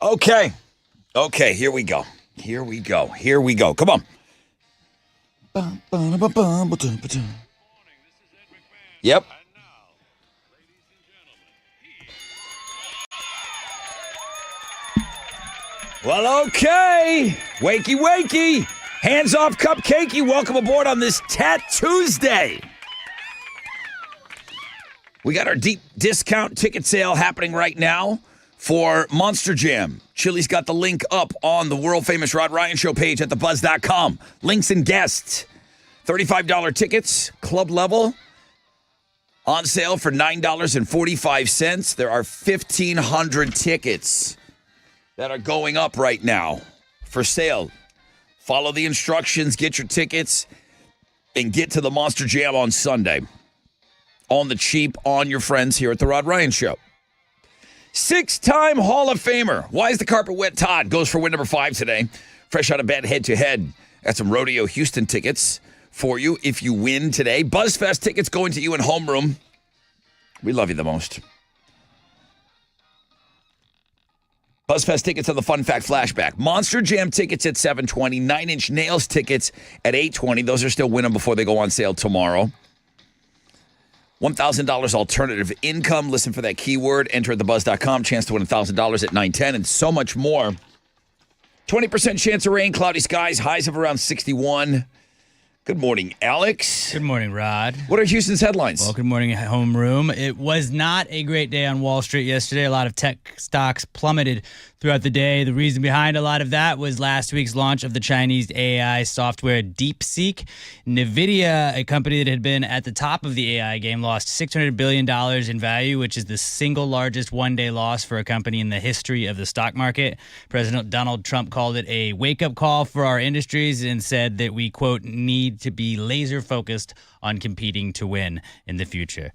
Okay. Okay, here we go. Come on. Yep. Well, okay. Wakey. Hands off Cupcakey. Welcome aboard on this Tat Tuesday. We got our deep discount ticket sale happening right now for Monster Jam. Chili's got the link up on the world-famous Rod Ryan Show page at thebuzz.com. Links and guests. $35 tickets, club level, on sale for $9.45. There are 1,500 tickets that are going up right now for sale. Follow the instructions, get your tickets, and get to the Monster Jam on Sunday. On the cheap, on your friends here at the Rod Ryan Show. 6-time Hall of Famer. Why is the carpet wet? Todd goes for win number 5 today. Fresh out of bed, head-to-head. Got some Rodeo Houston tickets for you if you win today. BuzzFest tickets going to you in homeroom. We love you the most. BuzzFest tickets on the Fun Fact Flashback. Monster Jam tickets at $720. 9 Inch Nails tickets at $820. Those are still winning before they go on sale tomorrow. $1,000 alternative income. Listen for that keyword. Enter at thebuzz.com. Chance to win $1,000 at 910 and so much more. 20% chance of rain, cloudy skies, highs of around 61. Good morning, Alex. Good morning, Rod. What are Houston's headlines? Well, good morning, homeroom. It was not a great day on Wall Street yesterday. A lot of tech stocks plummeted throughout the day. The reason behind a lot of that was last week's launch of the Chinese AI software DeepSeek. NVIDIA, a company that had been at the top of the AI game, lost $600 billion in value, which is the single largest one-day loss for a company in the history of the stock market. President Donald Trump called it a wake-up call for our industries and said that we, quote, need to be laser-focused on competing to win in the future.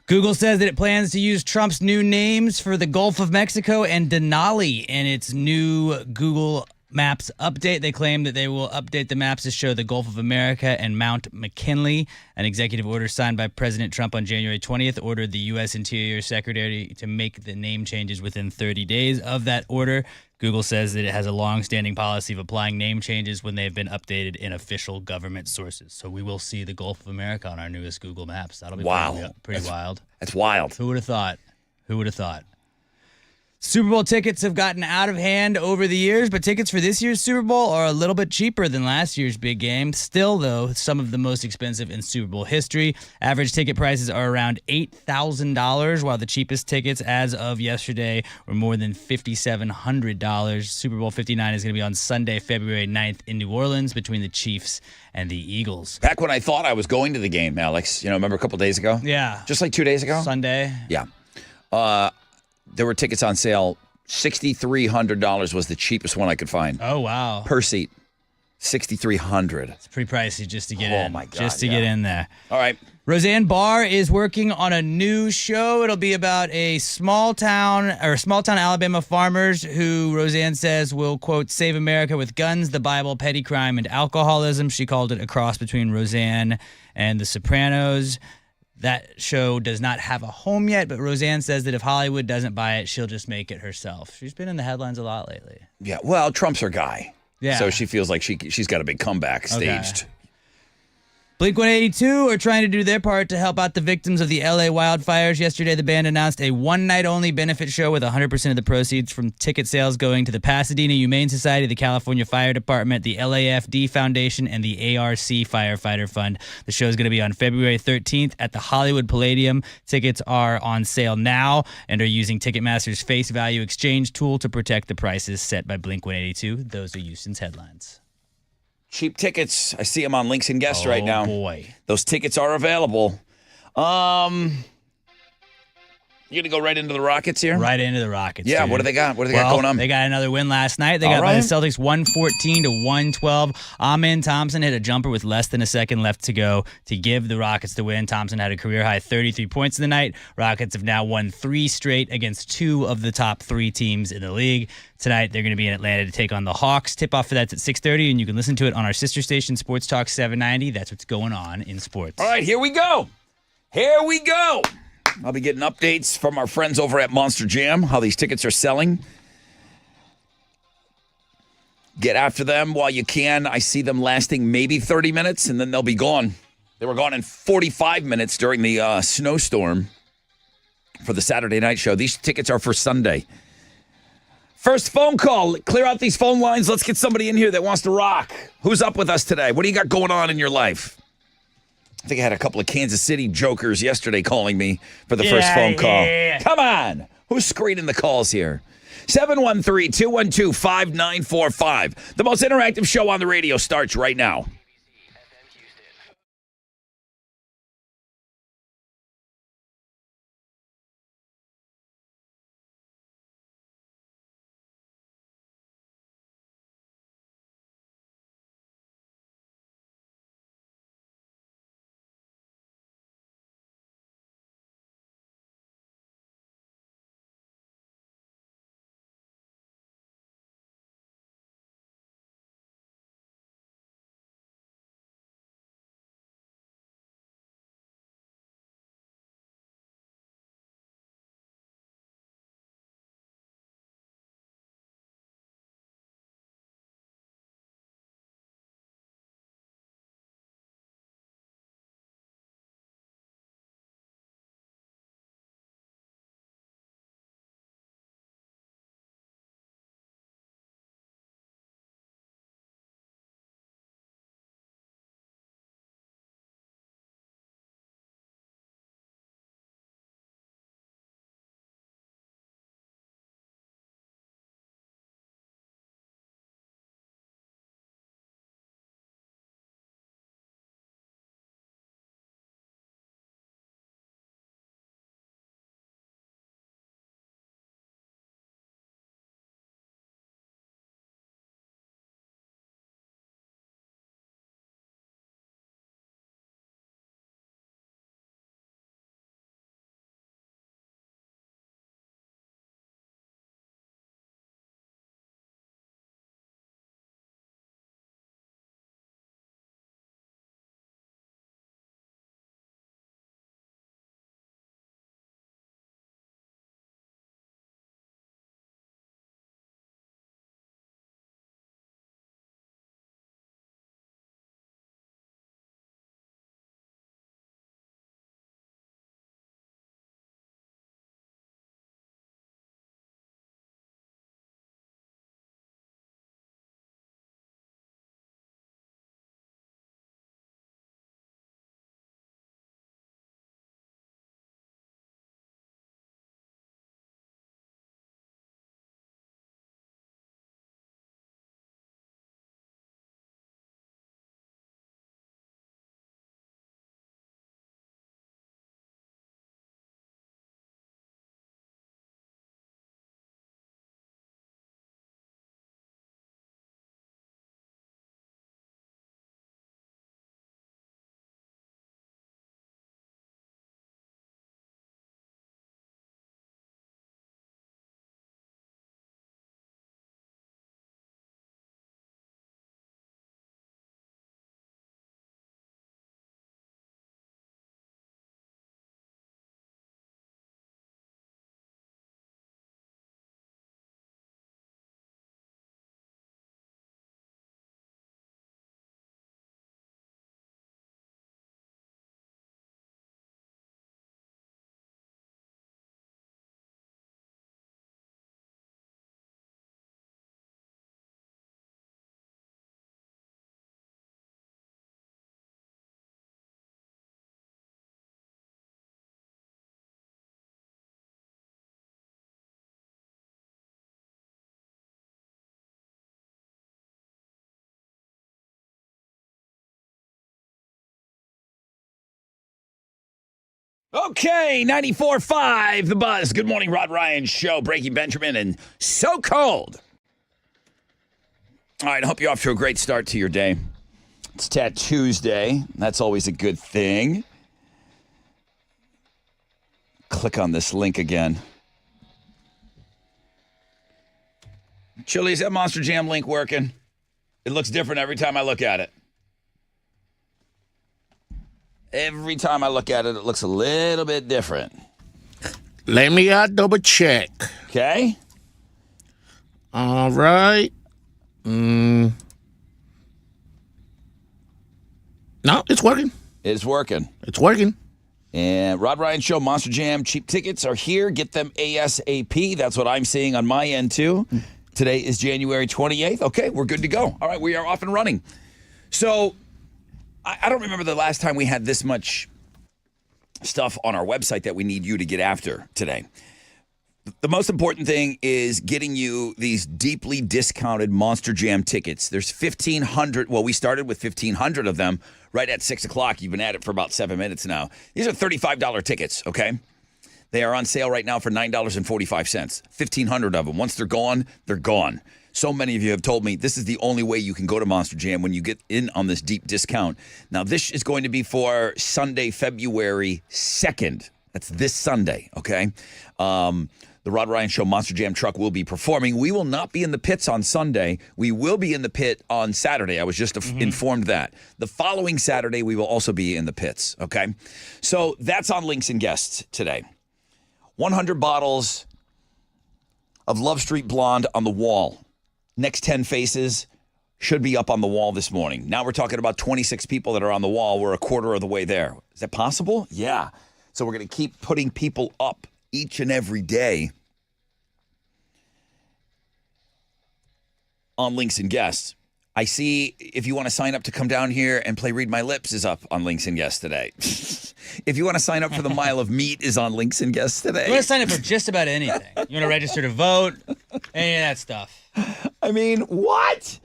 Google says that it plans to use Trump's new names for the Gulf of Mexico and Denali in its new Google Maps update. They claim that they will update the maps to show the Gulf of America and Mount McKinley. An executive order signed by President Trump on January 20th ordered the U.S. Interior Secretary to make the name changes within 30 days of that order. Google says that it has a long-standing policy of applying name changes when they've been updated in official government sources. So we will see the Gulf of America on our newest Google Maps. That'll be pretty wild. That's wild. Who would have thought? Who would have thought? Super Bowl tickets have gotten out of hand over the years, but tickets for this year's Super Bowl are a little bit cheaper than last year's big game. Still, though, some of the most expensive in Super Bowl history. Average ticket prices are around $8,000, while the cheapest tickets as of yesterday were more than $5,700. Super Bowl 59 is going to be on Sunday, February 9th in New Orleans between the Chiefs and the Eagles. Back when I thought I was going to the game, Alex, remember a couple days ago? Yeah. Just like 2 days ago? Sunday. Yeah. There were tickets on sale. $6,300 was the cheapest one I could find. Oh, wow. Per seat. $6,300. It's pretty pricey just to get in. Oh, my God. Just to get in there. All right. Roseanne Barr is working on a new show. It'll be about a small town Alabama farmers who Roseanne says will, quote, save America with guns, the Bible, petty crime, and alcoholism. She called it a cross between Roseanne and The Sopranos. That show does not have a home yet, but Roseanne says that if Hollywood doesn't buy it, she'll just make it herself. She's been in the headlines a lot lately. Yeah, well, Trump's her guy. Yeah. So she feels like she's got a big comeback staged. Okay. Blink-182 are trying to do their part to help out the victims of the L.A. wildfires. Yesterday, the band announced a one-night-only benefit show with 100% of the proceeds from ticket sales going to the Pasadena Humane Society, the California Fire Department, the LAFD Foundation, and the ARC Firefighter Fund. The show is going to be on February 13th at the Hollywood Palladium. Tickets are on sale now and are using Ticketmaster's face value exchange tool to protect the prices set by Blink-182. Those are Houston's headlines. Cheap tickets. I see them on Links and Guests right now. Oh, boy. Those tickets are available. You going to go right into the Rockets here? Right into the Rockets. Yeah, dude. what do they got? What do they got going on? They got another win last night. They got by the Celtics 114-112. Amen Thompson hit a jumper with less than a second left to go to give the Rockets the win. Thompson had a career-high 33 points in the night. Rockets have now won 3 straight against 2 of the top 3 teams in the league. Tonight, they're going to be in Atlanta to take on the Hawks. Tip-off for that's at 6:30, and you can listen to it on our sister station, Sports Talk 790. That's what's going on in sports. All right, here we go. Here we go. I'll be getting updates from our friends over at Monster Jam, how these tickets are selling. Get after them while you can. I see them lasting maybe 30 minutes, and then they'll be gone. They were gone in 45 minutes during the snowstorm for the Saturday night show. These tickets are for Sunday. First phone call. Clear out these phone lines. Let's get somebody in here that wants to rock. Who's up with us today? What do you got going on in your life? I think I had a couple of Kansas City jokers yesterday calling me for the first phone call. Come on. Who's screening the calls here? 713-212-5945. The most interactive show on the radio starts right now. Okay, 94.5, The Buzz. Good morning, Rod Ryan Show. Breaking Benjamin and So Cold. All right, I hope you're off to a great start to your day. It's Tuesday. That's always a good thing. Click on this link again. Chili, is that Monster Jam link working? It looks different every time I look at it. Every time I look at it, it looks a little bit different. Let me double check. Okay. All right. No, it's working. It's working. It's working. And Rod Ryan Show, Monster Jam, cheap tickets are here. Get them ASAP. That's what I'm seeing on my end, too. Today is January 28th. Okay, we're good to go. All right, we are off and running. So I don't remember the last time we had this much stuff on our website that we need you to get after today. The most important thing is getting you these deeply discounted Monster Jam tickets. There's 1,500. Well, we started with 1,500 of them right at 6 o'clock. You've been at it for about 7 minutes now. These are $35 tickets, okay? They are on sale right now for $9.45. 1,500 of them. Once they're gone, they're gone. So many of you have told me this is the only way you can go to Monster Jam when you get in on this deep discount. Now, this is going to be for Sunday, February 2nd. That's this Sunday, okay? The Rod Ryan Show Monster Jam truck will be performing. We will not be in the pits on Sunday. We will be in the pit on Saturday. I was just informed that. The following Saturday, we will also be in the pits, okay? So that's on Links and Guests today. 100 bottles of Love Street Blonde on the wall. Next 10 faces should be up on the wall this morning. Now we're talking about 26 people that are on the wall. We're a quarter of the way there. Is that possible? Yeah. So we're going to keep putting people up each and every day on Links and Guests. I see if you want to sign up to come down here and play Read My Lips is up on Links and Guests today. If you want to sign up for the Mile of Meat is on Links and Guests today. You want to sign up for just about anything. You want to register to vote, any of that stuff. I mean, what?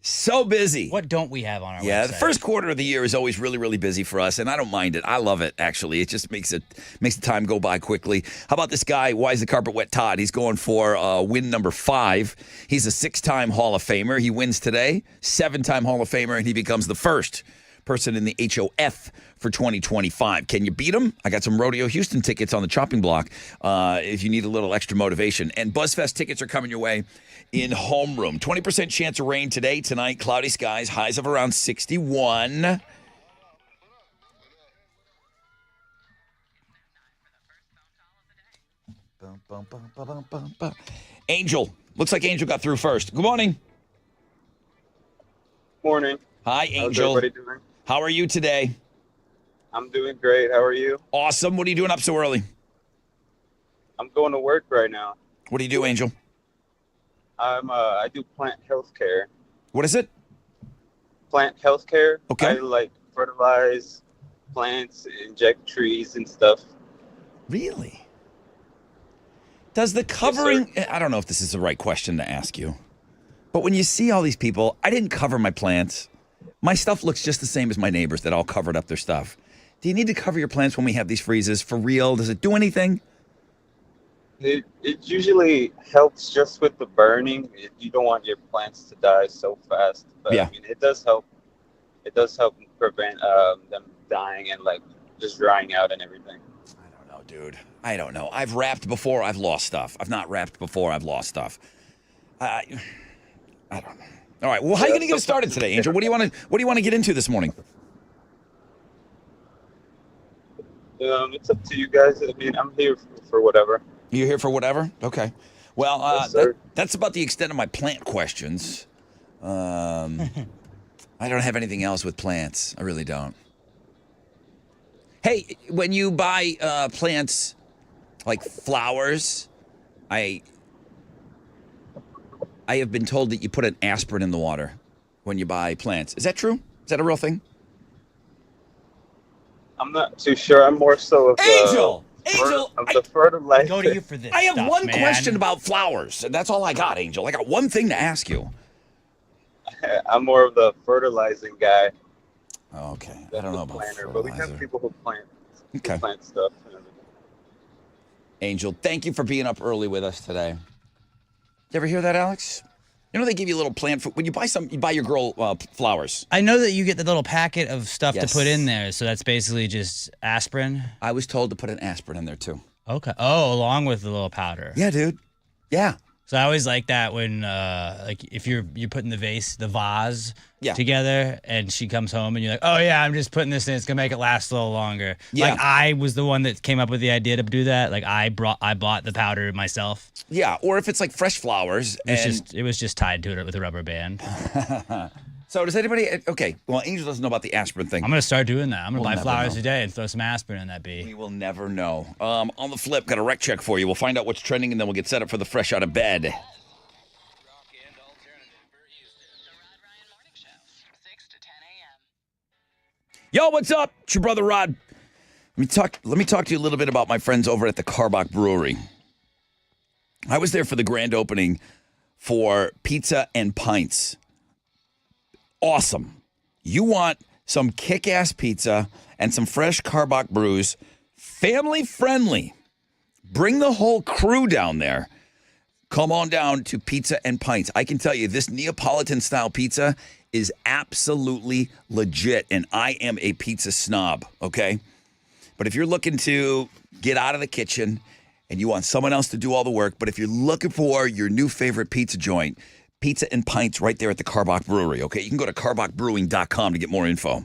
So busy. What don't we have on our website? Yeah, the first quarter of the year is always really, really busy for us, and I don't mind it. I love it, actually. It just makes the time go by quickly. How about this guy, Why is the Carpet Wet Todd? He's going for win number 5. He's a 6-time Hall of Famer. He wins today, 7-time Hall of Famer, and he becomes the first person in the HOF for 2025. Can you beat him? I got some Rodeo Houston tickets on the chopping block if you need a little extra motivation. And BuzzFest tickets are coming your way in homeroom. 20% chance of rain today, tonight, cloudy skies, highs of around 61. Angel. Looks like Angel got through first. Good morning. Morning. Hi, Angel. How's everybody doing? How are you today? I'm doing great. How are you? Awesome. What are you doing up so early? I'm going to work right now. What do you do, Angel? I do plant health care. What is it? Plant health care. Okay. I fertilize plants, inject trees and stuff. Really? Does the covering, I don't know if this is the right question to ask you, but when you see all these people, I didn't cover my plants. My stuff looks just the same as my neighbors that all covered up their stuff. Do you need to cover your plants when we have these freezes? For real? Does it do anything? It usually helps just with the burning. You don't want your plants to die so fast. But Yeah. I mean, it does help. It does help prevent them dying and just drying out and everything. I don't know, dude. I don't know. I've wrapped before. I've lost stuff. I've not wrapped before. I've lost stuff. I don't know. All right. Well, how are you going to get us started today, Angel? What do you want to get into this morning? It's up to you guys. I mean, I'm here for whatever. You're here for whatever? Okay. Well, Yes, sir. that's about the extent of my plant questions. I don't have anything else with plants. I really don't. Hey, when you buy plants like flowers, I have been told that you put an aspirin in the water when you buy plants. Is that true? Is that a real thing? I'm not too sure. I'm more so of Angel! the fertilizer. Go to you for this. I have stuff, one man. question about flowers, and that's all I got, Angel. I got one thing to ask you. I'm more of the fertilizing guy. Oh, okay. I than don't know the about planter, but we fertilizer. have people who plant Okay. stuff. And everything. Angel, thank you for being up early with us today. You ever hear that, Alex? You know they give you a little plant food when you buy your girl flowers. I know that you get the little packet of stuff Yes. to put in there, so that's basically just aspirin. I was told to put an aspirin in there too. Okay. Oh, along with the little powder. Yeah, dude. Yeah. So I always like that when, like, if you're putting the vase Yeah. together, and she comes home, and you're like, oh yeah, I'm just putting this in. It's gonna make it last a little longer. Yeah. Like, I was the one that came up with the idea to do that. Like, I bought the powder myself. Yeah, or if it's like fresh flowers. It was just tied to it with a rubber band. So does anybody? Okay, well, Angel doesn't know about the aspirin thing. I'm gonna start doing that. I'm gonna We'll buy never flowers know. today and throw some aspirin in that We bee. will never know. On the flip, got a rec check for you. We'll find out what's trending, and then we'll get set up for the fresh out of bed. Rock and alternative for Houston. The Rod Ryan Morning Show, 6 to 10 a.m. Yo, what's up? It's your brother Rod. Let me talk to you a little bit about my friends over at the Carbach Brewery. I was there for the grand opening for Pizza and Pints. Awesome. You want some kick-ass pizza and some fresh Carbach brews, family friendly. Bring the whole crew down there. Come on down to Pizza and Pints. I can tell you, this Neapolitan-style pizza is absolutely legit, and I am a pizza snob, okay? But if you're looking to get out of the kitchen and you want someone else to do all the work, but if you're looking for your new favorite pizza joint, Pizza and Pints right there at the Carbach Brewery, okay? You can go to carbachbrewing.com to get more info.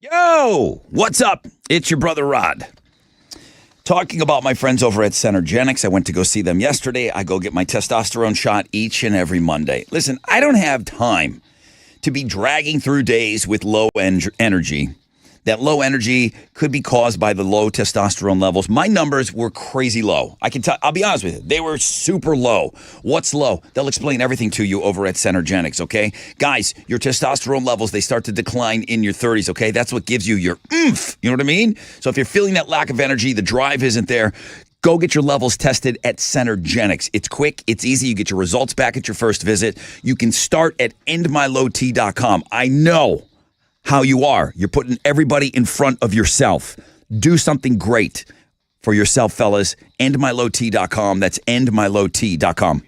Yo, what's up? It's your brother Rod. Talking about my friends over at Centergenics. I went to go see them yesterday. I go get my testosterone shot each and every Monday. Listen, I don't have time to be dragging through days with low energy. That low energy could be caused by the low testosterone levels. My numbers were crazy low. I'll be honest with you. They were super low. What's low? They'll explain everything to you over at Centergenics, okay? Guys, your testosterone levels, they start to decline in your 30s, okay? That's what gives you your oomph. You know what I mean? So if you're feeling that lack of energy, the drive isn't there, go get your levels tested at Centergenics. It's quick. It's easy. You get your results back at your first visit. You can start at endmylowt.com. I know how you are. You're putting everybody in front of yourself. Do something great for yourself, fellas. Endmylowt.com. That's endmylowt.com.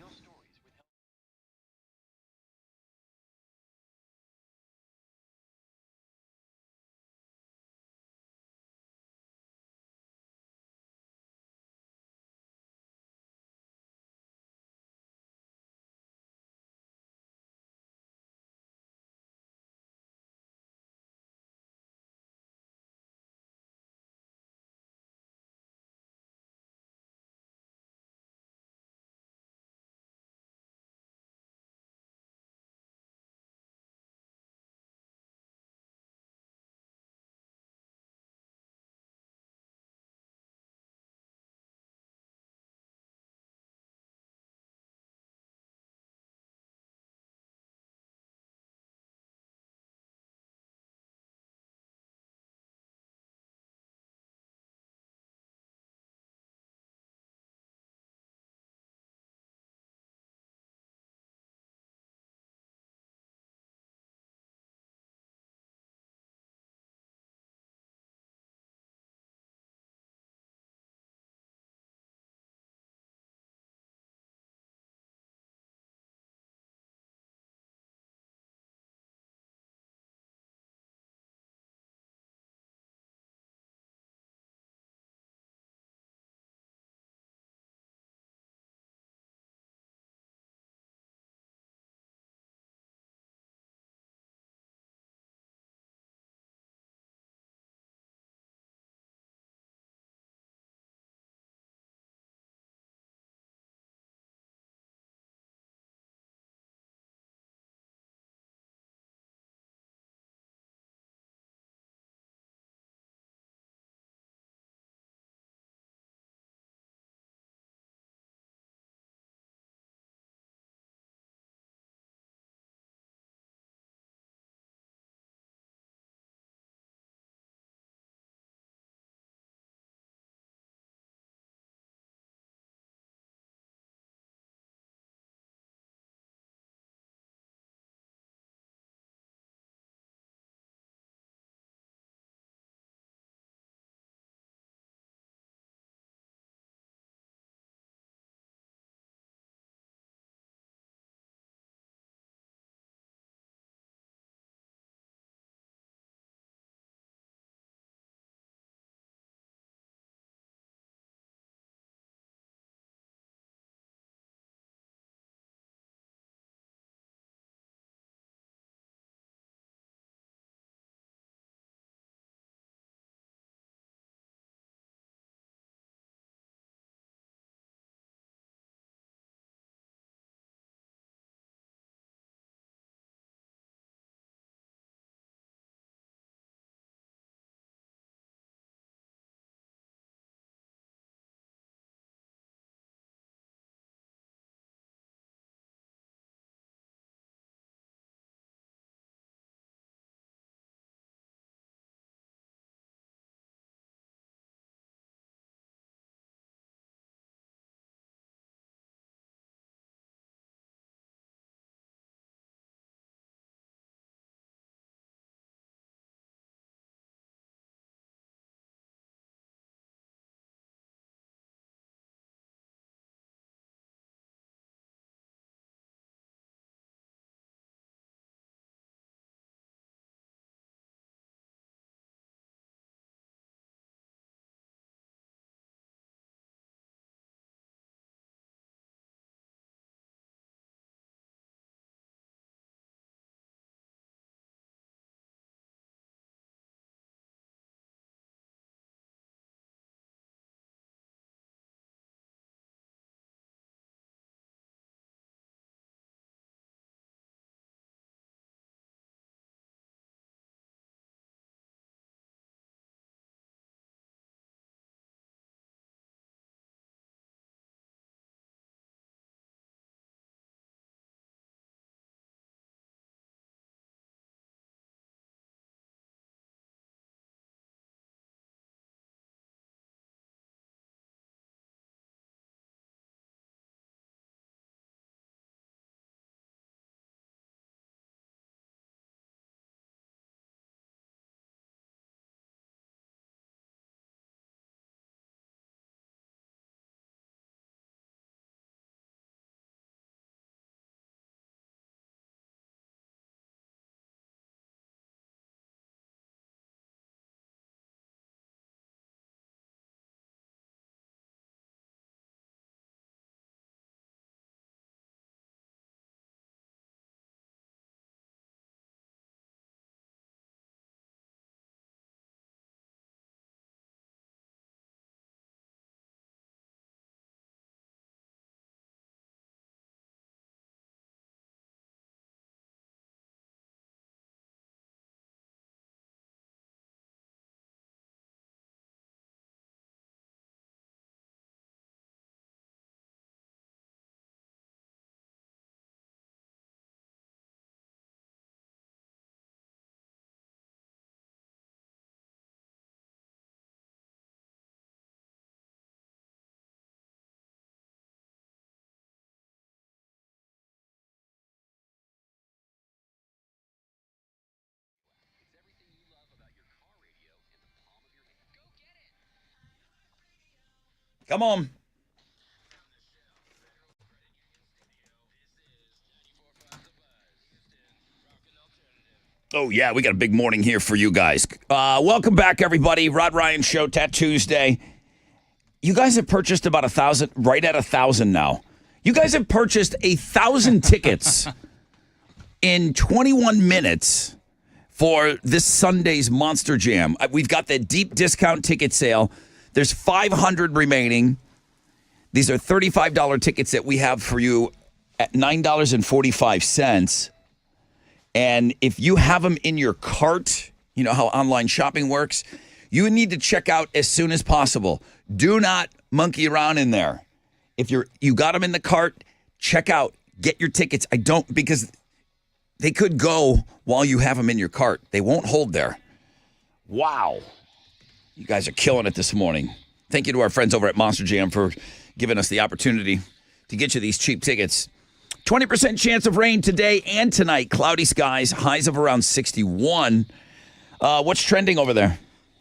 Come on. Oh, yeah, we got a big morning here for you guys. Welcome back, everybody. Rod Ryan Show, Tuesday. You guys have purchased about 1,000, right at 1,000 now. You guys have purchased 1,000 tickets in 21 minutes for this Sunday's Monster Jam. We've got the deep discount ticket sale. There's 500 remaining. These are $35 tickets that we have for you at $9.45. And if you have them in your cart, you know how online shopping works, you need to check out as soon as possible. Do not monkey around in there. If you got them in the cart, check out, get your tickets. Because they could go while you have them in your cart. They won't hold there. Wow. You guys are killing it this morning. Thank you to our friends over at Monster Jam for giving us the opportunity to get you these cheap tickets. 20% chance of rain today and tonight. Cloudy skies, highs of around 61. What's trending over there?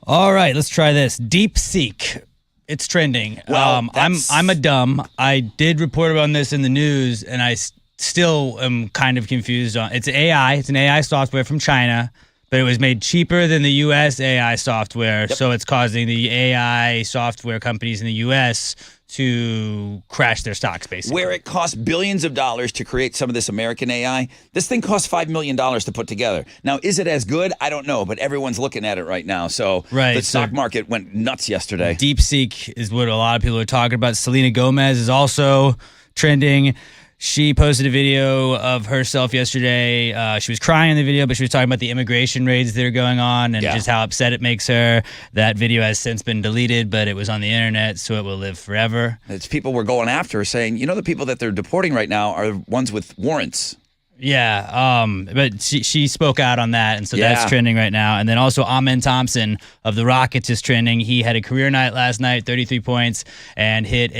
All right, let's try this. DeepSeek. It's trending. Well, I'm a dumb. I did report on this in the news, and I still am kind of confused on. It's AI. It's an AI software from China, but it was made cheaper than the U.S. AI software, so it's causing the AI software companies in the U.S. to crash their stocks, basically. Where it costs billions of dollars to create some of this American AI, this thing costs $5 million to put together. Now, is it as good? I don't know, but everyone's looking at it right now. So the stock market went nuts yesterday. DeepSeek is what a lot of people are talking about. Selena Gomez is also trending. She posted a video of herself yesterday. She was crying in the video, but she was talking about the immigration raids that are going on and just how upset it makes her. That video has since been deleted, but it was on the internet, so it will live forever. It's people were going after her saying, the people that they're deporting right now are ones with warrants. Yeah, but she spoke out on that, and so that's trending right now. And then also Amen Thompson of the Rockets is trending. He had a career night last night, 33 points, and hit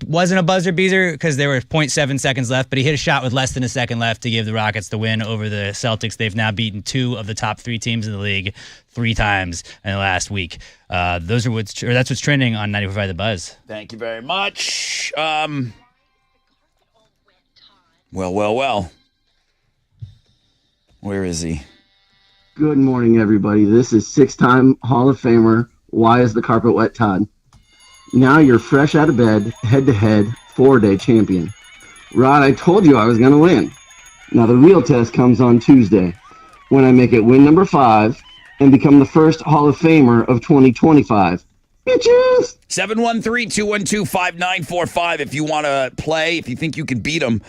wasn't a buzzer beater because there were 0.7 seconds left, but he hit a shot with less than a second left to give the Rockets the win over the Celtics. They've now beaten 2 of the top 3 teams in the league 3 times in the last week. That's what's trending on 94.5 The Buzz. Thank you very much. Well. Where is he? Good morning, everybody. This is 6-time Hall of Famer, Why is the Carpet Wet Todd? Now you're fresh out of bed, head-to-head, 4-day champion. Rod, I told you I was going to win. Now the real test comes on Tuesday, when I make it win number 5 and become the first Hall of Famer of 2025. Bitches! 713-212-5945 if you want to play, if you think you can beat them.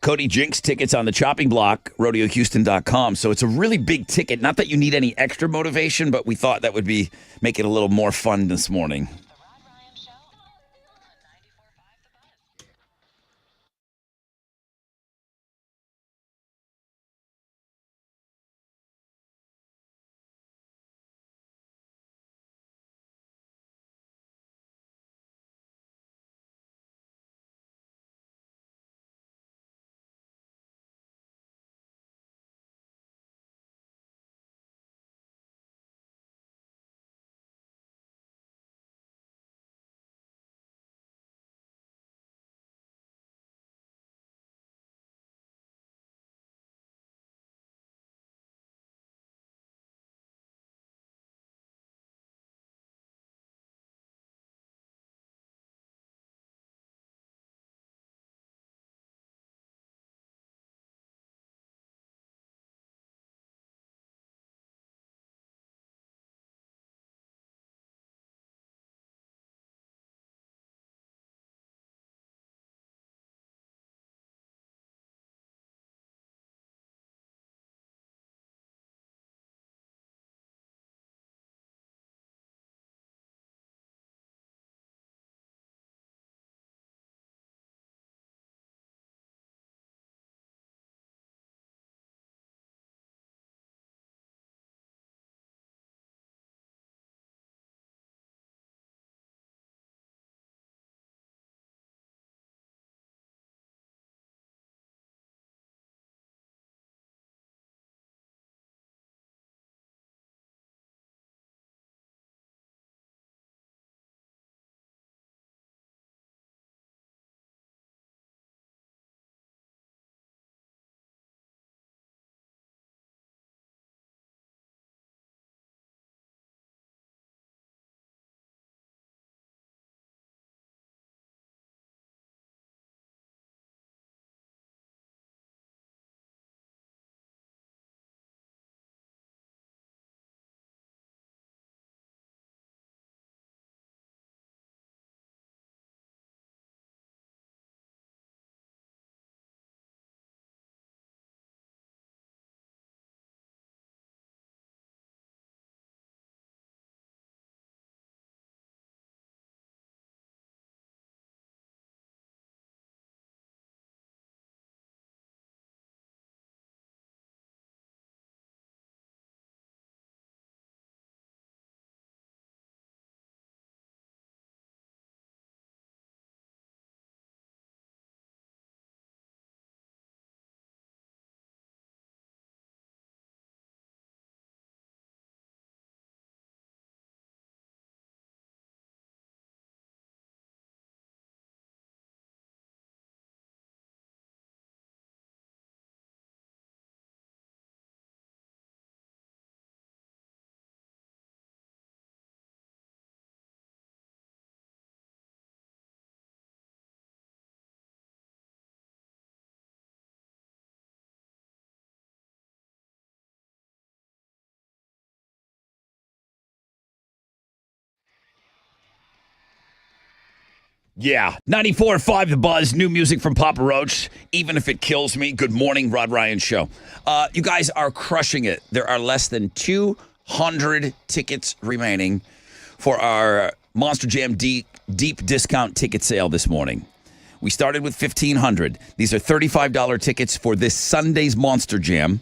Cody Jinks tickets on the chopping block, rodeohouston.com. So it's a really big ticket. Not that you need any extra motivation, but we thought that would make it a little more fun this morning. Yeah, 94.5 The Buzz, new music from Papa Roach, Even If It Kills Me. Good morning, Rod Ryan Show. You guys are crushing it. There are less than 200 tickets remaining for our Monster Jam deep discount ticket sale this morning. We started with 1,500. These are $35 tickets for this Sunday's Monster Jam.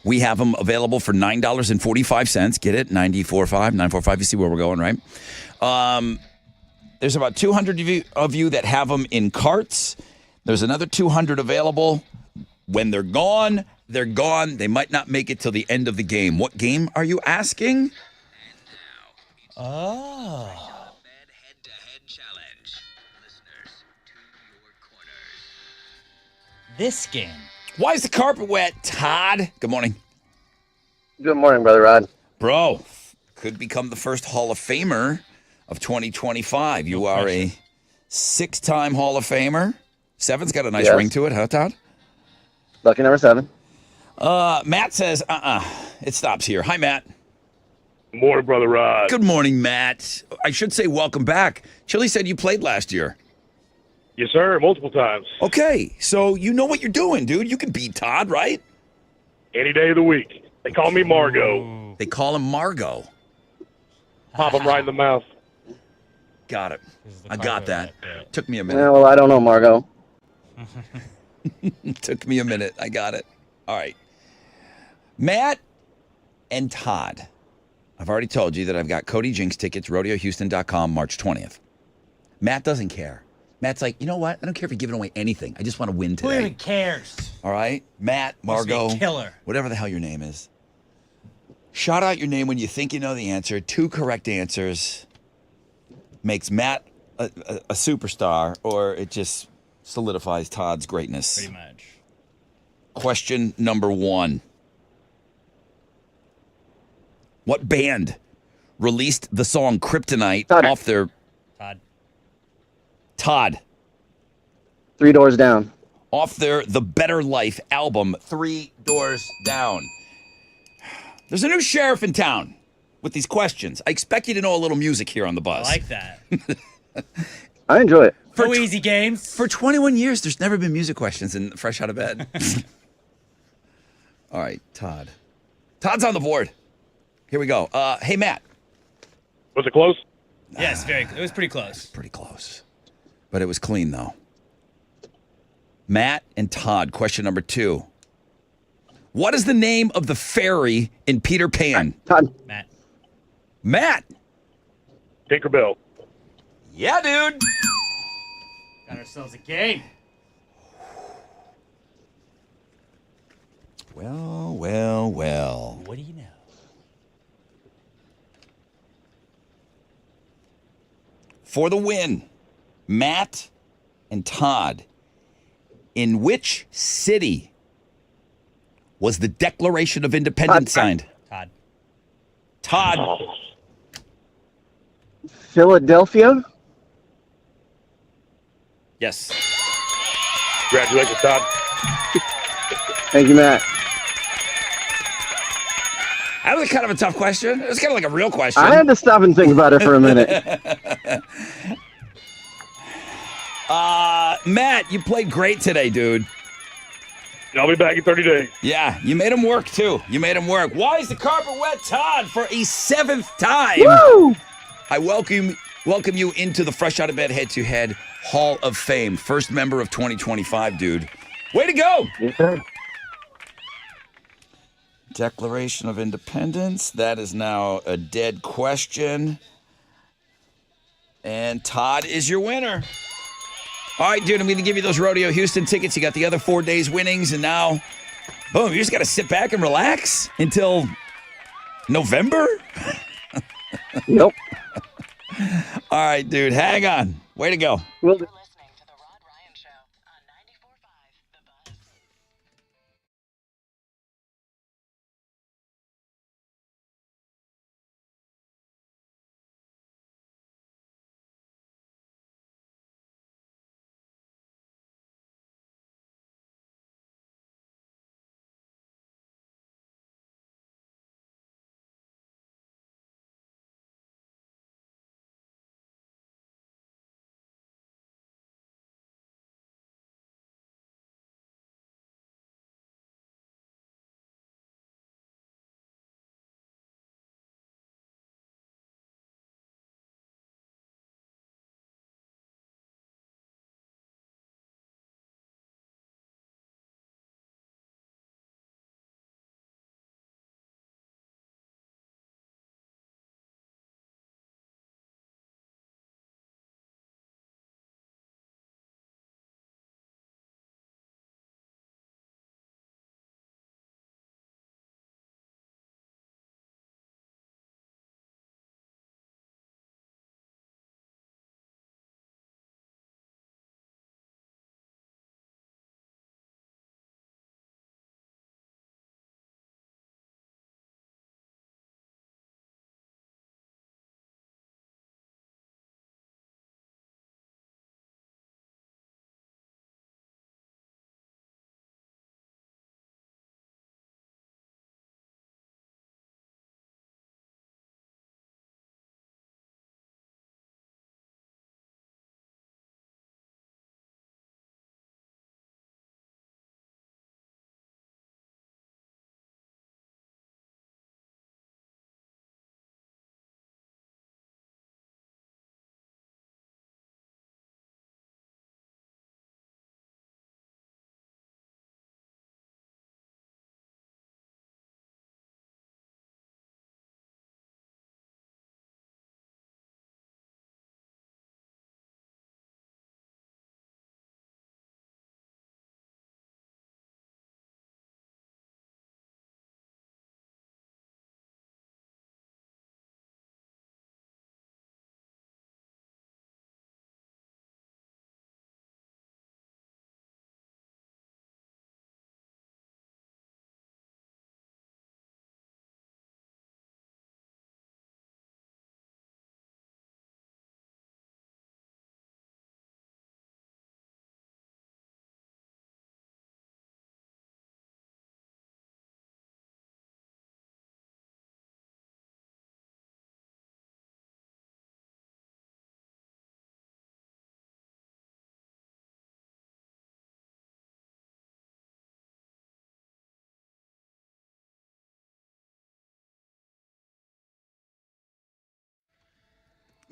We have them available for $9.45. Get it? 945. You see where we're going, right? There's about 200 of you that have them in carts. There's another 200 available. When they're gone, they're gone. They might not make it till the end of the game. What game are you asking? Oh. Head-to-head challenge. Listeners, to your corners. This game. Why is the carpet wet, Todd? Good morning. Good morning, Brother Rod. Bro, could become the first Hall of Famer of 2025. You are a 6-time Hall of Famer. 7's got a nice ring to it, huh, Todd? Lucky number 7. Matt says, it stops here. Hi, Matt. Morning, Brother Rod. Good morning, Matt. I should say welcome back. Chili said you played last year. Yes, sir. Multiple times. Okay, so you know what you're doing, dude. You can beat Todd, right? Any day of the week. They call me Margot. They call him Margot. Pop them right in the mouth. Got it. I got that. Took me a Yeah, minute. well, I don't know, Margot. Took me a minute. I got it. All right. Matt and Todd. I've already told you that I've got Cody Jinks tickets, rodeohouston.com, March 20th. Matt doesn't care. Matt's like, you know what? I don't care if you're giving away anything. I just want to win Who today. even cares? All right? Matt, Must be a Margot, killer. whatever the hell your name is. Shout out your name when you think you know the answer. 2 correct answers makes Matt a superstar, or it just solidifies Todd's greatness. Pretty much. Question number 1. What band released the song Kryptonite Todd. off their... Todd. 3 Doors Down. Off their The Better Life album, 3 Doors Down. There's a new sheriff in town with these questions. I expect you to know a little music here on the I bus. like that. I enjoy it. No easy games. For 21 years, there's never been music questions in Fresh Out of Bed. All right, Todd. Todd's on the board. Here we go. Hey, Matt. Was it close? Yes, it was pretty close. Pretty close. But it was clean, though. Matt and Todd, question number 2. What is the name of the fairy in Peter Pan? Todd. Matt. Tinkerbell. Yeah, dude. Got ourselves a game. Well. What do you know? For the win, Matt and Todd, in which city was the Declaration of Independence signed? Todd. Oh. Philadelphia. Yes. Congratulations, Todd. Thank you, Matt. That was kind of a tough question. It was kind of like a real question. I had to stop and think about it for a minute. Matt, you played great today, dude. I'll be back in 30 days. Yeah, you made him work, too. You made him work. Why is the carpet wet, Todd, for a 7th time? Woo! I welcome you into the Fresh Out of Bed Head-to-Head Hall of Fame. First member of 2025, dude. Way to go! Yes, sir. Declaration of Independence. That is now a dead question. And Todd is your winner. All right, dude, I'm going to give you those Rodeo Houston tickets. You got the other 4 days winnings, and now, boom, you just got to sit back and relax until November? Nope. All right, dude, hang on. Way to go. Will do.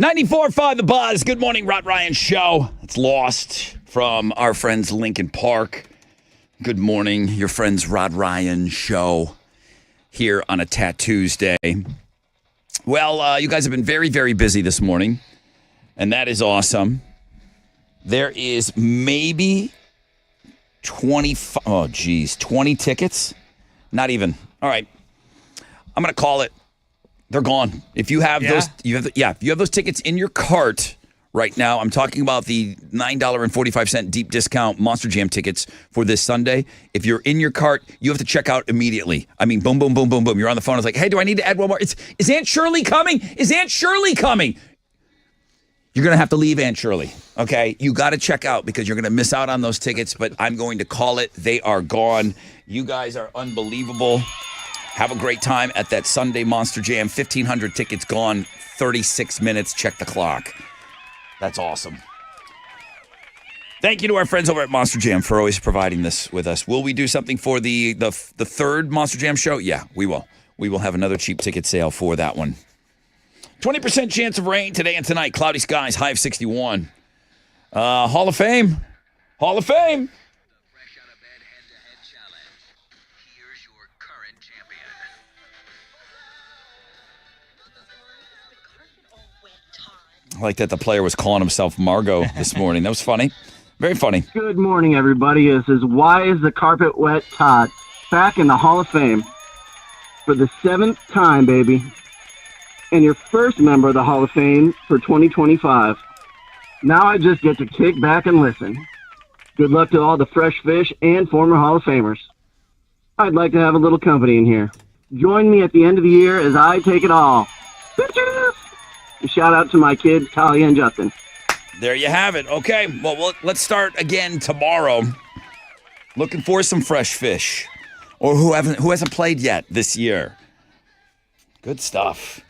94.5 The Buzz. Good morning, Rod Ryan Show. It's Lost from our friends Lincoln Park. Good morning, your friends Rod Ryan Show here on a Tuesday. Well, you guys have been very, very busy this morning, and that is awesome. There is maybe 20 tickets. Not even. All right. I'm going to call it. They're gone. If you have those, if you have those tickets in your cart right now, I'm talking about the $9.45 deep discount Monster Jam tickets for this Sunday. If you're in your cart, you have to check out immediately. I mean, boom, boom, boom, boom, boom. You're on the phone. It's like, hey, do I need to add one more? Is Aunt Shirley coming? Is Aunt Shirley coming? You're going to have to leave Aunt Shirley, okay? You got to check out because you're going to miss out on those tickets, but I'm going to call it. They are gone. You guys are unbelievable. Have a great time at that Sunday Monster Jam. 1,500 tickets gone, 36 minutes. Check the clock. That's awesome. Thank you to our friends over at Monster Jam for always providing this with us. Will we do something for the third Monster Jam show? Yeah, we will. We will have another cheap ticket sale for that one. 20% chance of rain today and tonight. Cloudy skies, high of 61. Hall of Fame. Hall of Fame. Fresh out of bed head-to-head challenge. Here's your current champion. I like that the player was calling himself Margot this morning. That was funny. Very funny. Good morning, everybody. This is Why is the Carpet Wet Todd back in the Hall of Fame for the 7th time, baby. And your first member of the Hall of Fame for 2025. Now I just get to kick back and listen. Good luck to all the fresh fish and former Hall of Famers. I'd like to have a little company in here. Join me at the end of the year as I take it all. Bitches! A shout out to my kids, Talia and Justin. There you have it. Okay, well, let's start again tomorrow. Looking for some fresh fish, or who hasn't played yet this year. Good stuff.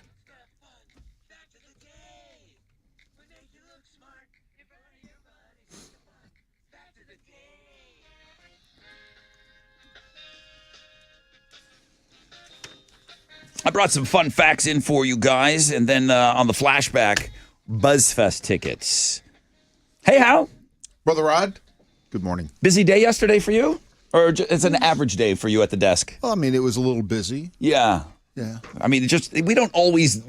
I brought some fun facts in for you guys, and then on the flashback, BuzzFest tickets. Hey, Hal. Brother Rod, good morning. Busy day yesterday for you? Or it's an average day for you at the desk? Well, I mean, it was a little busy. Yeah. Yeah. I mean, we don't always,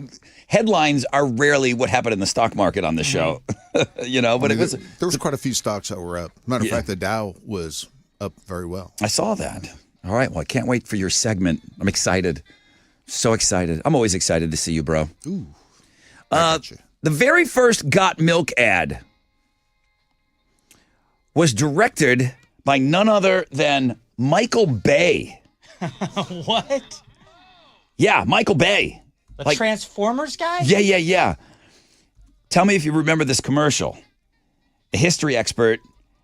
headlines are rarely what happened in the stock market on the show, but it was. There was quite a few stocks that were up. Matter of fact, the Dow was up very well. I saw that. All right. Well, I can't wait for your segment. I'm excited. So excited. I'm always excited to see you, bro. Ooh. I got you. The very first Got Milk ad was directed by none other than Michael Bay. What? Yeah, Michael Bay. The Transformers guy? Yeah. Tell me if you remember this commercial. A history expert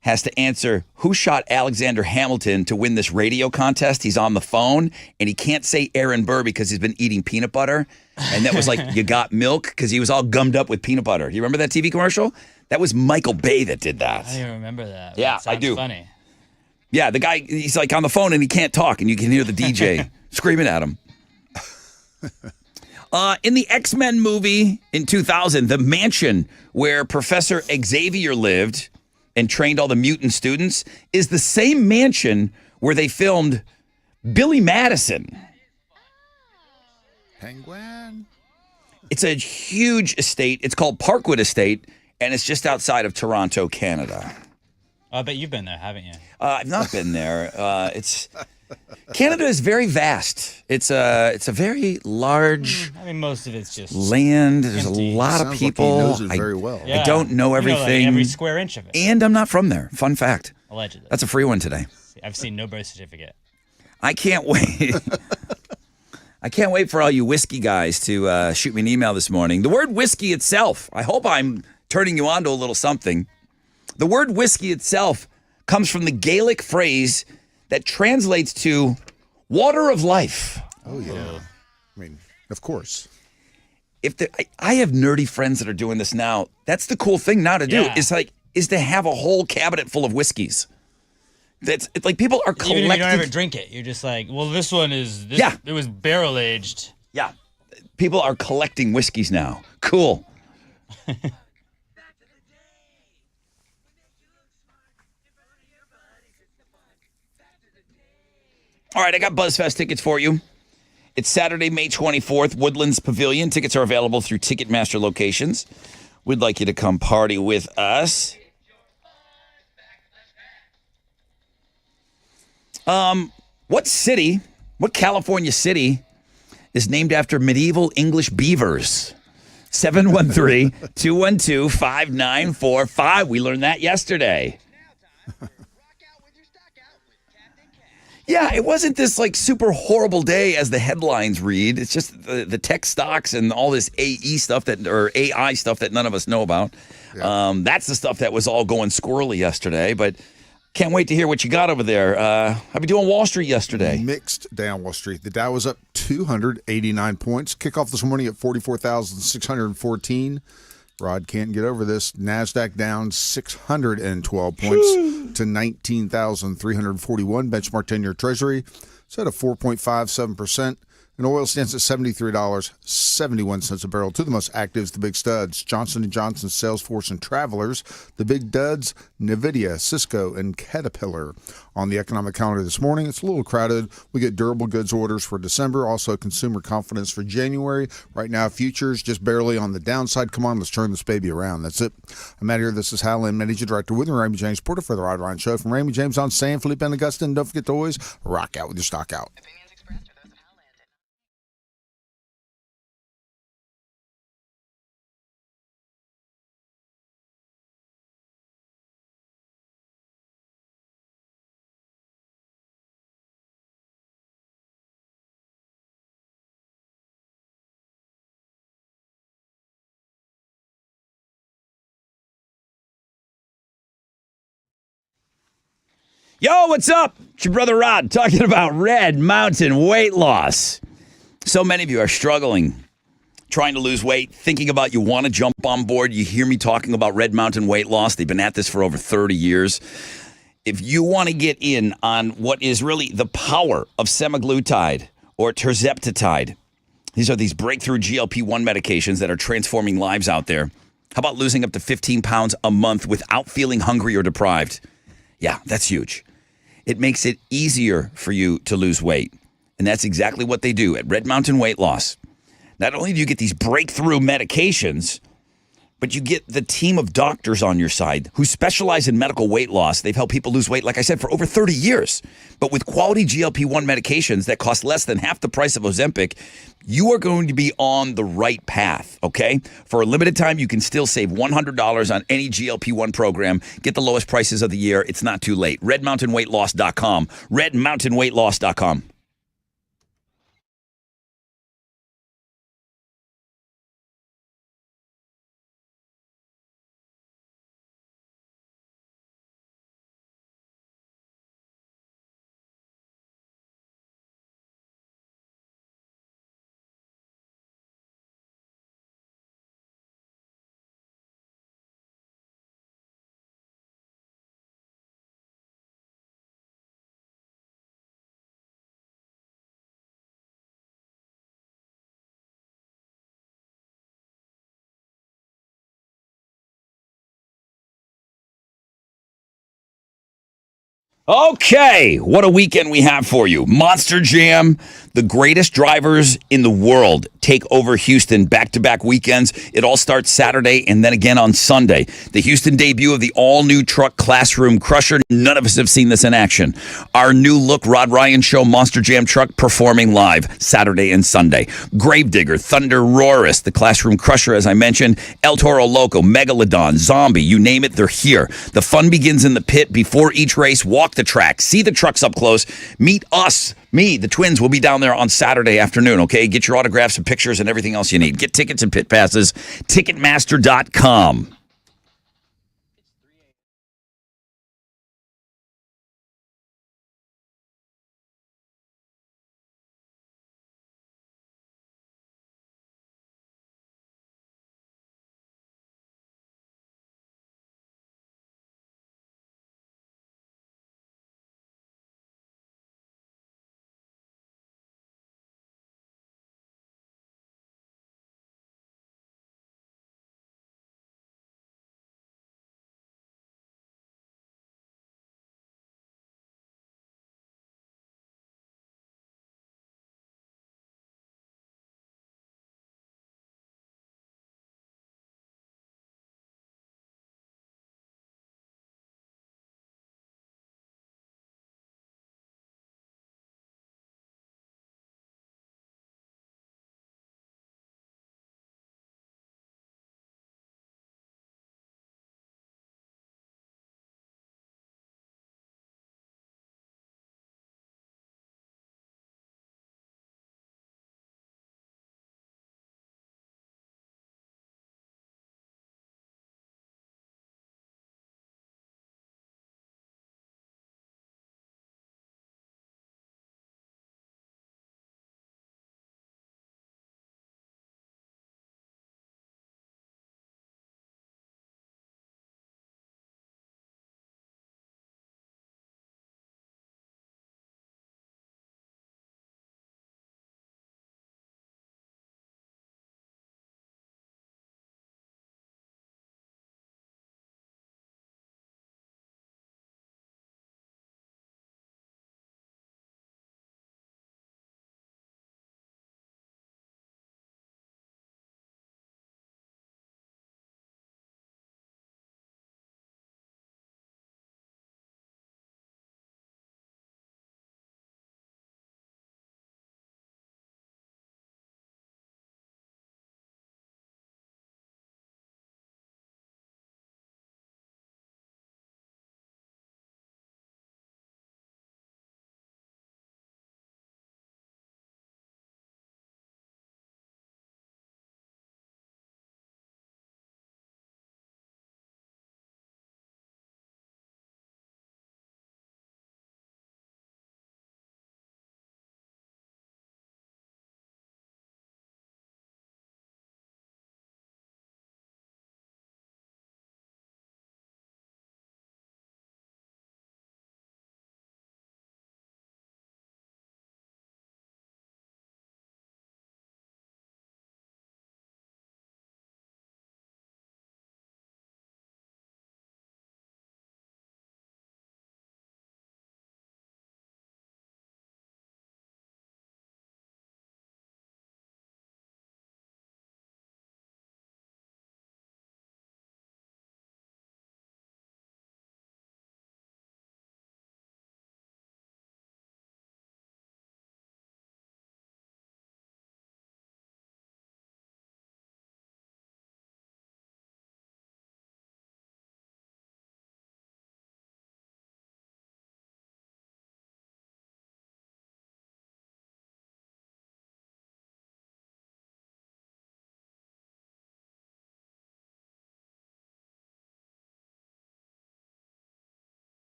has to answer who shot Alexander Hamilton to win this radio contest. He's on the phone, and he can't say Aaron Burr because he's been eating peanut butter. And that was like, you got milk? Because he was all gummed up with peanut butter. You remember that TV commercial? That was Michael Bay that did that. I didn't remember that. Yeah, That sounds I do. Funny. Yeah, the guy, he's like on the phone, and he can't talk, and you can hear the DJ screaming at him. In the X-Men movie in 2000, the mansion where Professor Xavier lived and trained all the mutant students is the same mansion where they filmed Billy Madison. Penguin? It's a huge estate. It's called Parkwood Estate, and it's just outside of Toronto, Canada. I bet you've been there, haven't you? I've not been there. Canada is very vast. It's a very large I mean, most of it's just land. There's empty. a lot Sounds of people. Like he knows it very well. I don't know everything. Like every square inch of it. And I'm not from there. Fun fact. Allegedly. That's a free one today. I've seen no birth certificate. I can't wait. I can't wait for all you whiskey guys to shoot me an email this morning. The word whiskey itself, I hope I'm turning you on to a little something. The word whiskey itself comes from the Gaelic phrase that translates to water of life. Oh, yeah. I mean, of course. I have nerdy friends that are doing this now. That's the cool thing now to do is to have a whole cabinet full of whiskeys. It's like people are collecting. Even if you don't ever drink it, you're just like, well, this one is. It was barrel aged. Yeah, people are collecting whiskeys now. Cool. All right, I got BuzzFest tickets for you. It's Saturday, May 24th, Woodlands Pavilion. Tickets are available through Ticketmaster locations. We'd like you to come party with us. What California city is named after medieval English beavers? 713-212-5945. We learned that yesterday. Yeah, it wasn't this like super horrible day as the headlines read. It's just the tech stocks and all this AI stuff that none of us know about. Yeah. That's the stuff that was all going squirrely yesterday. But can't wait to hear what you got over there. How we doing Wall Street yesterday? Mixed down Wall Street. The Dow was up 289 points. Kickoff this morning at 44,614. Rod can't get over this. NASDAQ down 612 points to 19,341. Benchmark 10-year Treasury set at 4.57%. And oil stands at $73.71 a barrel. Two of the most active is the big studs. Johnson & Johnson, Salesforce, and Travelers. The big duds, NVIDIA, Cisco, and Caterpillar. On the economic calendar this morning, it's a little crowded. We get durable goods orders for December. Also, consumer confidence for January. Right now, futures just barely on the downside. Come on, let's turn this baby around. That's it. I'm out here. This is Hal Lynn, Managing Director with Raymond James Porter for the Rod Ryan Show. From Raymond James on San Felipe and Augusta. And don't forget to always rock out with your stock out. Opinions expressed are those of Howland. Yo, what's up? It's your brother Rod talking about Red Mountain weight loss. So many of you are struggling, trying to lose weight, thinking about you want to jump on board. You hear me talking about Red Mountain weight loss. They've been at this for over 30 years. If you want to get in on what is really the power of semaglutide or tirzepatide, these are these breakthrough GLP-1 medications that are transforming lives out there. How about losing up to 15 pounds a month without feeling hungry or deprived? Yeah, that's huge. It makes it easier for you to lose weight. And that's exactly what they do at Red Mountain Weight Loss. Not only do you get these breakthrough medications, but you get the team of doctors on your side who specialize in medical weight loss. They've helped people lose weight, like I said, for over 30 years. But with quality GLP-1 medications that cost less than half the price of Ozempic, you are going to be on the right path, okay? For a limited time, you can still save $100 on any GLP-1 program. Get the lowest prices of the year. It's not too late. RedMountainWeightLoss.com. RedMountainWeightLoss.com. Okay, what a weekend we have for you. Monster Jam, the greatest drivers in the world take over Houston back-to-back weekends. It all starts Saturday and then again on Sunday. The Houston debut of the all-new truck Classroom Crusher. None of us have seen this in action. Our new look Rod Ryan Show Monster Jam truck performing live Saturday and Sunday. Gravedigger, Thunder Roarus, the Classroom Crusher, as I mentioned, El Toro Loco, Megalodon, Zombie, you name it, they're here. The fun begins in the pit before each race. Walk the track, see the trucks up close, meet us. Me, the twins, will be down there on Saturday afternoon, okay? Get your autographs and pictures and everything else you need. Get tickets and pit passes, Ticketmaster.com.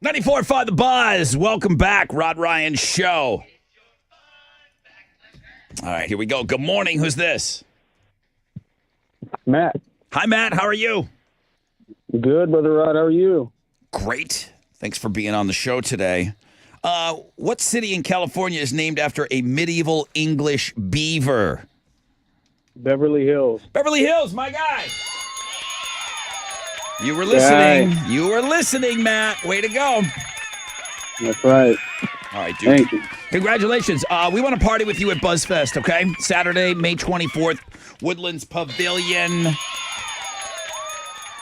94.5 The Buzz. Welcome back, Rod Ryan Show. All right, here we go. Good morning. Who's this? Matt. Hi, Matt. How are you? Good, Brother Rod. How are you? Great. Thanks for being on the show today. What city in California is named after a medieval English beaver? Beverly Hills. Beverly Hills, my guy. You were listening. Right. You were listening, Matt. Way to go. That's right. All right, dude. Thank you. Congratulations. We want to party with you at BuzzFest, okay? Saturday, May 24th, Woodlands Pavilion.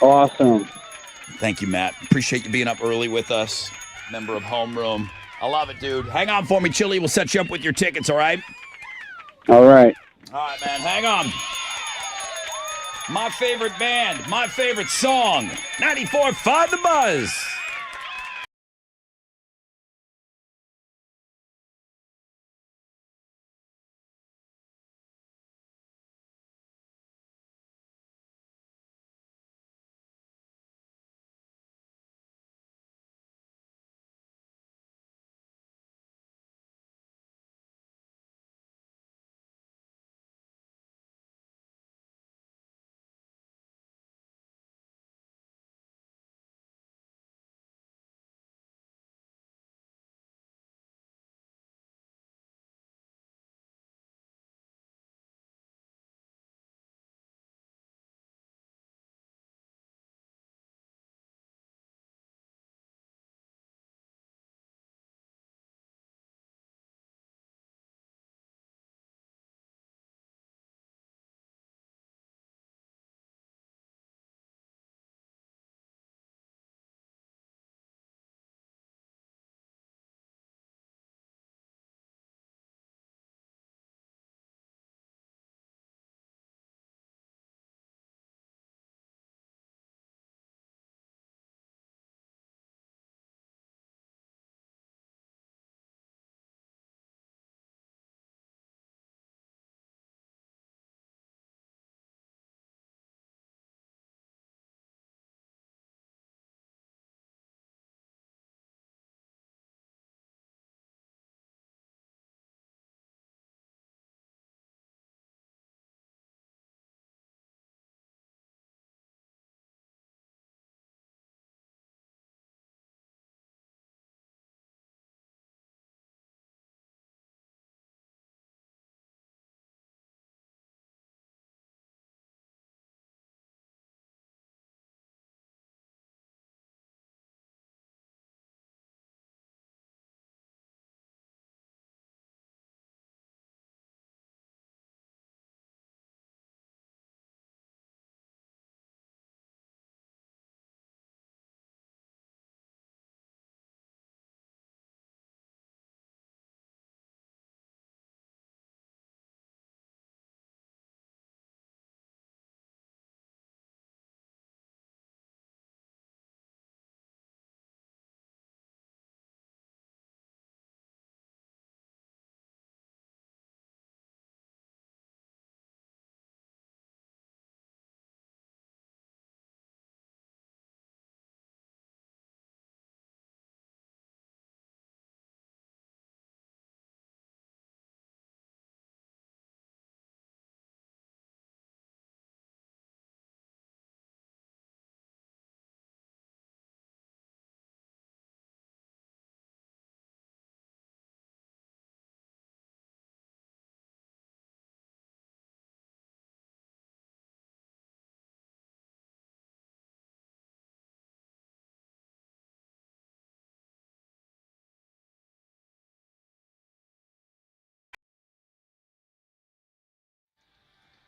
Awesome. Thank you, Matt. Appreciate you being up early with us. Member of Homeroom. I love it, dude. Hang on for me, Chili. We'll set you up with your tickets, all right? All right. All right, man. Hang on. My favorite band, my favorite song, 94.5 The Buzz.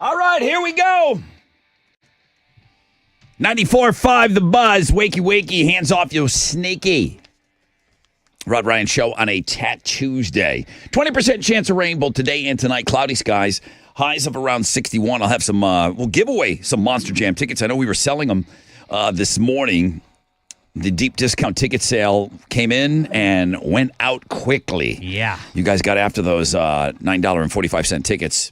All right, here we go. 94.5 The Buzz. Wakey, wakey, hands off, you snaky. Rod Ryan Show on a Tuesday. 20% chance of rain both today and tonight. Cloudy skies. Highs of around 61. I'll have some, we'll give away some Monster Jam tickets. I know we were selling them this morning. The deep discount ticket sale came in and went out quickly. Yeah. You guys got after those $9.45 tickets.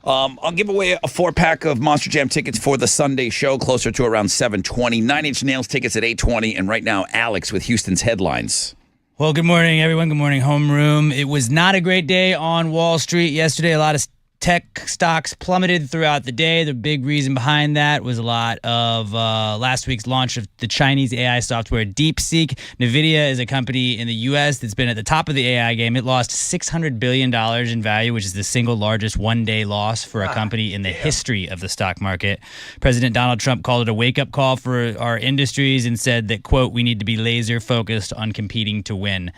I'll give away a 4-pack of Monster Jam tickets for the Sunday show, closer to around 7:20. 9 Inch Nails tickets at 8:20. And right now, Alex with Houston's headlines. Well, good morning, everyone. Good morning, homeroom. It was not a great day on Wall Street yesterday. A lot of tech stocks plummeted throughout the day. The big reason behind that was a lot of last week's launch of the Chinese AI software DeepSeek. NVIDIA is a company in the U.S. that's been at the top of the AI game. It lost $600 billion in value, which is the single largest one-day loss for a company in the history of the stock market. President Donald Trump called it a wake-up call for our industries and said that, quote, we need to be laser-focused on competing to win.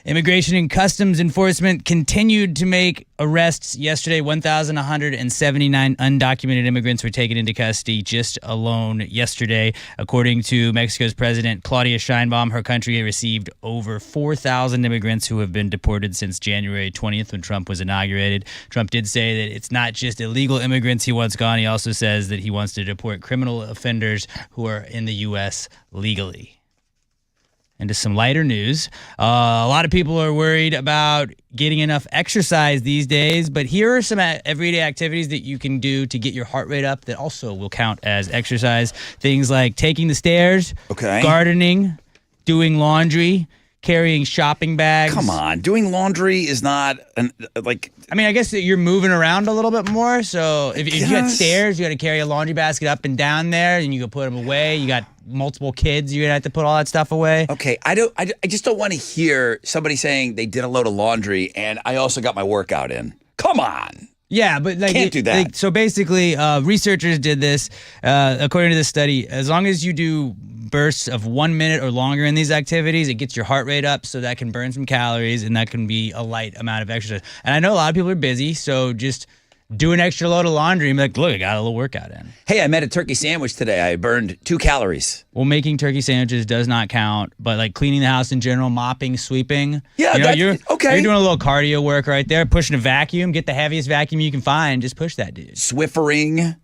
Immigration and Customs Enforcement continued to make arrests yesterday. 1,179 undocumented immigrants were taken into custody just alone yesterday. According to Mexico's President Claudia Sheinbaum, her country received over 4,000 immigrants who have been deported since January 20th when Trump was inaugurated. Trump did say that it's not just illegal immigrants he wants gone. He also says that he wants to deport criminal offenders who are in the U.S. legally. Into some lighter news. A lot of people are worried about getting enough exercise these days, but here are some everyday activities that you can do to get your heart rate up that also will count as exercise. Things like taking the stairs, gardening, doing laundry, carrying shopping bags. Come on, doing laundry is not I mean, I guess that you're moving around a little bit more. So if you got stairs, you got to carry a laundry basket up and down there, and you can put them away. You got multiple kids, you're gonna have to put all that stuff away. Okay, I just don't want to hear somebody saying they did a load of laundry and I also got my workout in. Come on. Yeah, but can't do that. So basically, researchers did this. According to this study, as long as you do bursts of 1 minute or longer in these activities, it gets your heart rate up, so that can burn some calories, and that can be a light amount of exercise. And I know a lot of people are busy, so just do an extra load of laundry and be like, look, I got a little workout in. Hey, I made a turkey sandwich today. I burned 2 calories. Well, making turkey sandwiches does not count, but like cleaning the house in general, mopping, sweeping. Yeah, you're okay. You're doing a little cardio work right there, pushing a vacuum, get the heaviest vacuum you can find, just push that dude. Swiffering,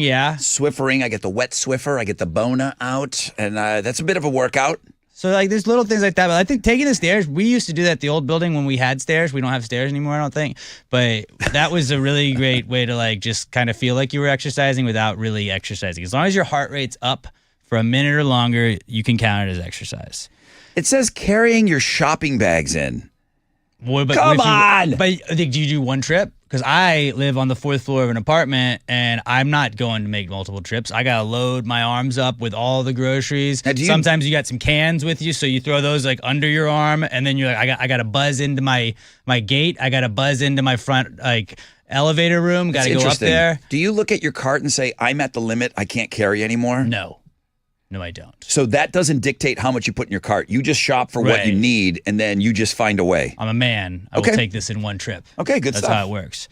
yeah. Swiffering, I get the wet Swiffer, I get the Bona out, and that's a bit of a workout. So, like, there's little things like that. But I think taking the stairs, we used to do that at the old building when we had stairs. We don't have stairs anymore, I don't think. But that was a really great way to, like, just kind of feel like you were exercising without really exercising. As long as your heart rate's up for a minute or longer, you can count it as exercise. It says carrying your shopping bags in. Boy, but Come on! But do you do one trip? Because I live on the 4th floor of an apartment, and I'm not going to make multiple trips. I got to load my arms up with all the groceries. Sometimes you got some cans with you, so you throw those like under your arm, and then you're like, I got to buzz into my gate. I got to buzz into my front like elevator room. Got to go up there. Do you look at your cart and say, I'm at the limit, I can't carry anymore? No, I don't. So that doesn't dictate how much you put in your cart. You just shop for what you need, and then you just find a way. I'm a man. I will take this in one trip. Okay, good That's stuff. That's how it works.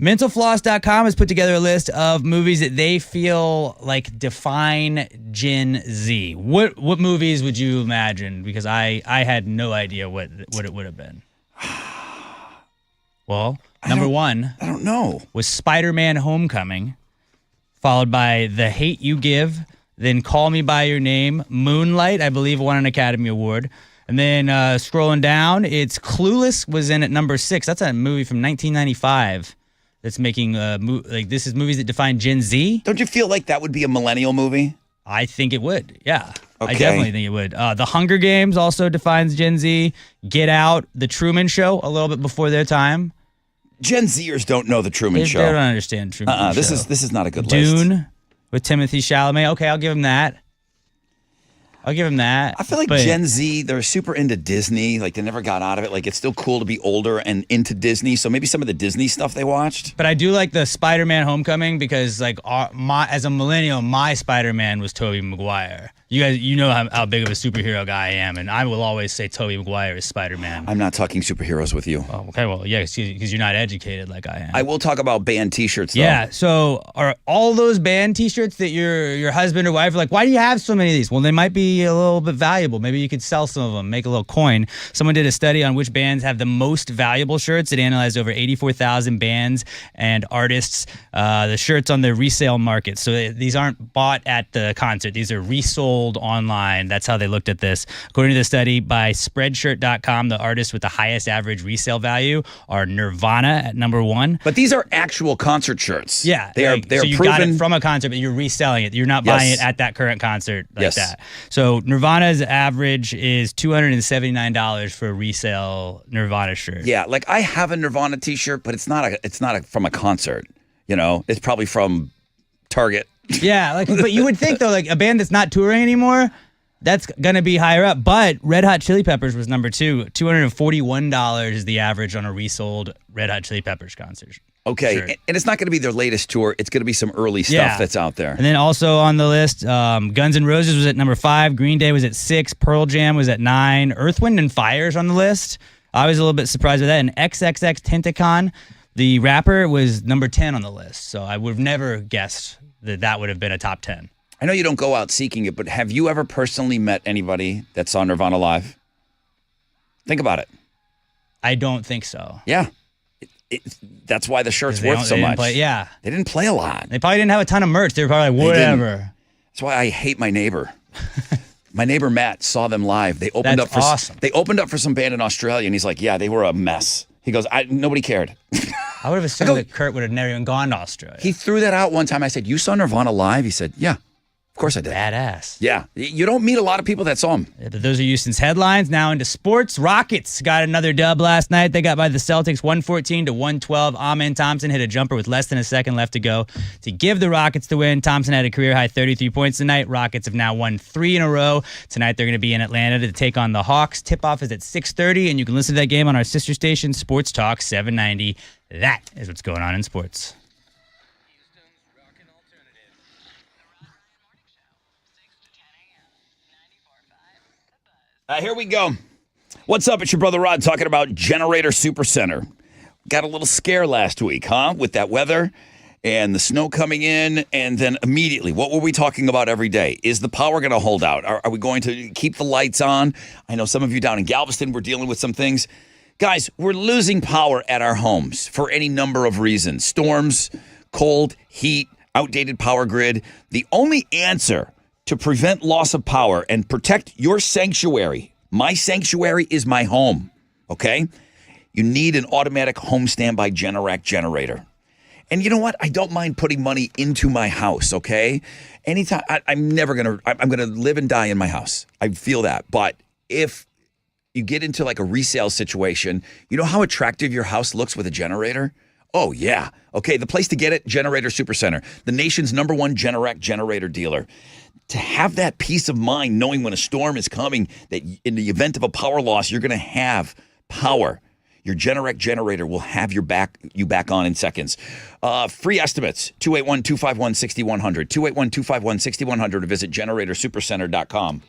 MentalFloss.com has put together a list of movies that they feel like define Gen Z. What movies would you imagine? Because I had no idea what it would have been. Well, number one, I don't know, was Spider-Man: Homecoming, followed by The Hate U Give, then Call Me by Your Name, Moonlight, I believe won an Academy Award. And then scrolling down, it's Clueless was in at number 6. That's a movie from 1995 that's making this is movies that define Gen Z. Don't you feel like that would be a millennial movie? I think it would, yeah. Okay. I definitely think it would. The Hunger Games also defines Gen Z. Get Out, The Truman Show, a little bit before their time. Gen Zers don't know The Truman Show. They don't understand Truman Show. This is not a good list. Dune with Timothée Chalamet. Okay, I'll give him that. I feel like Gen Z, they're super into Disney. Like, they never got out of it. Like, it's still cool to be older and into Disney. So maybe some of the Disney stuff they watched. But I do like the Spider-Man Homecoming because, like, as a millennial, my Spider-Man was Tobey Maguire. You guys, you know how big of a superhero guy I am, and I will always say Tobey Maguire is Spider-Man. I'm not talking superheroes with you. Oh, okay, well, yeah, because you're not educated like I am. I will talk about band T-shirts, though. Yeah, so are all those band T-shirts that your husband or wife are like, why do you have so many of these? Well, they might be a little bit valuable. Maybe you could sell some of them, make a little coin. Someone did a study on which bands have the most valuable shirts. It analyzed over 84,000 bands and artists, the shirts on the resale market. So these aren't bought at the concert. These are resold sold online. That's how they looked at this. According to the study by Spreadshirt.com, the artists with the highest average resale value are Nirvana at number 1. But these are actual concert shirts. Yeah, they are. like, They are so you proven. got it from a concert, but you're reselling it. You're not buying it at that current concert like that. So Nirvana's average is $279 for a resale Nirvana shirt. Yeah, like I have a Nirvana T-shirt, but it's not from a concert. You know, it's probably from Target. Yeah, like, but you would think though, like a band that's not touring anymore, that's gonna be higher up. But Red Hot Chili Peppers was number 2. $241 is the average on a resold Red Hot Chili Peppers concert. Okay, Sure. and it's not going to be their latest tour. It's going to be some early stuff that's out there. And then also on the list, Guns N' Roses was at number 5. Green Day was at 6. Pearl Jam was at 9. Earth, Wind, and Fire's on the list. I was a little bit surprised with that. And XXX Tentacon, the rapper, was number 10 on the list. So I would have never guessed that would have been a top 10. I know you don't go out seeking it, but have you ever personally met anybody that saw Nirvana live? Think about it. I don't think so. Yeah. That's why the shirt's They worth don't- so they didn't much. play- yeah. They didn't play a lot. They probably didn't have a ton of merch. They were probably like, They didn't. whatever. That's why I hate my neighbor. My neighbor Matt saw them live. They opened That's up for awesome. They opened up for some band in Australia, and he's like, "Yeah, they were a mess." He goes, "Nobody cared." I would have assumed that Kurt would have never even gone to Australia. He threw that out one time. I said, "You saw Nirvana live?" He said, "Yeah, of course I did." Badass. Yeah, you don't meet a lot of people that saw him. But those are Houston's headlines. Now into sports. Rockets got another dub last night. They got by the Celtics 114-112. Amen Thompson hit a jumper with less than a second left to go to give the Rockets the win. Thompson had a career-high 33 points tonight. Rockets have now won 3 in a row. Tonight they're going to be in Atlanta to take on the Hawks. Tip-off is at 6:30, and you can listen to that game on our sister station, Sports Talk 790. That is what's going on in sports. Here we go. What's up? It's your brother Rod talking about Generator Supercenter. Got a little scare last week, huh? With that weather and the snow coming in, and then immediately, what were we talking about every day? Is the power going to hold out? Are we going to keep the lights on? I know some of you down in Galveston were dealing with some things. Guys, we're losing power at our homes for any number of reasons. Storms, cold, heat, outdated power grid. The only answer to prevent loss of power and protect your sanctuary, my sanctuary is my home, okay? You need an automatic home standby Generac generator. And you know what? I don't mind putting money into my house, okay? Anytime, I'm going to live and die in my house. I feel that. But if you get into like a resale situation, you know how attractive your house looks with a generator? Oh, yeah. Okay, the place to get it, Generator Supercenter, the nation's #1 Generac generator dealer. To have that peace of mind knowing when a storm is coming, that in the event of a power loss, you're going to have power. Your Generac generator will have you back on in seconds. Free estimates, 281-251-6100, 281-251-6100 to visit generatorsupercenter.com.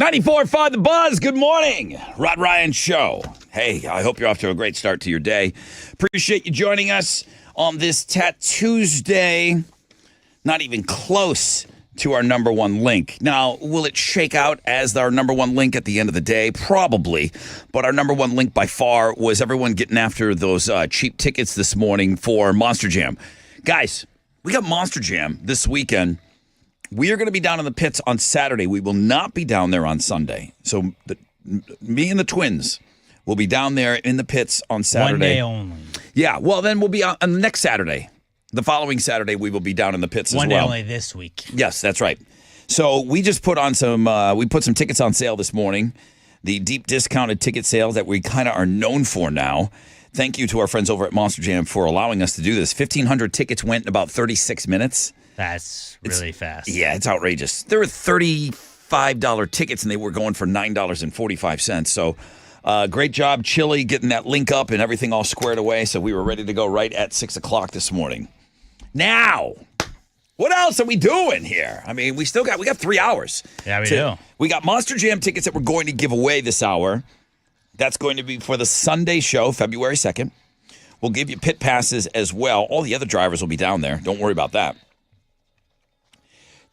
94.5 The Buzz. Good morning. Rod Ryan Show. Hey, I hope you're off to a great start to your day. Appreciate you joining us on this Tuesday. Not even close to our number one link. Now, will it shake out as our number one link at the end of the day? Probably. But our number one link by far was everyone getting after those cheap tickets this morning for Monster Jam. Guys, we got Monster Jam this weekend. We are going to be down in the pits on Saturday. We will not be down there on Sunday. So me and the twins will be down there in the pits on Saturday. One day only. Yeah, well, then we'll be on the next Saturday. The following Saturday, we will be down in the pits as well. One day only this week. Yes, that's right. So we just put on we put some tickets on sale this morning. The deep discounted ticket sales that we kind of are known for now. Thank you to our friends over at Monster Jam for allowing us to do this. 1,500 tickets went in about 36 minutes. That's really fast. Yeah, it's outrageous. There were $35 tickets, and they were going for $9.45. So great job, Chili, getting that link up and everything all squared away. So we were ready to go right at 6 o'clock this morning. Now, what else are we doing here? I mean, we got 3 hours. Yeah, we do. We got Monster Jam tickets that we're going to give away this hour. That's going to be for the Sunday show, February 2nd. We'll give you pit passes as well. All the other drivers will be down there. Don't worry about that.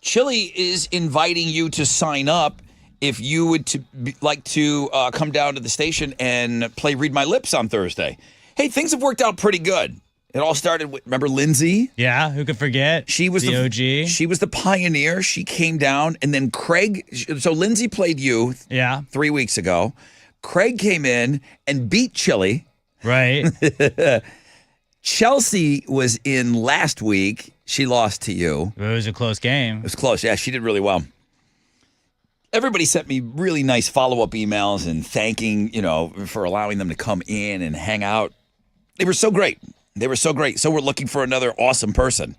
Chili is inviting you to sign up if you would like to come down to the station and play Read My Lips on Thursday. Hey, things have worked out pretty good. It all started with, remember Lindsay? Yeah, who could forget? She was the OG. She was the pioneer. She came down, and then Craig. So Lindsay played you 3 weeks ago. Craig came in and beat Chili. Right. Chelsea was in last week. She lost to you. It was a close game. It was close. Yeah, she did really well. Everybody sent me really nice follow-up emails and thanking, for allowing them to come in and hang out. They were so great. So we're looking for another awesome person.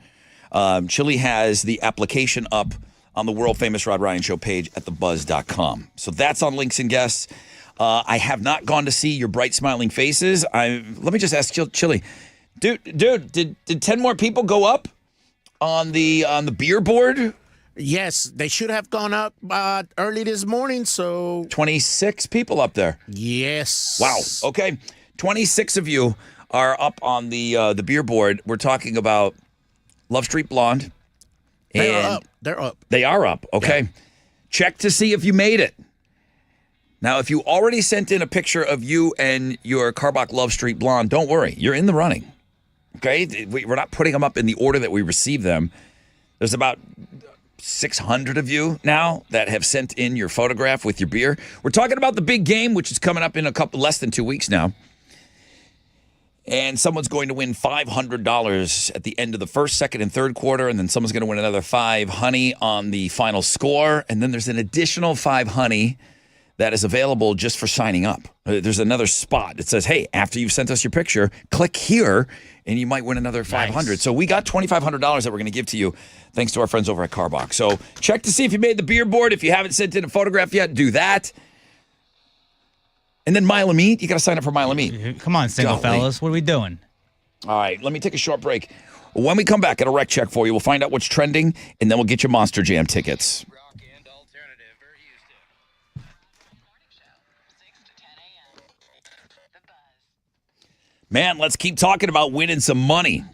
Chili has the application up on the world-famous Rod Ryan Show page at thebuzz.com. So that's on links and guests. I have not gone to see your bright, smiling faces. Let me just ask Chili. Dude, did 10 more people go up on the beer board? Yes, they should have gone up early this morning, so 26 people up there. Yes. Wow. Okay. 26 of you are up on the beer board. We're talking about Love Street Blonde. They're up. They're up. They are up. Okay. Yeah. Check to see if you made it. Now, if you already sent in a picture of you and your Carbach Love Street Blonde, don't worry. You're in the running. Okay? We're not putting them up in the order that we received them. There's about 600 of you now that have sent in your photograph with your beer. We're talking about the big game, which is coming up in less than 2 weeks now. And someone's going to win $500 at the end of the first, second, and third quarter. And then someone's going to win another $500 on the final score. And then there's an additional $500 that is available just for signing up. There's another spot. It says, hey, after you've sent us your picture, click here, and you might win another $500. Nice. So we got $2,500 that we're going to give to you thanks to our friends over at Carbach. So check to see if you made the beer board. If you haven't sent in a photograph yet, do that. And then Mile of Meat, you got to sign up for Mile of Meat. Come on, single fellas. What are we doing? All right, let me take a short break. When we come back, at a rec check for you. We'll find out what's trending, and then we'll get you Monster Jam tickets. Man, let's keep talking about winning some money.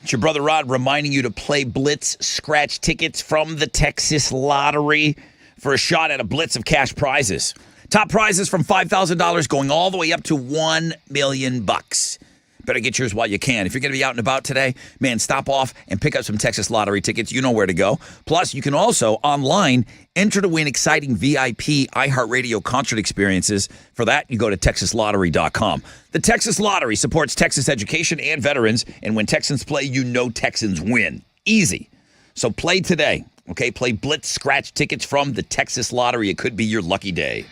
It's your brother Rod reminding you to play Blitz scratch tickets from the Texas Lottery for a shot at a blitz of cash prizes. Top prizes from $5,000 going all the way up to $1 million. Better get yours while you can. If you're going to be out and about today, man, stop off and pick up some Texas Lottery tickets. You know where to go. Plus, you can also, online, enter to win exciting VIP iHeartRadio concert experiences. For that, you go to TexasLottery.com. The Texas Lottery supports Texas education and veterans, and when Texans play, you know Texans win. Easy. So play today, okay? Play Blitz scratch tickets from the Texas Lottery. It could be your lucky day.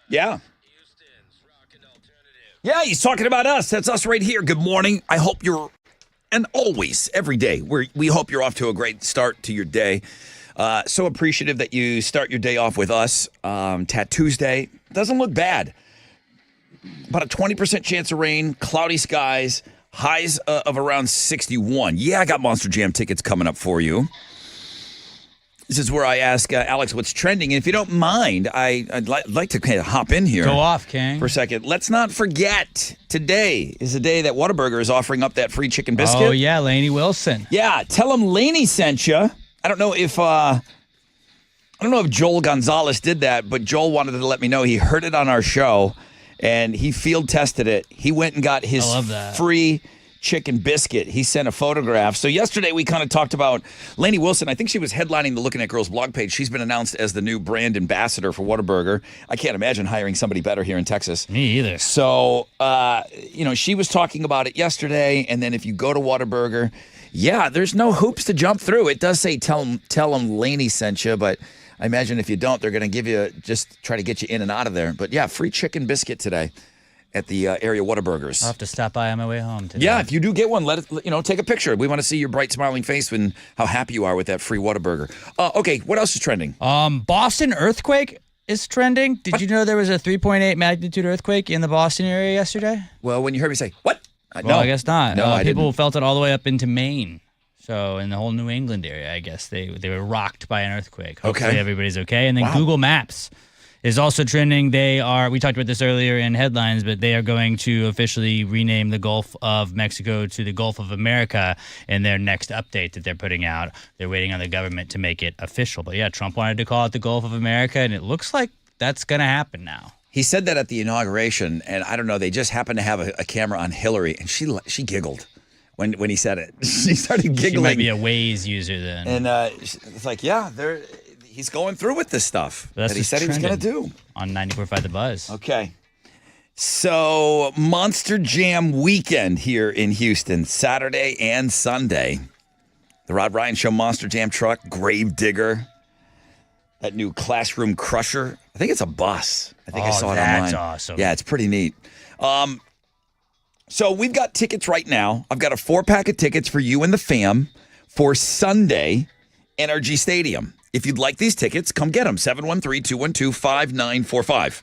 Yeah. Yeah, he's talking about us. That's us right here. Good morning. I hope you're, and always, every day, we hope you're off to a great start to your day. So appreciative that you start your day off with us. Tattoos Day doesn't look bad. About a 20% chance of rain, cloudy skies, highs of around 61. Yeah, I got Monster Jam tickets coming up for you. This is where I ask Alex what's trending. And if you don't mind, I'd like to kind of hop in here. Go off, King. For a second. Let's not forget, today is the day that Whataburger is offering up that free chicken biscuit. Oh, yeah, Lainey Wilson. Yeah, tell him Lainey sent you. I don't know if Joel Gonzalez did that, but Joel wanted to let me know he heard it on our show, and he field tested it. He went and got his free chicken biscuit. He sent a photograph. So yesterday we kind of talked about Lainey Wilson. I think she was headlining the Looking at Girls blog page. She's been announced as the new brand ambassador for Whataburger. I can't imagine hiring somebody better here in Texas. Me either. So, she was talking about it yesterday. And then if you go to Whataburger, yeah, there's no hoops to jump through. It does say tell them Lainey sent you, but I imagine if you don't, they're going to give you, just try to get you in and out of there. But yeah, free chicken biscuit today at the area Whataburgers. I'll have to stop by on my way home today. Yeah, if you do get one, take a picture. We want to see your bright, smiling face and how happy you are with that free Whataburger. Okay, what else is trending? Boston earthquake is trending. Did you know there was a 3.8 magnitude earthquake in the Boston area yesterday? Well, when you heard me say, what? No, I guess not. No, people felt it all the way up into Maine. So in the whole New England area, I guess they were rocked by an earthquake. Hopefully everybody's okay. And then Google Maps is also trending. We talked about this earlier in headlines, but they are going to officially rename the Gulf of Mexico to the Gulf of America in their next update that they're putting out. They're waiting on the government to make it official. But yeah, Trump wanted to call it the Gulf of America, and it looks like that's going to happen now. He said that at the inauguration, and I don't know, they just happened to have a camera on Hillary, and she giggled when he said it. She started giggling. She might be a Waze user then. And it's like, yeah, he's going through with this stuff that he said he was going to do. On 94.5 The Buzz. Okay. So, Monster Jam weekend here in Houston, Saturday and Sunday. The Rod Ryan Show Monster Jam truck, Grave Digger, that new Classroom Crusher. I think it's a bus. I think I saw it online. That's awesome. Yeah, it's pretty neat. So, we've got tickets right now. I've got a 4-pack of tickets for you and the fam for Sunday, NRG Stadium. If you'd like these tickets, come get them. 713-212-5945.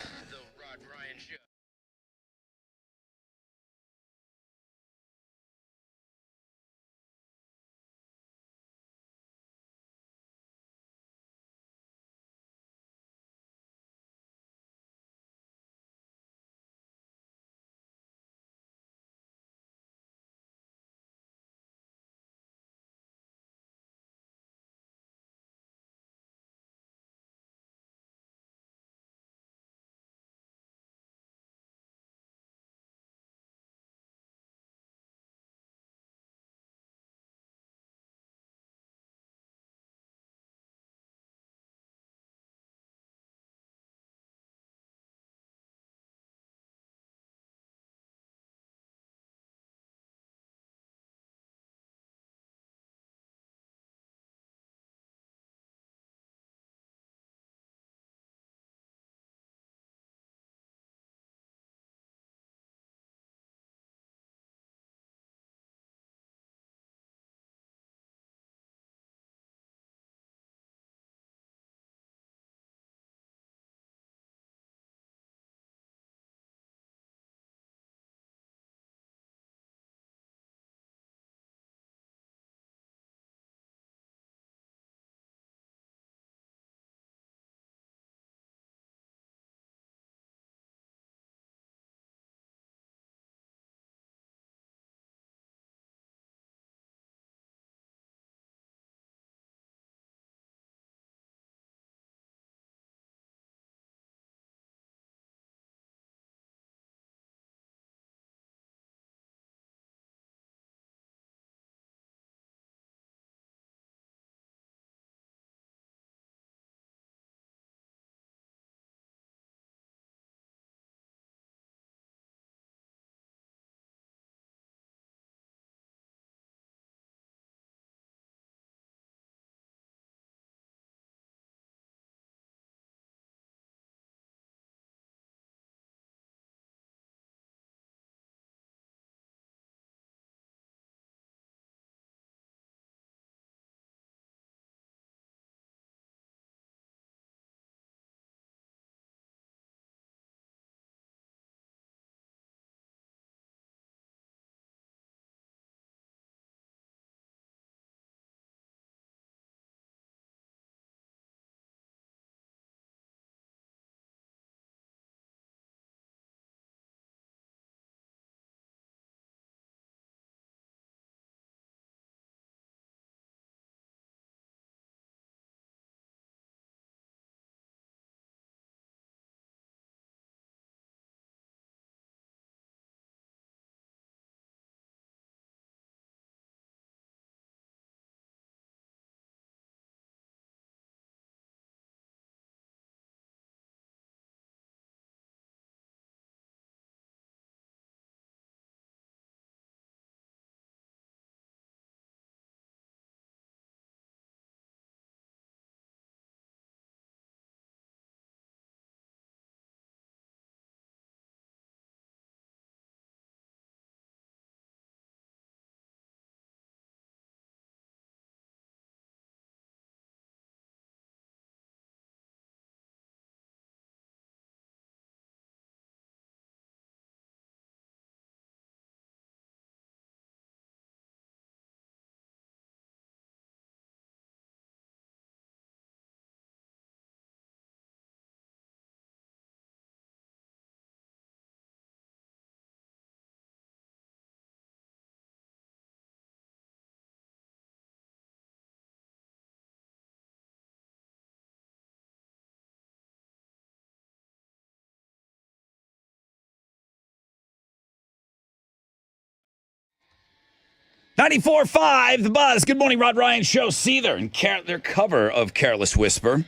94.5, The Buzz. Good morning, Rod Ryan Show. Seether and their cover of Careless Whisper.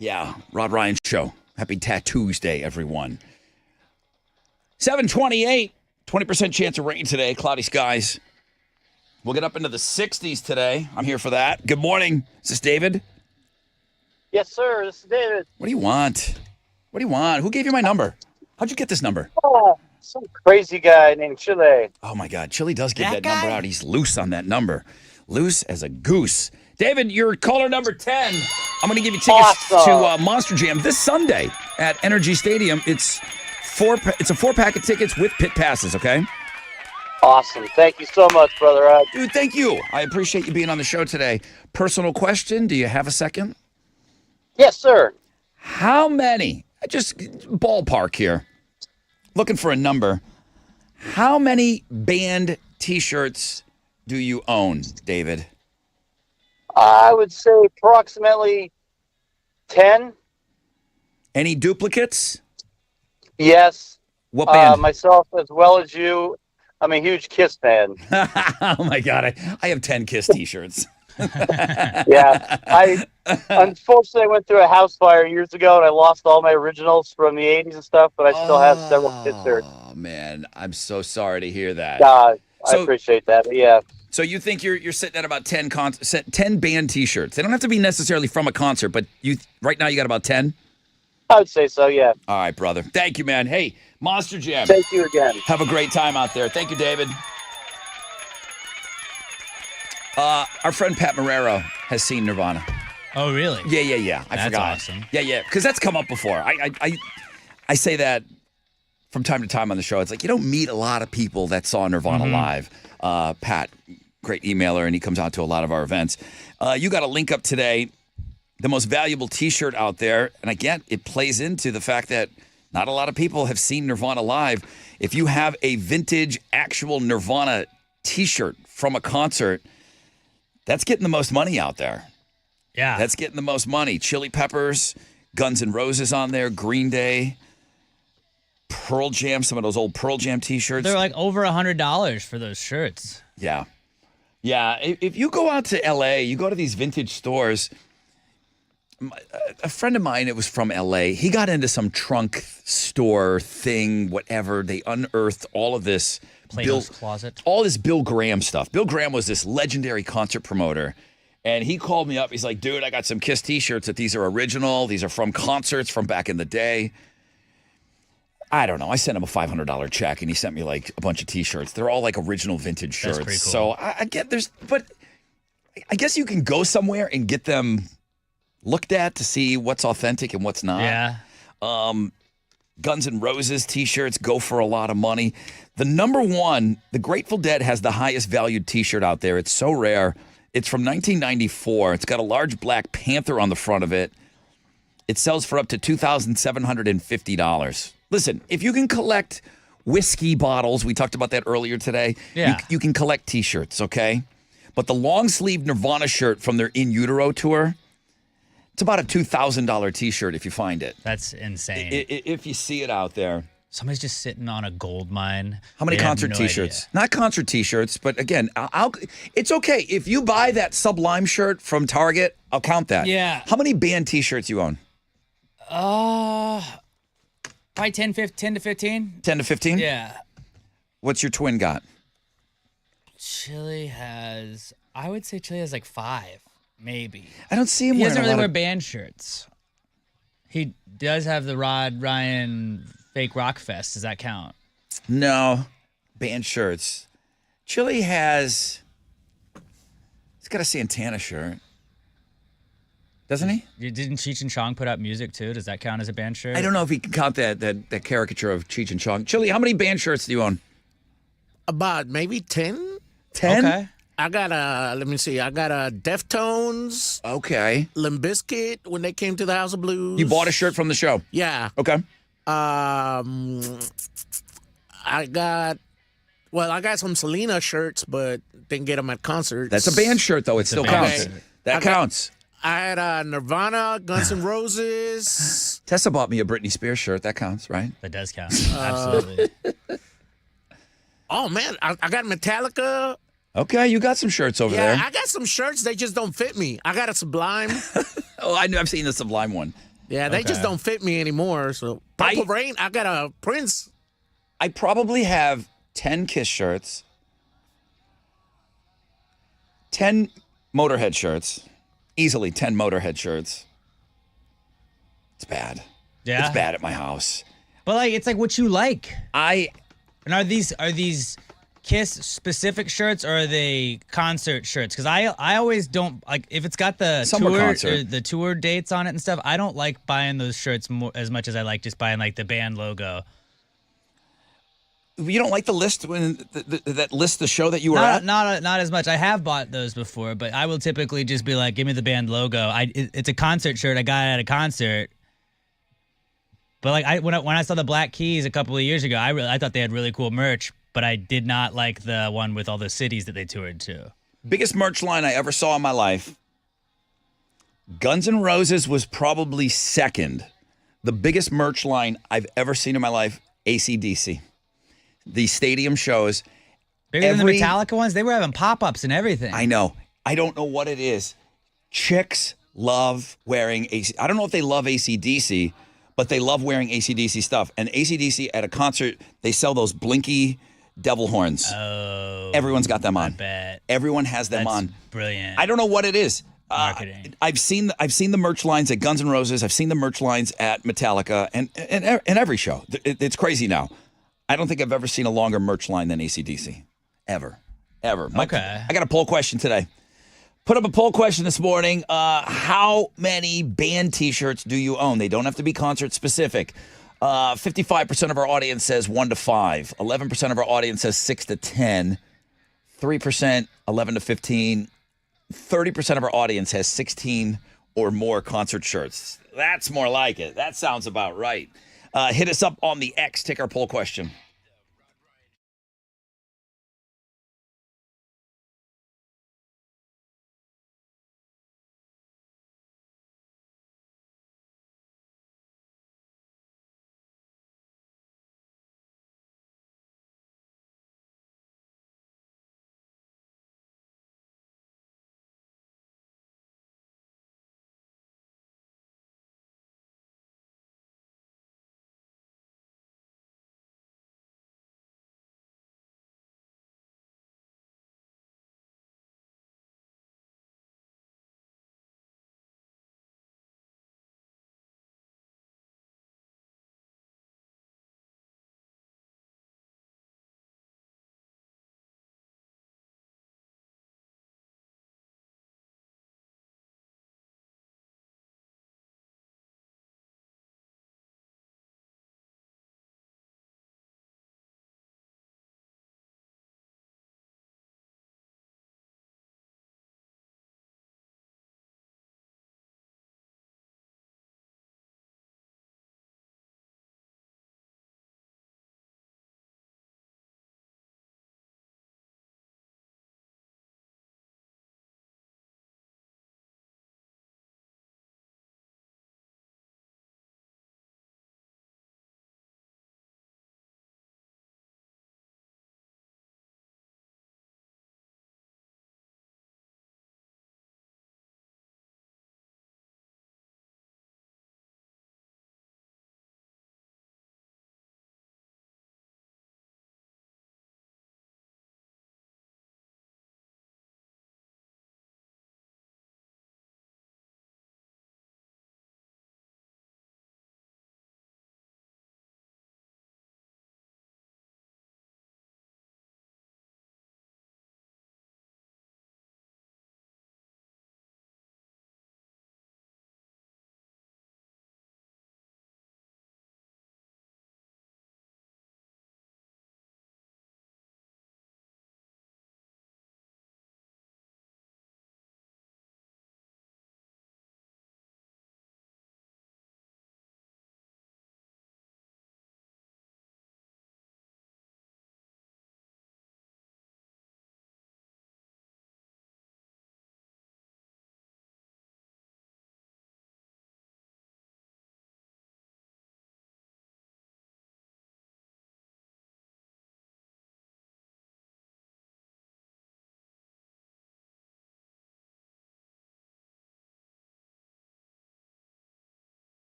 Yeah, Rod Ryan Show. Happy Tattoos Day, everyone. 7:28, 20% chance of rain today. Cloudy skies. We'll get up into the 60s today. I'm here for that. Good morning. Is this David? Yes, sir. This is David. What do you want? What do you want? Who gave you my number? How'd you get this number? Oh, some crazy guy named Chile. Oh, my God. Chili does give that number out. He's loose on that number. Loose as a goose. David, you're caller number 10. I'm going to give you tickets to Monster Jam this Sunday at Energy Stadium. It's a 4-pack of tickets with pit passes, okay? Awesome. Thank you so much, Brother Rod. Dude, thank you. I appreciate you being on the show today. Personal question. Do you have a second? Yes, sir. How many, just ballpark here, looking for a number, how many band T-shirts do you own, David? I would say approximately 10. Any duplicates? Yes. What band? Myself as well as you. I'm a huge Kiss fan. Oh, my God. I have 10 Kiss T-shirts. Yeah. I unfortunately went through a house fire years ago, and I lost all my originals from the 80s and stuff, but I still have several Kiss shirts. Oh, man. I'm so sorry to hear that. I appreciate that. Yeah. So you think you're sitting at about 10 band T-shirts. They don't have to be necessarily from a concert, but right now you got about 10? I would say so, yeah. All right, brother. Thank you, man. Hey, Monster Jam. Thank you again. Have a great time out there. Thank you, David. Our friend Pat Marrero has seen Nirvana. Oh, really? Yeah. I forgot. That's awesome. Yeah, because that's come up before. I say that from time to time on the show. It's like you don't meet a lot of people that saw Nirvana live. Pat, great emailer, and he comes out to a lot of our events. You got a link up today. The most valuable T-shirt out there, and again, it plays into the fact that not a lot of people have seen Nirvana live. If you have a vintage, actual Nirvana T-shirt from a concert, that's getting the most money out there. Yeah. That's getting the most money. Chili Peppers, Guns N' Roses on there, Green Day, Pearl Jam, some of those old Pearl Jam T-shirts. They're like over $100 for those shirts. Yeah. If you go out to L.A., you go to these vintage stores. A friend of mine, it was from L.A., he got into some trunk store thing, whatever. They unearthed all of this. Plato's Closet. All this Bill Graham stuff. Bill Graham was this legendary concert promoter. And he called me up. He's like, dude, I got some Kiss T-shirts that these are original. These are from concerts from back in the day. I don't know. I sent him a $500 check, and he sent me like a bunch of T-shirts. They're all like original vintage shirts. That's pretty cool. So I get but I guess you can go somewhere and get them looked at to see what's authentic and what's not. Yeah. Guns N' Roses T-shirts go for a lot of money. The number one, the Grateful Dead has the highest valued T-shirt out there. It's so rare. It's from 1994. It's got a large Black Panther on the front of it. It sells for up to $2,750. Listen, if you can collect whiskey bottles, we talked about that earlier today. Yeah. You can collect T-shirts, okay? But the long sleeve Nirvana shirt from their In Utero tour, it's about a $2,000 T-shirt if you find it. That's insane. If you see it out there. Somebody's just sitting on a gold mine. How many concert T-shirts? Not concert T-shirts, but again, it's okay. If you buy that Sublime shirt from Target, I'll count that. Yeah. How many band T-shirts you own? Probably 10 to 15. 10 to 15? Yeah. What's your twin got? I would say Chili has like 5, maybe. I don't see him He wearing doesn't a really lot wear of... band shirts. He does have the Rod Ryan Fake Rock Fest. Does that count? No. Band shirts. Chili has... He's got a Santana shirt. Doesn't he? Didn't Cheech and Chong put out music too? Does that count as a band shirt? I don't know if he can count that caricature of Cheech and Chong. Chili, how many band shirts do you own? About maybe 10. 10? Okay. I got let me see. I got a Deftones. Okay. Limp Bizkit when they came to the House of Blues. You bought a shirt from the show? Yeah. Okay. I got some Selena shirts, but didn't get them at concerts. That's a band shirt, though. It still counts. Okay. That counts. I had Nirvana, Guns N' Roses. Tessa bought me a Britney Spears shirt. That counts, right? That does count. Absolutely. Oh, man, I got Metallica. Okay, you got some shirts over Yeah, there. I got some shirts. They just don't fit me. I got a Sublime. Oh, I know. I've seen the Sublime one. Yeah, they just don't fit me anymore. So Purple Rain, I got a Prince. I probably have 10 Kiss shirts, 10 Motorhead shirts, easily 10 Motorhead shirts. It's bad. Yeah. It's bad at my house. But like, it's like what you like. And are these Kiss specific shirts or are they concert shirts? Because I always don't like if it's got the Some are tour concert. the tour dates on it and stuff. I don't like buying those shirts as much as I like just buying like the band logo. You don't like the list when that lists the show that you were at? Not as much. I have bought those before, but I will typically just be like, give me the band logo. It's a concert shirt. I got it at a concert. But like when I saw the Black Keys a couple of years ago, I thought they had really cool merch, but I did not like the one with all the cities that they toured to. Biggest merch line I ever saw in my life. Guns N' Roses was probably second. The biggest merch line I've ever seen in my life, AC/DC. The stadium shows. Bigger than the Metallica ones? They were having pop-ups and everything. I know. I don't know what it is. Chicks love wearing AC. I don't know if they love AC/DC, but they love wearing AC/DC stuff. And AC/DC at a concert, they sell those blinky devil horns. Oh. Everyone's got them on. I bet. Everyone has them That's on. Brilliant. I don't know what it is. Marketing. I've seen the merch lines at Guns N' Roses. I've seen the merch lines at Metallica and every show. It's crazy now. I don't think I've ever seen a longer merch line than AC/DC. Ever. Okay. I got a poll question today. Put up a poll question this morning. How many band T-shirts do you own? They don't have to be concert specific. 55% of our audience says 1 to 5. 11% of our audience says 6 to 10. 3% 11 to 15. 30% of our audience has 16 or more concert shirts. That's more like it. That sounds about right. Hit us up on the X. Take our poll question.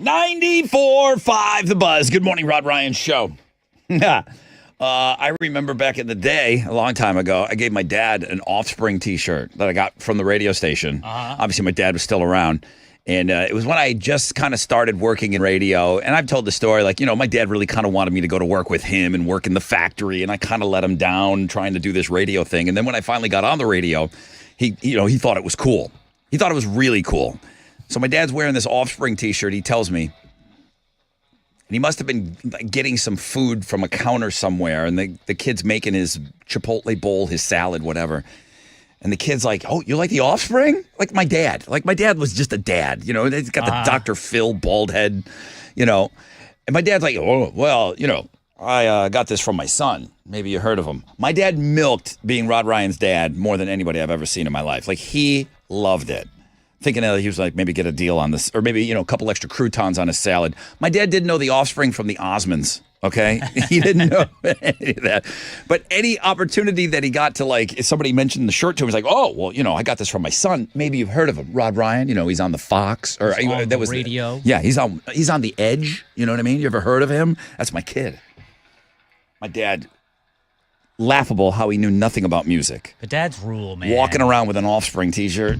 94.5 The Buzz. Good morning, Rod Ryan Show. I remember back in the day, a long time ago, I gave my dad an Offspring t-shirt that I got from the radio station. Obviously, my dad was still around. And it was when I just kind of started working in radio. And I've told the story, like, my dad really kind of wanted me to go to work with him and work in the factory. And I kind of let him down trying to do this radio thing. And then when I finally got on the radio, he thought it was cool. He thought it was really cool. So my dad's wearing this Offspring t-shirt, he tells me. And he must have been getting some food from a counter somewhere. And the kid's making his Chipotle bowl, his salad, whatever. And the kid's like, "Oh, you like the Offspring?" Like my dad. Like my dad was just a dad. He's got the Dr. Phil bald head, And my dad's like, "Oh, well, I got this from my son. Maybe you heard of him." My dad milked being Rod Ryan's dad more than anybody I've ever seen in my life. Like he loved it. Thinking that he was like, maybe get a deal on this, or maybe, a couple extra croutons on his salad. My dad didn't know the Offspring from the Osmonds. Okay, he didn't know any of that. But any opportunity that he got to, like, if somebody mentioned the shirt to him, he's like, "Oh, well, I got this from my son. Maybe you've heard of him, Rod Ryan. He's on the Fox or on that was radio. Yeah, he's on the Edge. You know what I mean? You ever heard of him? That's my kid. My dad. Laughable how he knew nothing about music. But dads rule, man. Walking around with an Offspring t-shirt.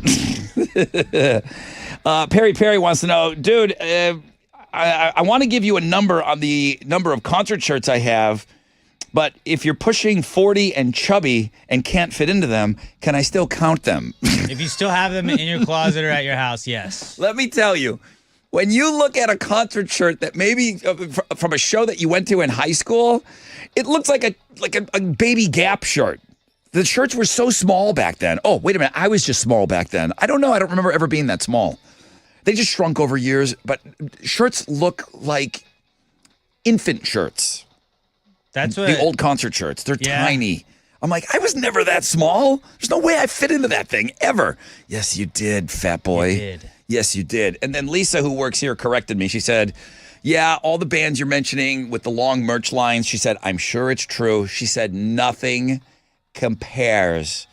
Perry wants to know, dude. I want to give you a number on the number of concert shirts I have, but if you're pushing 40 and chubby and can't fit into them, can I still count them? If you still have them in your closet or at your house, yes. Let me tell you, when you look at a concert shirt that maybe from a show that you went to in high school, it looks like a Baby Gap shirt. The shirts were so small back then. Oh, wait a minute. I was just small back then. I don't know. I don't remember ever being that small. They just shrunk over years, but shirts look like infant shirts. That's what the old concert shirts. They're tiny. I'm like, I was never that small. There's no way I fit into that thing ever. Yes, you did, fat boy. You did. Yes, you did. And then Lisa, who works here, corrected me. She said, "Yeah, all the bands you're mentioning with the long merch lines," she said, "I'm sure it's true." She said, "Nothing compares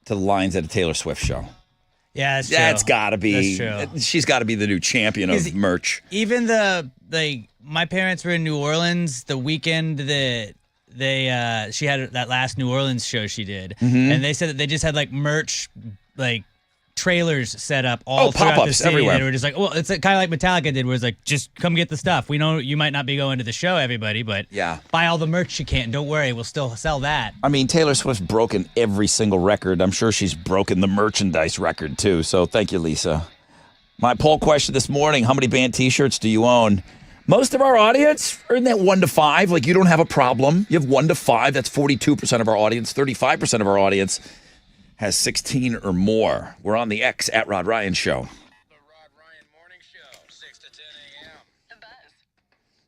to the lines at a Taylor Swift show." Yeah, that's true. That's got to be. That's true. She's got to be the new champion of merch. Even my parents were in New Orleans the weekend that she had that last New Orleans show she did, and they said that they just had like merch, like trailers set up all throughout pop-ups the city. everywhere. They were just like, well, it's kind of like Metallica did, where it's like, just come get the stuff. We know you might not be going to the show, everybody, but buy all the merch you can. Don't worry, we'll still sell that. I mean, Taylor Swift's broken every single record. I'm sure she's broken the merchandise record too. So thank you, Lisa. My poll question this morning: how many band T-shirts do you own? Most of our audience are in that 1 to 5. Like, you don't have a problem. You have 1 to 5. That's 42% of our audience. 35% of our audience has 16 or more. We're on the X at Rod Ryan Show. The Rod Ryan Morning Show, 6 to 10 a.m. The Buzz.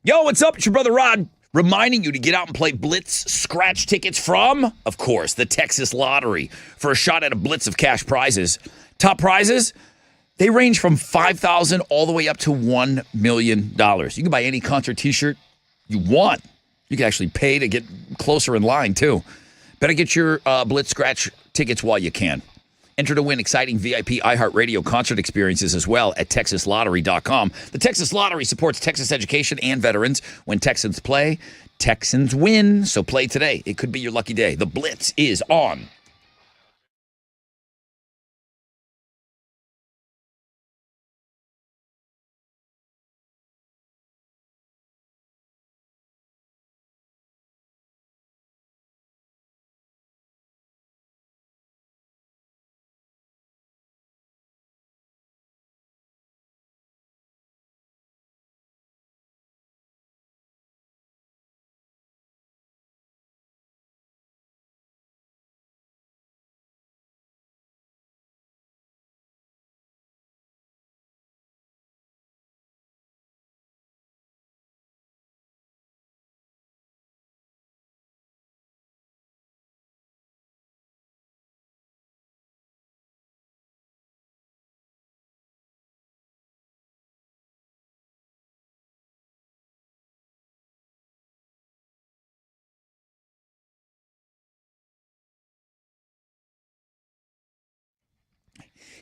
Yo, what's up? It's your brother Rod, reminding you to get out and play Blitz scratch tickets from, of course, the Texas Lottery for a shot at a blitz of cash prizes. Top prizes, they range from $5,000 all the way up to $1 million. You can buy any concert t-shirt you want. You can actually pay to get closer in line, too. Better get your Blitz scratch tickets while you can. Enter to win exciting VIP iHeartRadio concert experiences as well at TexasLottery.com. The Texas Lottery supports Texas education and veterans. When Texans play, Texans win. So play today. It could be your lucky day. The Blitz is on.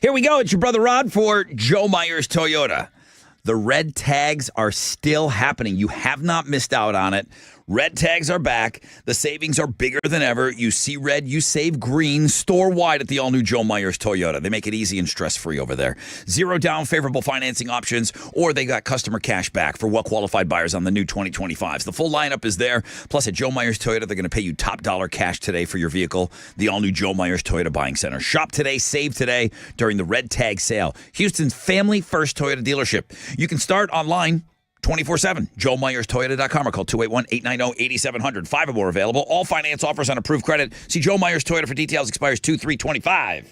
Here we go. It's your brother Rod for Joe Myers Toyota. The red tags are still happening. You have not missed out on it. Red tags are back. The savings are bigger than ever. You see red, you save green. Store-wide at the all-new Joe Myers Toyota. They make it easy and stress-free over there. 0 down, favorable financing options, or they got customer cash back for well-qualified buyers on the new 2025s. The full lineup is there. Plus, at Joe Myers Toyota, they're going to pay you top dollar cash today for your vehicle. The all-new Joe Myers Toyota Buying Center. Shop today, save today during the red tag sale. Houston's family-first Toyota dealership. You can start online 24/7. JoeMyersToyota.com or call 281-890-8700. 5 or more available. All finance offers on approved credit. See Joe Myers Toyota for details. Expires 2/3/25.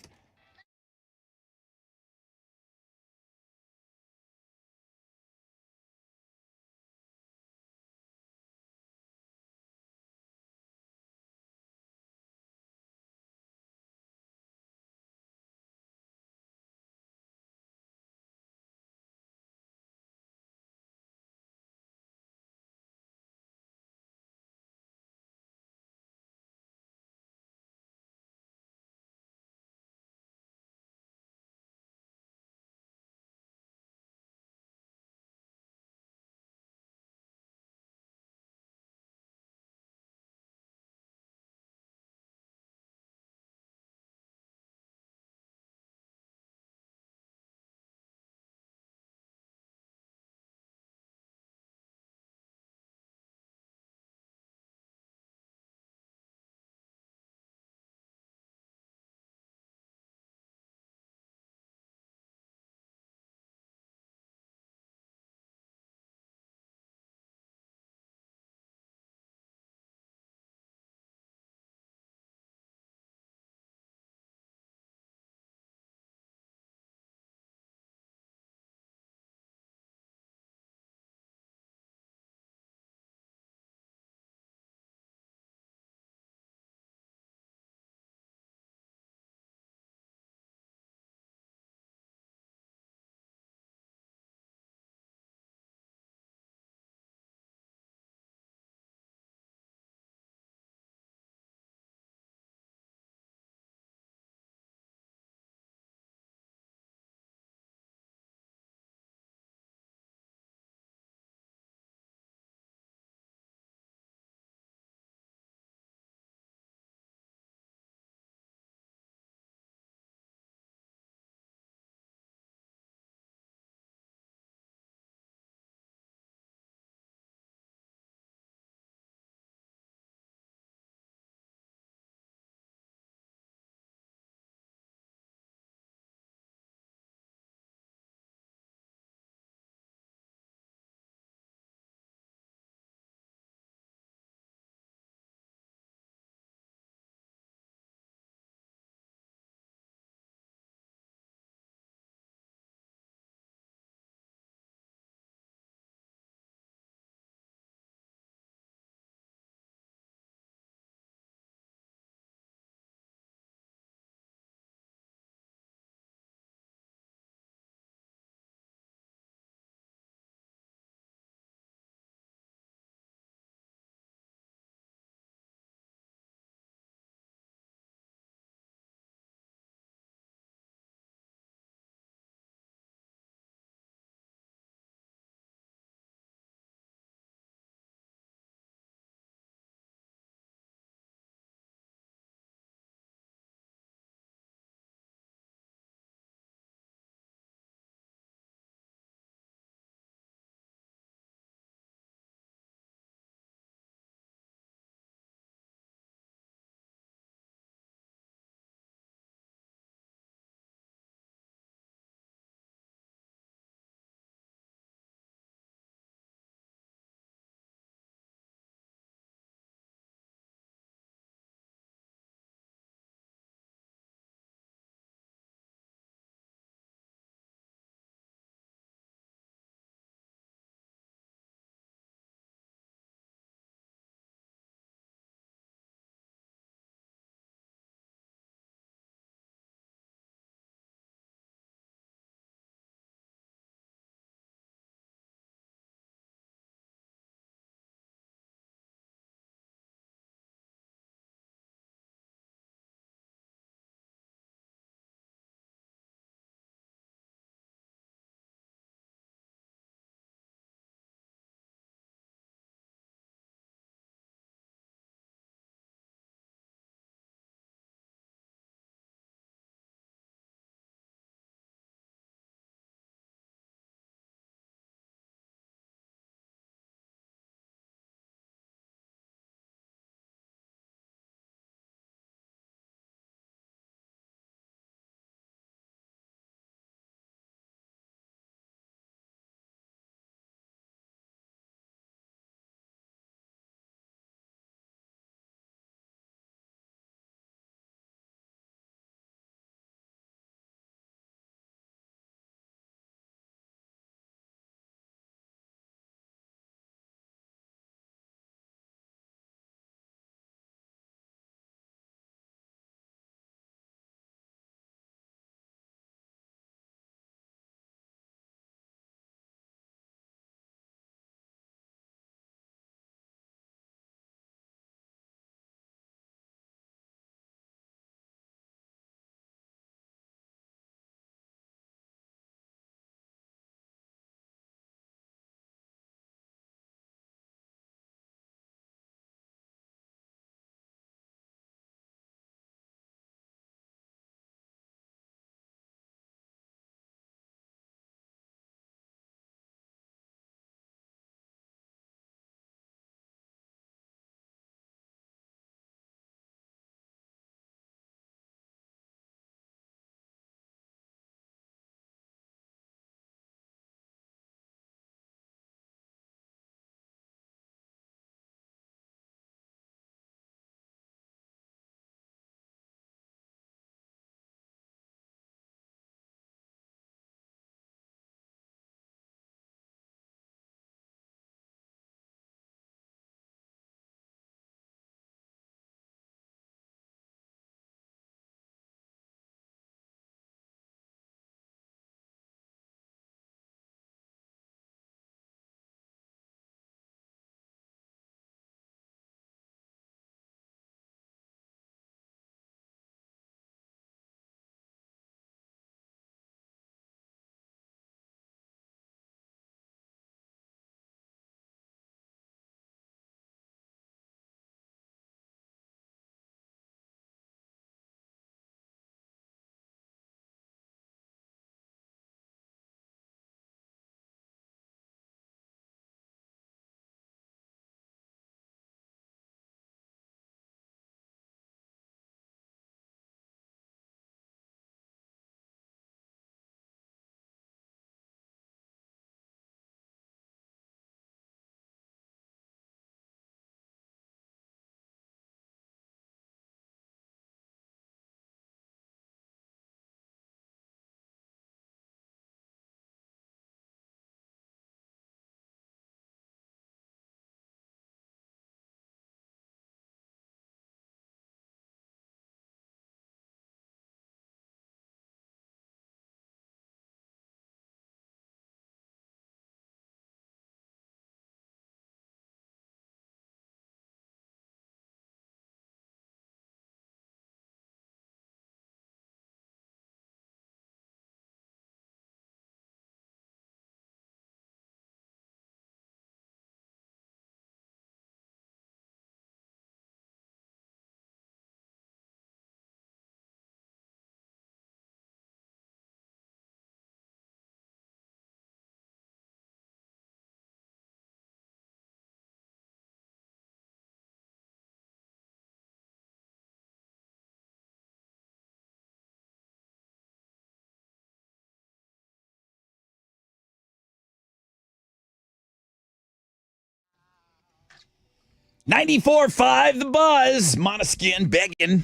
94.5 The Buzz. Monoskin begging.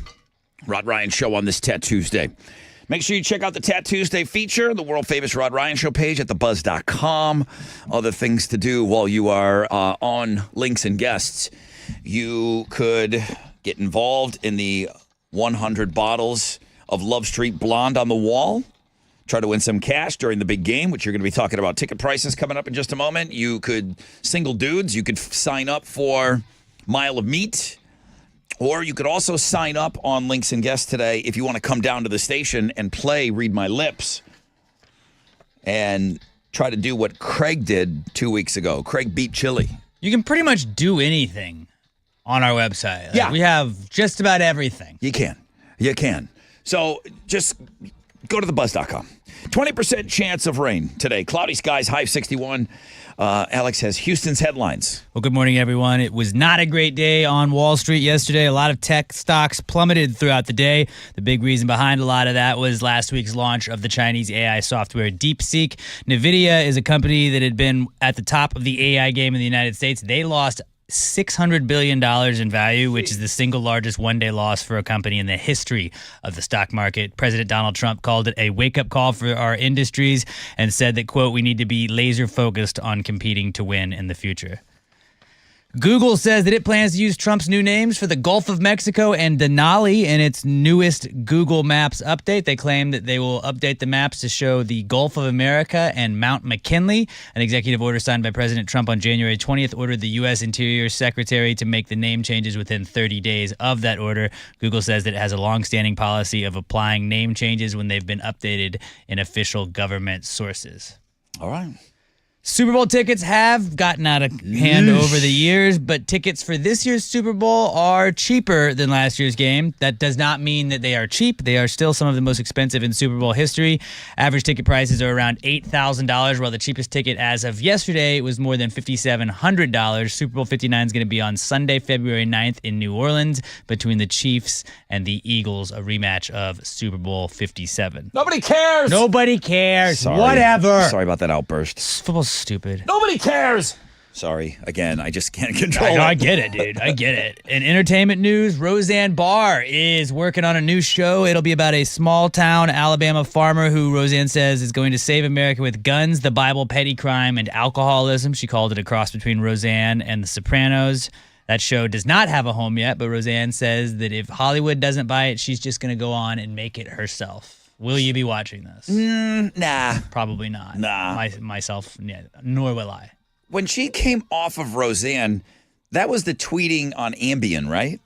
Rod Ryan Show on this Tat Tuesday. Make sure you check out the Tat Tuesday feature, the world famous Rod Ryan Show page at thebuzz.com. Other things to do while you are on Links and Guests. You could get involved in the 100 bottles of Love Street Blonde on the wall. Try to win some cash during the big game, which you're going to be talking about ticket prices coming up in just a moment. You could, single dudes, you could sign up for Mile of Meat. Or you could also sign up on Links and Guests today if you want to come down to the station and play Read My Lips and try to do what Craig did 2 weeks ago. Craig beat Chili. You can pretty much do anything on our website. Yeah. We have just about everything. You can. You can. So just go to thebuzz.com. 20% chance of rain today. Cloudy skies, high of 61. Alex has Houston's headlines. Well, good morning, everyone. It was not a great day on Wall Street yesterday. A lot of tech stocks plummeted throughout the day. The big reason behind a lot of that was last week's launch of the Chinese AI software DeepSeek. NVIDIA is a company that had been at the top of the AI game in the United States. They lost $600 billion in value, which is the single largest one-day loss for a company in the history of the stock market. President Donald Trump called it a wake-up call for our industries and said that, quote, we need to be laser-focused on competing to win in the future. Google says that it plans to use Trump's new names for the Gulf of Mexico and Denali in its newest Google Maps update. They claim that they will update the maps to show the Gulf of America and Mount McKinley. An executive order signed by President Trump on January 20th ordered the U.S. Interior Secretary to make the name changes within 30 days of that order. Google says that it has a longstanding policy of applying name changes when they've been updated in official government sources. All right. Super Bowl tickets have gotten out of hand over the years, but tickets for this year's Super Bowl are cheaper than last year's game. That does not mean that they are cheap. They are still some of the most expensive in Super Bowl history. Average ticket prices are around $8,000, while the cheapest ticket as of yesterday was more than $5,700. Super Bowl 59 is going to be on Sunday, February 9th in New Orleans between the Chiefs and the Eagles, a rematch of Super Bowl 57. Nobody cares. Nobody cares. Sorry. Whatever. Sorry about that outburst. Football's stupid. Nobody cares. Sorry. Again, I just can't control it. I get it, dude. I get it. In entertainment news, Roseanne Barr is working on a new show. It'll be about a small-town Alabama farmer who Roseanne says is going to save America with guns, the Bible, petty crime, and alcoholism. She called it a cross between Roseanne and The Sopranos. That show does not have a home yet, but Roseanne says that if Hollywood doesn't buy it, she's just going to go on and make it herself. Will you be watching this? Nah. Probably not. Nah. Myself, yeah, nor will I. When she came off of Roseanne, that was the tweeting on Ambien, right?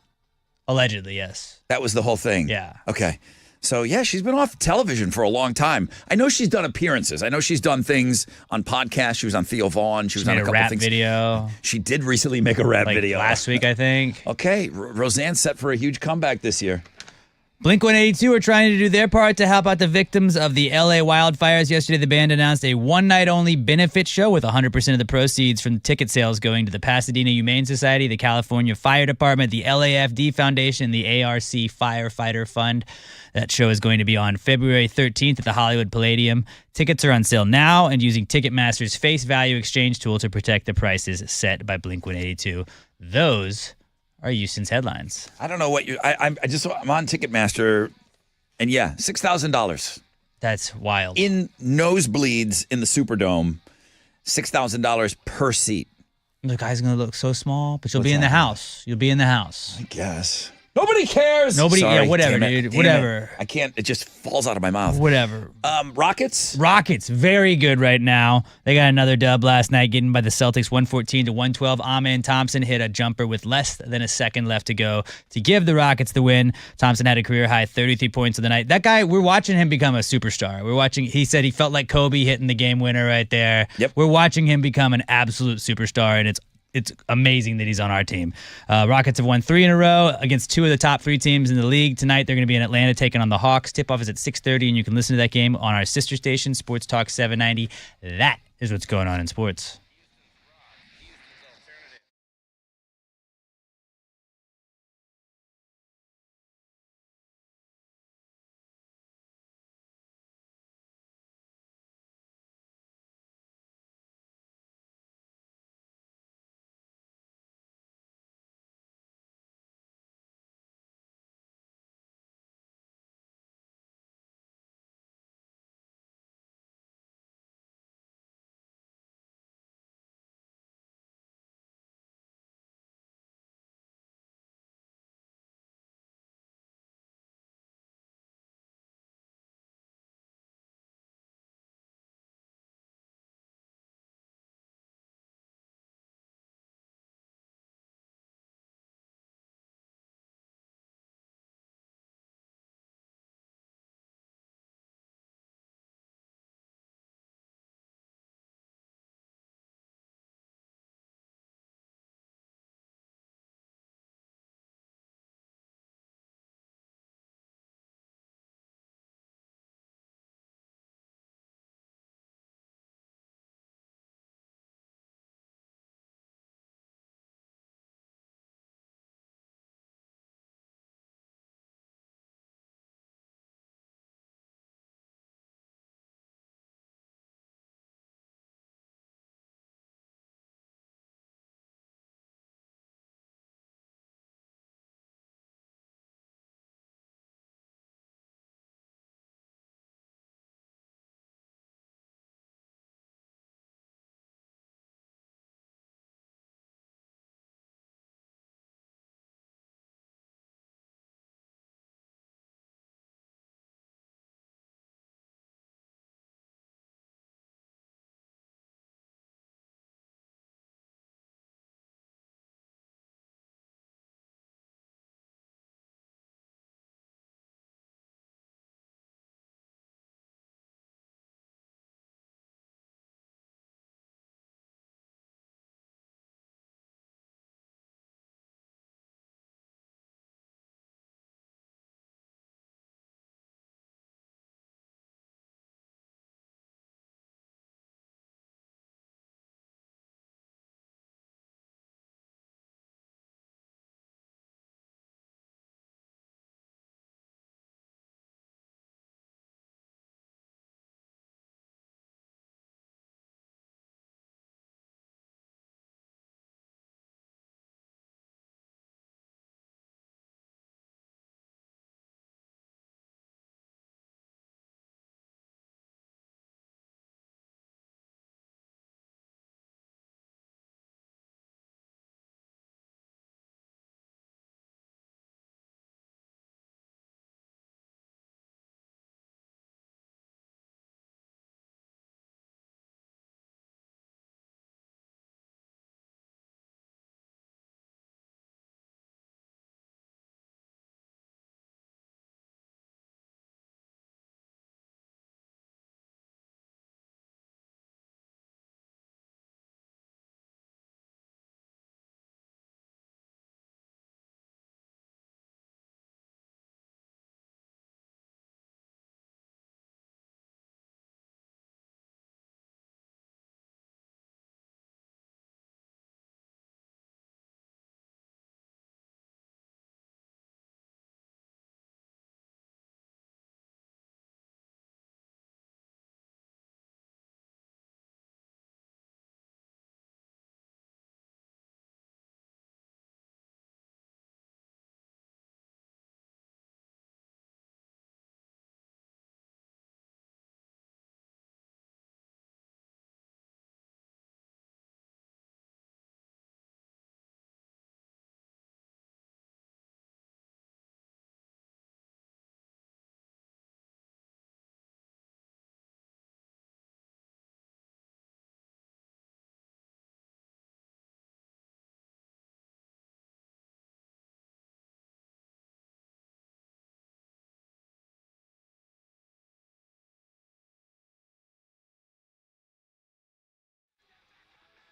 Allegedly, yes. That was the whole thing? Yeah. Okay. So, yeah, she's been off television for a long time. I know she's done appearances. I know she's done things on podcasts. She was on Theo Vaughn. She was on a couple rap things. Video. She did recently make a rap video. Last week, I think. Okay. Roseanne's set for a huge comeback this year. Blink-182 are trying to do their part to help out the victims of the LA wildfires. Yesterday, the band announced a one-night-only benefit show with 100% of the proceeds from ticket sales going to the Pasadena Humane Society, the California Fire Department, the LAFD Foundation, and the ARC Firefighter Fund. That show is going to be on February 13th at the Hollywood Palladium. Tickets are on sale now and using Ticketmaster's face value exchange tool to protect the prices set by Blink-182. Those are Houston's headlines. I don't know what you. I'm on Ticketmaster, and yeah, $6,000. That's wild. In nosebleeds in the Superdome, $6,000 per seat. The guy's gonna look so small, but you'll What's be in the that? house. You'll be in the house. I guess. Nobody cares. Nobody. Sorry, Yeah, whatever, damn it, dude. damn Whatever. it. I can't. It just falls out of my mouth. Whatever. Rockets. Rockets, very good right now. They got another dub last night, getting by the Celtics 114-112. Amen Thompson hit a jumper with less than a second left to go to give the Rockets the win. Thompson had a career high 33 points of the night. That guy, we're watching him become a superstar. He said he felt like Kobe hitting the game winner right there. Yep. We're watching him become an absolute superstar, and it's amazing that he's on our team. Rockets have won 3 in a row against 2 of the top 3 teams in the league. Tonight, they're going to be in Atlanta taking on the Hawks. Tip-off is at 6:30, and you can listen to that game on our sister station, Sports Talk 790. That is what's going on in sports.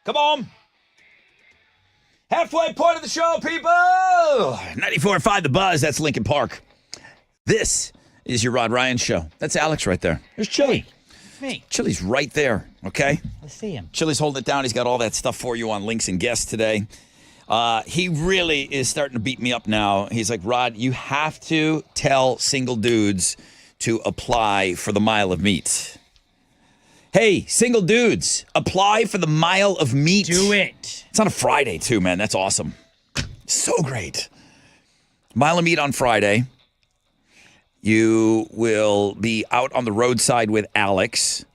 Come on. Halfway point of the show, people. 94.5 The Buzz. That's Lincoln Park. This is your Rod Ryan Show. That's Alex right there. There's Chili. Me. Chili's right there, okay? Let's see him. Chili's holding it down. He's got all that stuff for you on links and guests today. He really is starting to beat me up now. He's like, Rod, you have to tell single dudes to apply for the mile of meat. Hey, single dudes, apply for the mile of meat. Do it. It's on a Friday, too, man. That's awesome. So great. Mile of meat on Friday. You will be out on the roadside with Alex.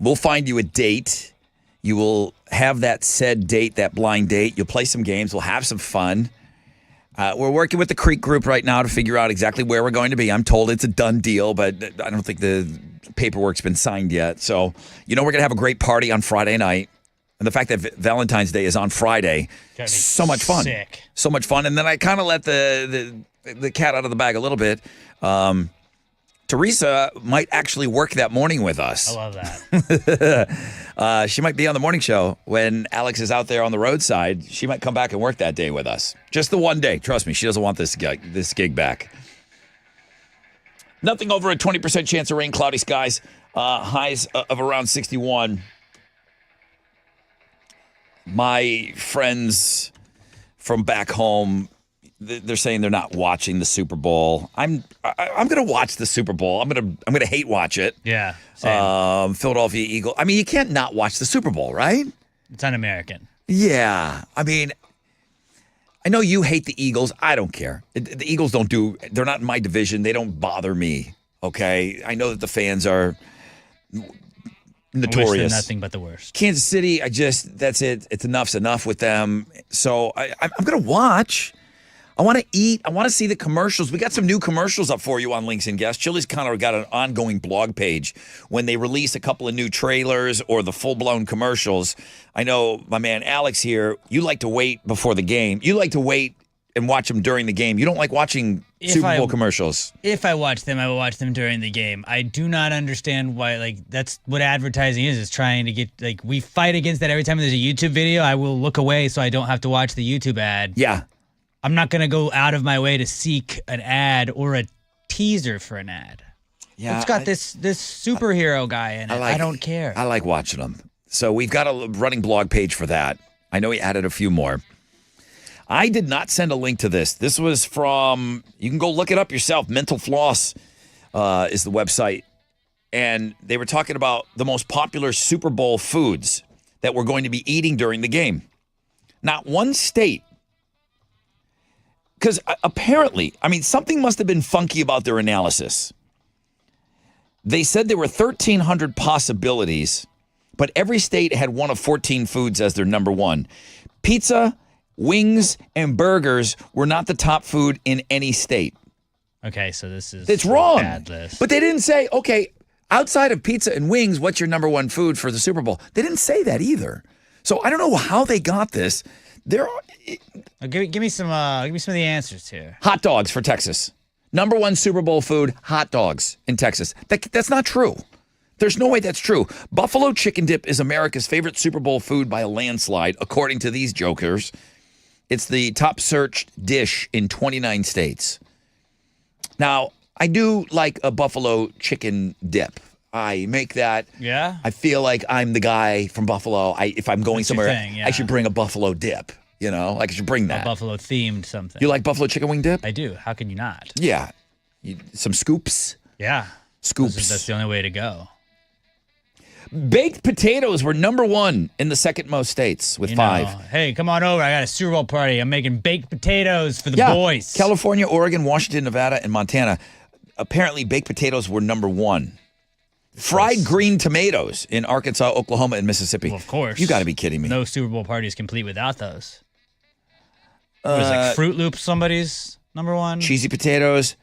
We'll find you a date. You will have that said date, that blind date. You'll play some games. We'll have some fun. We're working with the Creek Group right now to figure out exactly where we're going to be. I'm told it's a done deal, but I don't think the paperwork's been signed yet. So, we're going to have a great party on Friday night. And the fact that Valentine's Day is on Friday, so much fun. Sick. So much fun. And then I kind of let the cat out of the bag a little bit. Teresa might actually work that morning with us. I love that. She might be on the morning show when Alex is out there on the roadside. She might come back and work that day with us. Just the one day. Trust me, she doesn't want this gig back. Nothing over a 20% chance of rain, cloudy skies, highs of around 61. My friends from back home, they're saying they're not watching the Super Bowl. I'm going to watch the Super Bowl. I'm going to hate watch it. Yeah. Same. Philadelphia Eagle. I mean, you can't not watch the Super Bowl, right? It's un-American. Yeah. I mean, I know you hate the Eagles. I don't care. The Eagles they're not in my division. They don't bother me. Okay. I know that the fans are notorious. I wish them nothing but the worst. Kansas City, that's it. It's enough's enough with them. So I'm going to watch. I want to eat. I want to see the commercials. We got some new commercials up for you on Links and Guests. Chili's kind of got an ongoing blog page. When they release a couple of new trailers or the full-blown commercials, I know my man Alex here, you like to wait before the game. You like to wait and watch them during the game. You don't like watching Super Bowl commercials. If I watch them, I will watch them during the game. I do not understand why, that's what advertising is trying to get, we fight against that every time there's a YouTube video. I will look away so I don't have to watch the YouTube ad. Yeah. I'm not going to go out of my way to seek an ad or a teaser for an ad. Yeah, it's got this superhero guy in it. I don't care. I like watching them. So we've got a running blog page for that. I know he added a few more. I did not send a link to this. This was from, you can go look it up yourself. Mental Floss is the website. And they were talking about the most popular Super Bowl foods that we're going to be eating during the game. Not one state. Because apparently, something must have been funky about their analysis. They said there were 1,300 possibilities, but every state had one of 14 foods as their number one. Pizza, wings, and burgers were not the top food in any state. Okay, so it's wrong. Bad list. But they didn't say, okay, outside of pizza and wings, what's your number one food for the Super Bowl? They didn't say that either. So I don't know how they got this. Give me some of the answers here. Hot dogs for Texas. Number one Super Bowl food, hot dogs in Texas. That's not true. There's no way that's true. Buffalo chicken dip is America's favorite Super Bowl food by a landslide, according to these jokers. It's the top searched dish in 29 states. Now, I do like a buffalo chicken dip. I make that. Yeah. I feel like I'm the guy from Buffalo. If I'm going That's somewhere, your thing, yeah. I should bring a buffalo dip. I should bring that. A buffalo themed something. You like buffalo chicken wing dip? I do. How can you not? Yeah. Some scoops. Yeah. Scoops. That's the only way to go. Baked potatoes were number one in the second most states with 5. Hey, come on over. I got a Super Bowl party. I'm making baked potatoes for the boys. California, Oregon, Washington, Nevada, and Montana. Apparently, baked potatoes were number one. Fried green tomatoes in Arkansas, Oklahoma, and Mississippi. Well, of course. You got to be kidding me. No Super Bowl party is complete without those. Was Fruit Loops somebody's number one? Cheesy potatoes.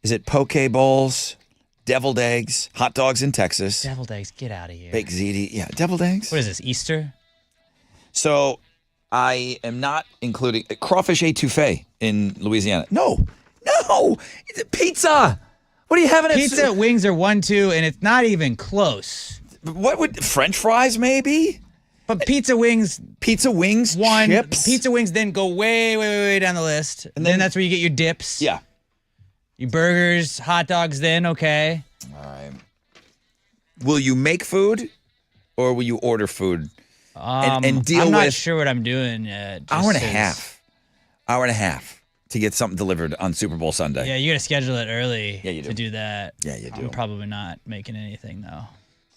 Is it poke bowls? Deviled eggs. Hot dogs in Texas. Deviled eggs, get out of here. Baked ziti. Yeah, deviled eggs. What is this, Easter? So I am not including crawfish etouffee in Louisiana. No. It's pizza. What are you having? Pizza, wings are 1, 2, and it's not even close. What would French fries maybe? But pizza wings, one. chips. Pizza wings then go way down the list. And then that's where you get your dips. Yeah. Your burgers, hot dogs then, okay. All right. Will you make food or will you order food? And deal I'm not with sure what I'm doing yet. hour and a half to get something delivered on Super Bowl Sunday. Yeah, you got to schedule it early Yeah, you do. to do that. Yeah, you do. I'm probably not making anything, though.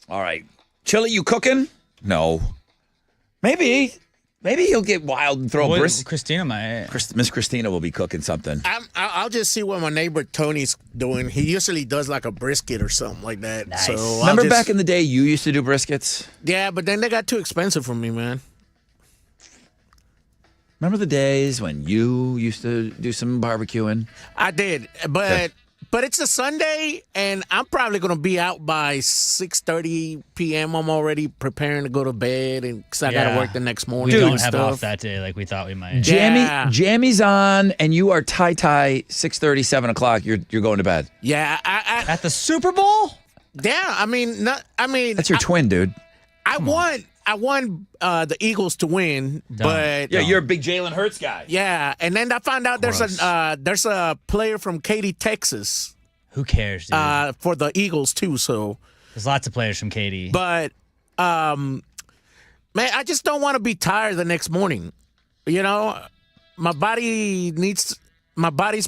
All right. Chili, you cooking? No. Maybe he'll get wild and throw a brisket. Christina might. Miss Christina will be cooking something. I'll just see what my neighbor Tony's doing. He usually does like a brisket or something like that. Nice. So Remember back in the day you used to do briskets? Yeah, but then they got too expensive for me, man. Remember the days when you used to do some barbecuing? I did, but it's a Sunday, and I'm probably gonna be out by 6:30 p.m. I'm already preparing to go to bed, and because I gotta work the next morning. We and don't have stuff. off that day like we thought we might. Jammy's on, and you are tie 6:30, 7 o'clock. You're going to bed. Yeah, at the Super Bowl. Yeah, I mean, That's your twin, dude. I want the Eagles to win, but yeah, you're a big Jalen Hurts guy. Yeah, and then I found out there's a player from Katy, Texas. Who cares, dude? For the Eagles too. So there's lots of players from Katy. But man, I just don't want to be tired the next morning. You know, my body's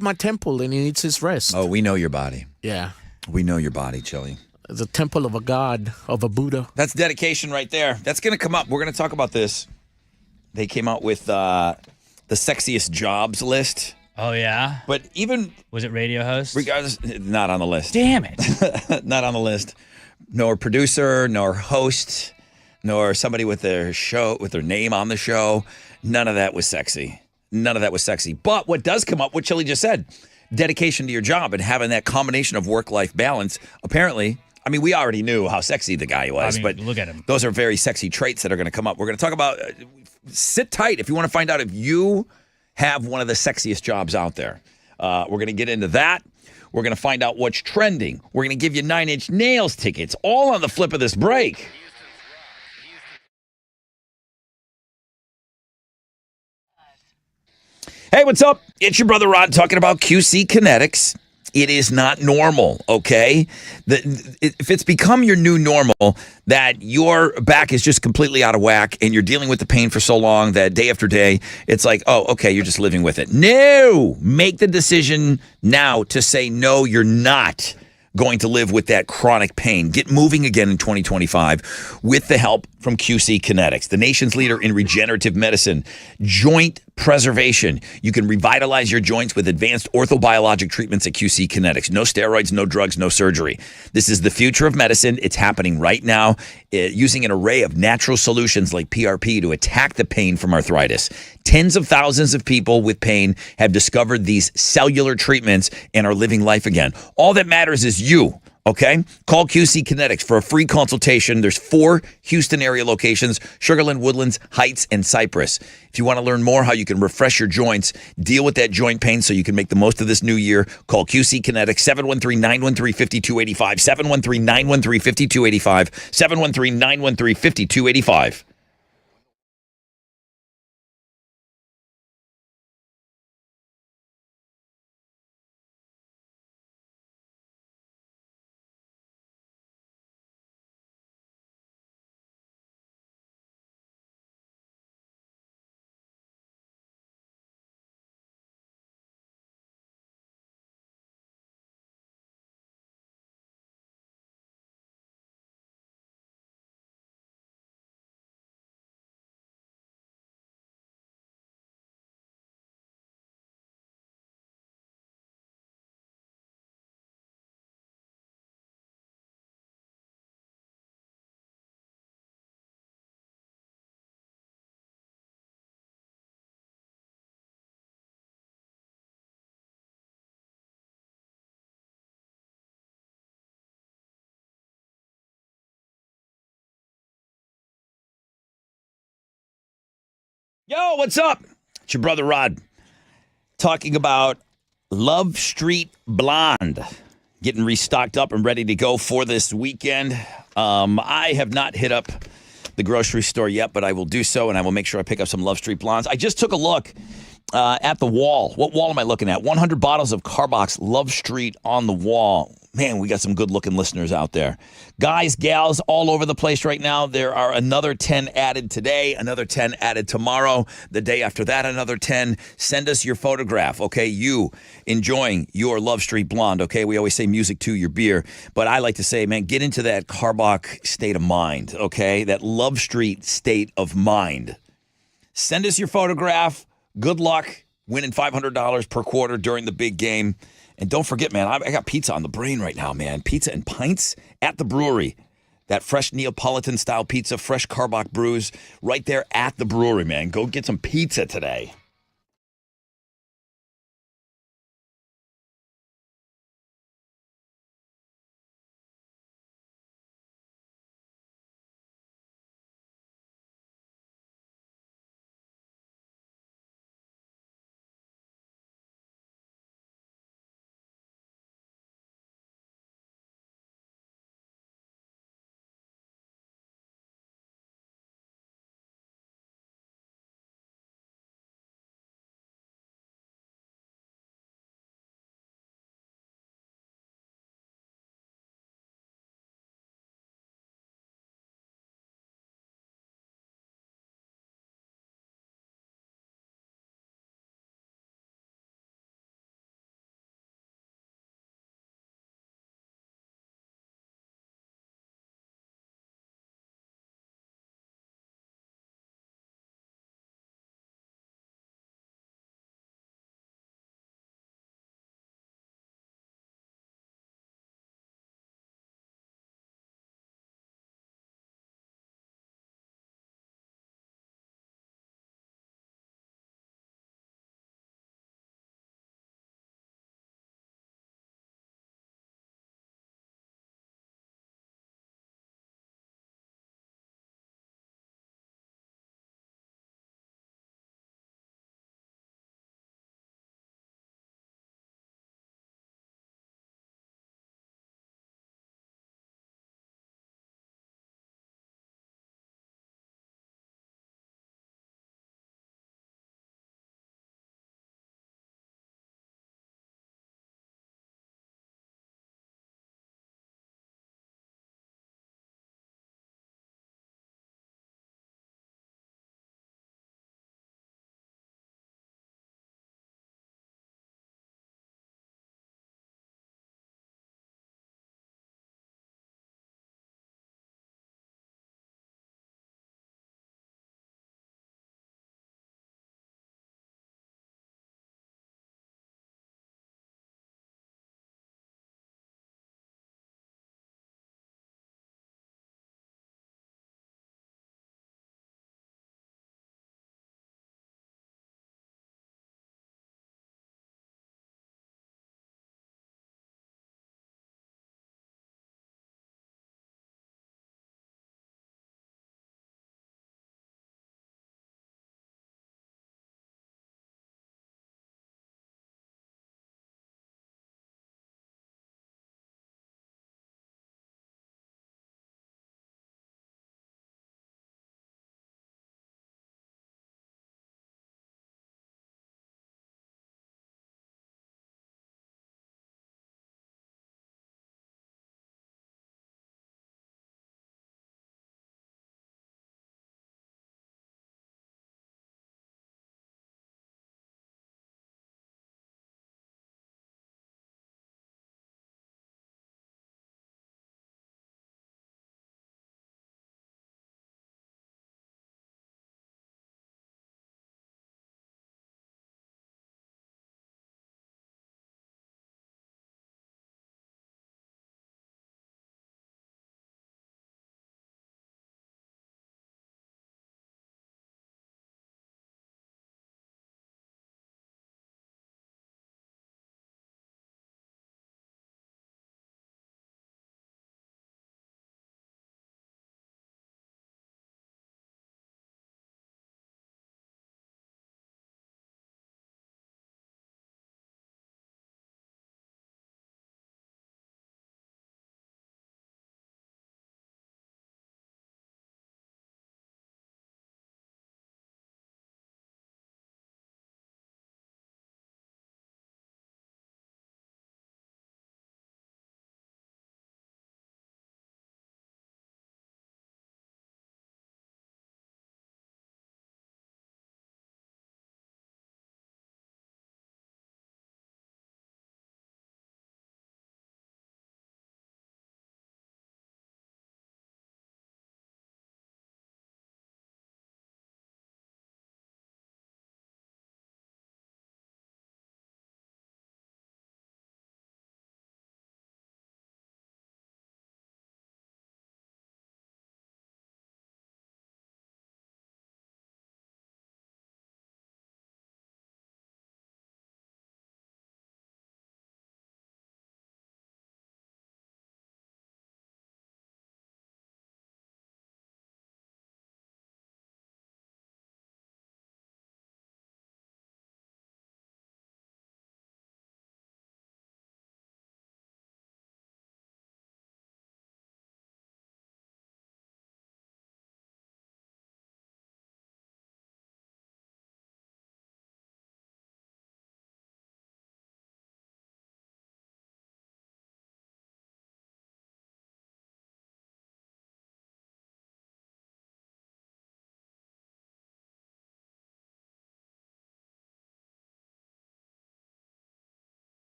my temple, and it needs its rest. Oh, we know your body. Yeah, we know your body, Chili. The temple of a god, of a Buddha. That's dedication right there. That's going to come up. We're going to talk about this. They came out with the sexiest jobs list. Oh, yeah? But even... Was it radio host? Regardless, not on the list. Damn it. Not on the list. Nor producer, nor host, nor somebody with their show, with their name on the show. None of that was sexy. None of that was sexy. But what does come up, what Chili just said, dedication to your job and having that combination of work-life balance, apparently... I mean, we already knew how sexy the guy was, but look at him. Those are very sexy traits that are going to come up. We're going to talk about, sit tight if you want to find out if you have one of the sexiest jobs out there. We're going to get into that. We're going to find out what's trending. We're going to give you 9 Inch Nails tickets, all on the flip of this break. Hey, what's up? It's your brother Rod talking about QC Kinetics. It is not normal, okay? If it's become your new normal, that your back is just completely out of whack and you're dealing with the pain for so long that day after day, it's like, oh, okay, you're just living with it. No! Make the decision now to say, no, you're not going to live with that chronic pain. Get moving again in 2025 with the help from QC Kinetics, the nation's leader in regenerative medicine, joint preservation. You can revitalize your joints with advanced orthobiologic treatments at QC Kinetics. No steroids, no drugs, no surgery. This is the future of medicine. It's happening right now using an array of natural solutions like PRP to attack the pain from arthritis. Tens of thousands of people with pain have discovered these cellular treatments and are living life again. All that matters is you. Okay? Call QC Kinetics for a free consultation. There's 4 Houston area locations, Sugarland, Woodlands, Heights, and Cypress. If you want to learn more how you can refresh your joints, deal with that joint pain so you can make the most of this new year, call QC Kinetics, 713-913-5285, 713-913-5285, 713-913-5285. Yo, what's up? It's your brother Rod talking about Love Street Blonde getting restocked up and ready to go for this weekend. I have not hit up the grocery store yet, but I will do so, and I will make sure I pick up some Love Street Blondes. I just took a look at the wall. What wall am I looking at? 100 bottles of Carbox Love Street on the wall. Man, we got some good-looking listeners out there. Guys, gals, all over the place right now. There are another 10 added today, another 10 added tomorrow, the day after that, another 10. Send us your photograph, okay? You enjoying your Love Street Blonde, okay? We always say music to your beer, but I like to say, man, get into that Carbach state of mind, okay? That Love Street state of mind. Send us your photograph. Good luck winning $500 per quarter during the big game. And don't forget, man, I got pizza on the brain right now, man. Pizza and pints at the brewery. That fresh Neapolitan-style pizza, fresh Carbach brews, right there at the brewery, man. Go get some pizza today.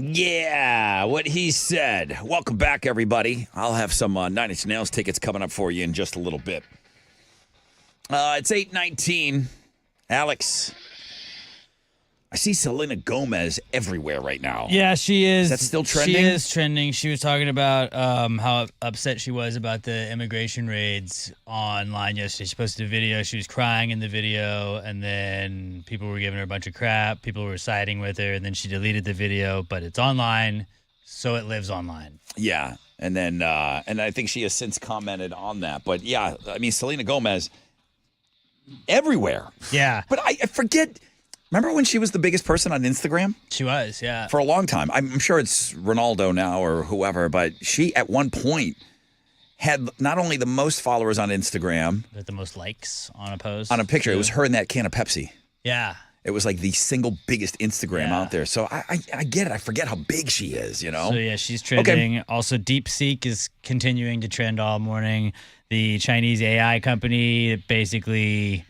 Yeah, what he said. Welcome back, everybody. I'll have some Nine Inch Nails tickets coming up for you in just a little bit. It's 8:19. Alex, I see Selena Gomez everywhere right now. Yeah, she is. Is that still trending? She is trending. She was talking about how upset she was about the immigration raids online yesterday. She posted a video. She was crying in the video, and then people were giving her a bunch of crap. People were siding with her, and then she deleted the video, but it's online, so it lives online. Yeah, and then and I think she has since commented on that. But yeah, I mean, Selena Gomez everywhere. Yeah. But I forget. Remember when she was the biggest person on Instagram? She was, yeah. For a long time. I'm sure it's Ronaldo now or whoever, but she at one point had not only the most followers on Instagram, But the most likes on a post. on a picture. It was her and that can of Pepsi. Yeah. It was like the single biggest Instagram out there. So I get it. I forget how big she is, you know? So, yeah, she's trending. Also, DeepSeek is continuing to trend all morning. The Chinese AI company that basically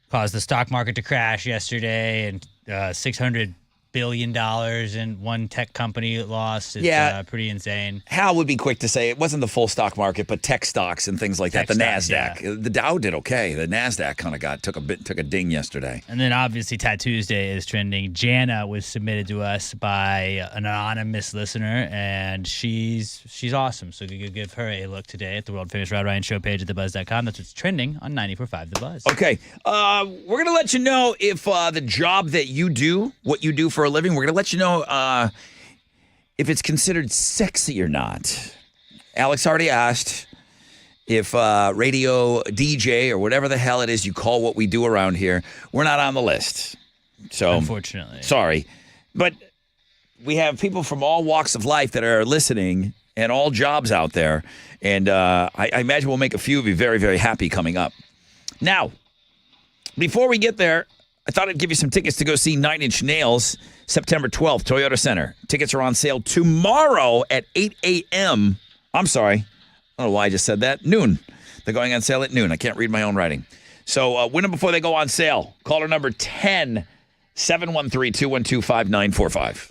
caused the stock market to crash yesterday, and $600 billion in one tech company lost. It's pretty insane. Hal would be quick to say it wasn't the full stock market, but tech stocks and things like that. The NASDAQ. The Dow did okay. The NASDAQ kind of took a ding yesterday. And then obviously Tattoos Day is trending. Jana was submitted to us by an anonymous listener, and she's awesome. So you could give her a look today at the world famous Rod Ryan Show page at thebuzz.com. That's what's trending on 94.5 The Buzz. Okay. We're going to let you know if the job that you do, what you do for a living, we're going to let you know if it's considered sexy or not. Alex already asked if radio DJ or whatever the hell it is you call what we do around here, we're not on the list. So unfortunately. Sorry. But we have people from all walks of life that are listening and all jobs out there. And I imagine we'll make a few of you very, very happy coming up. Now, before we get there, I thought I'd give you some tickets to go see Nine Inch Nails September 12th, Toyota Center. Tickets are on sale tomorrow at 8 a.m. I'm sorry. I don't know why I just said that. Noon. They're going on sale at noon. I can't read my own writing. So win them before they go on sale. Caller number 10 713 212 5945.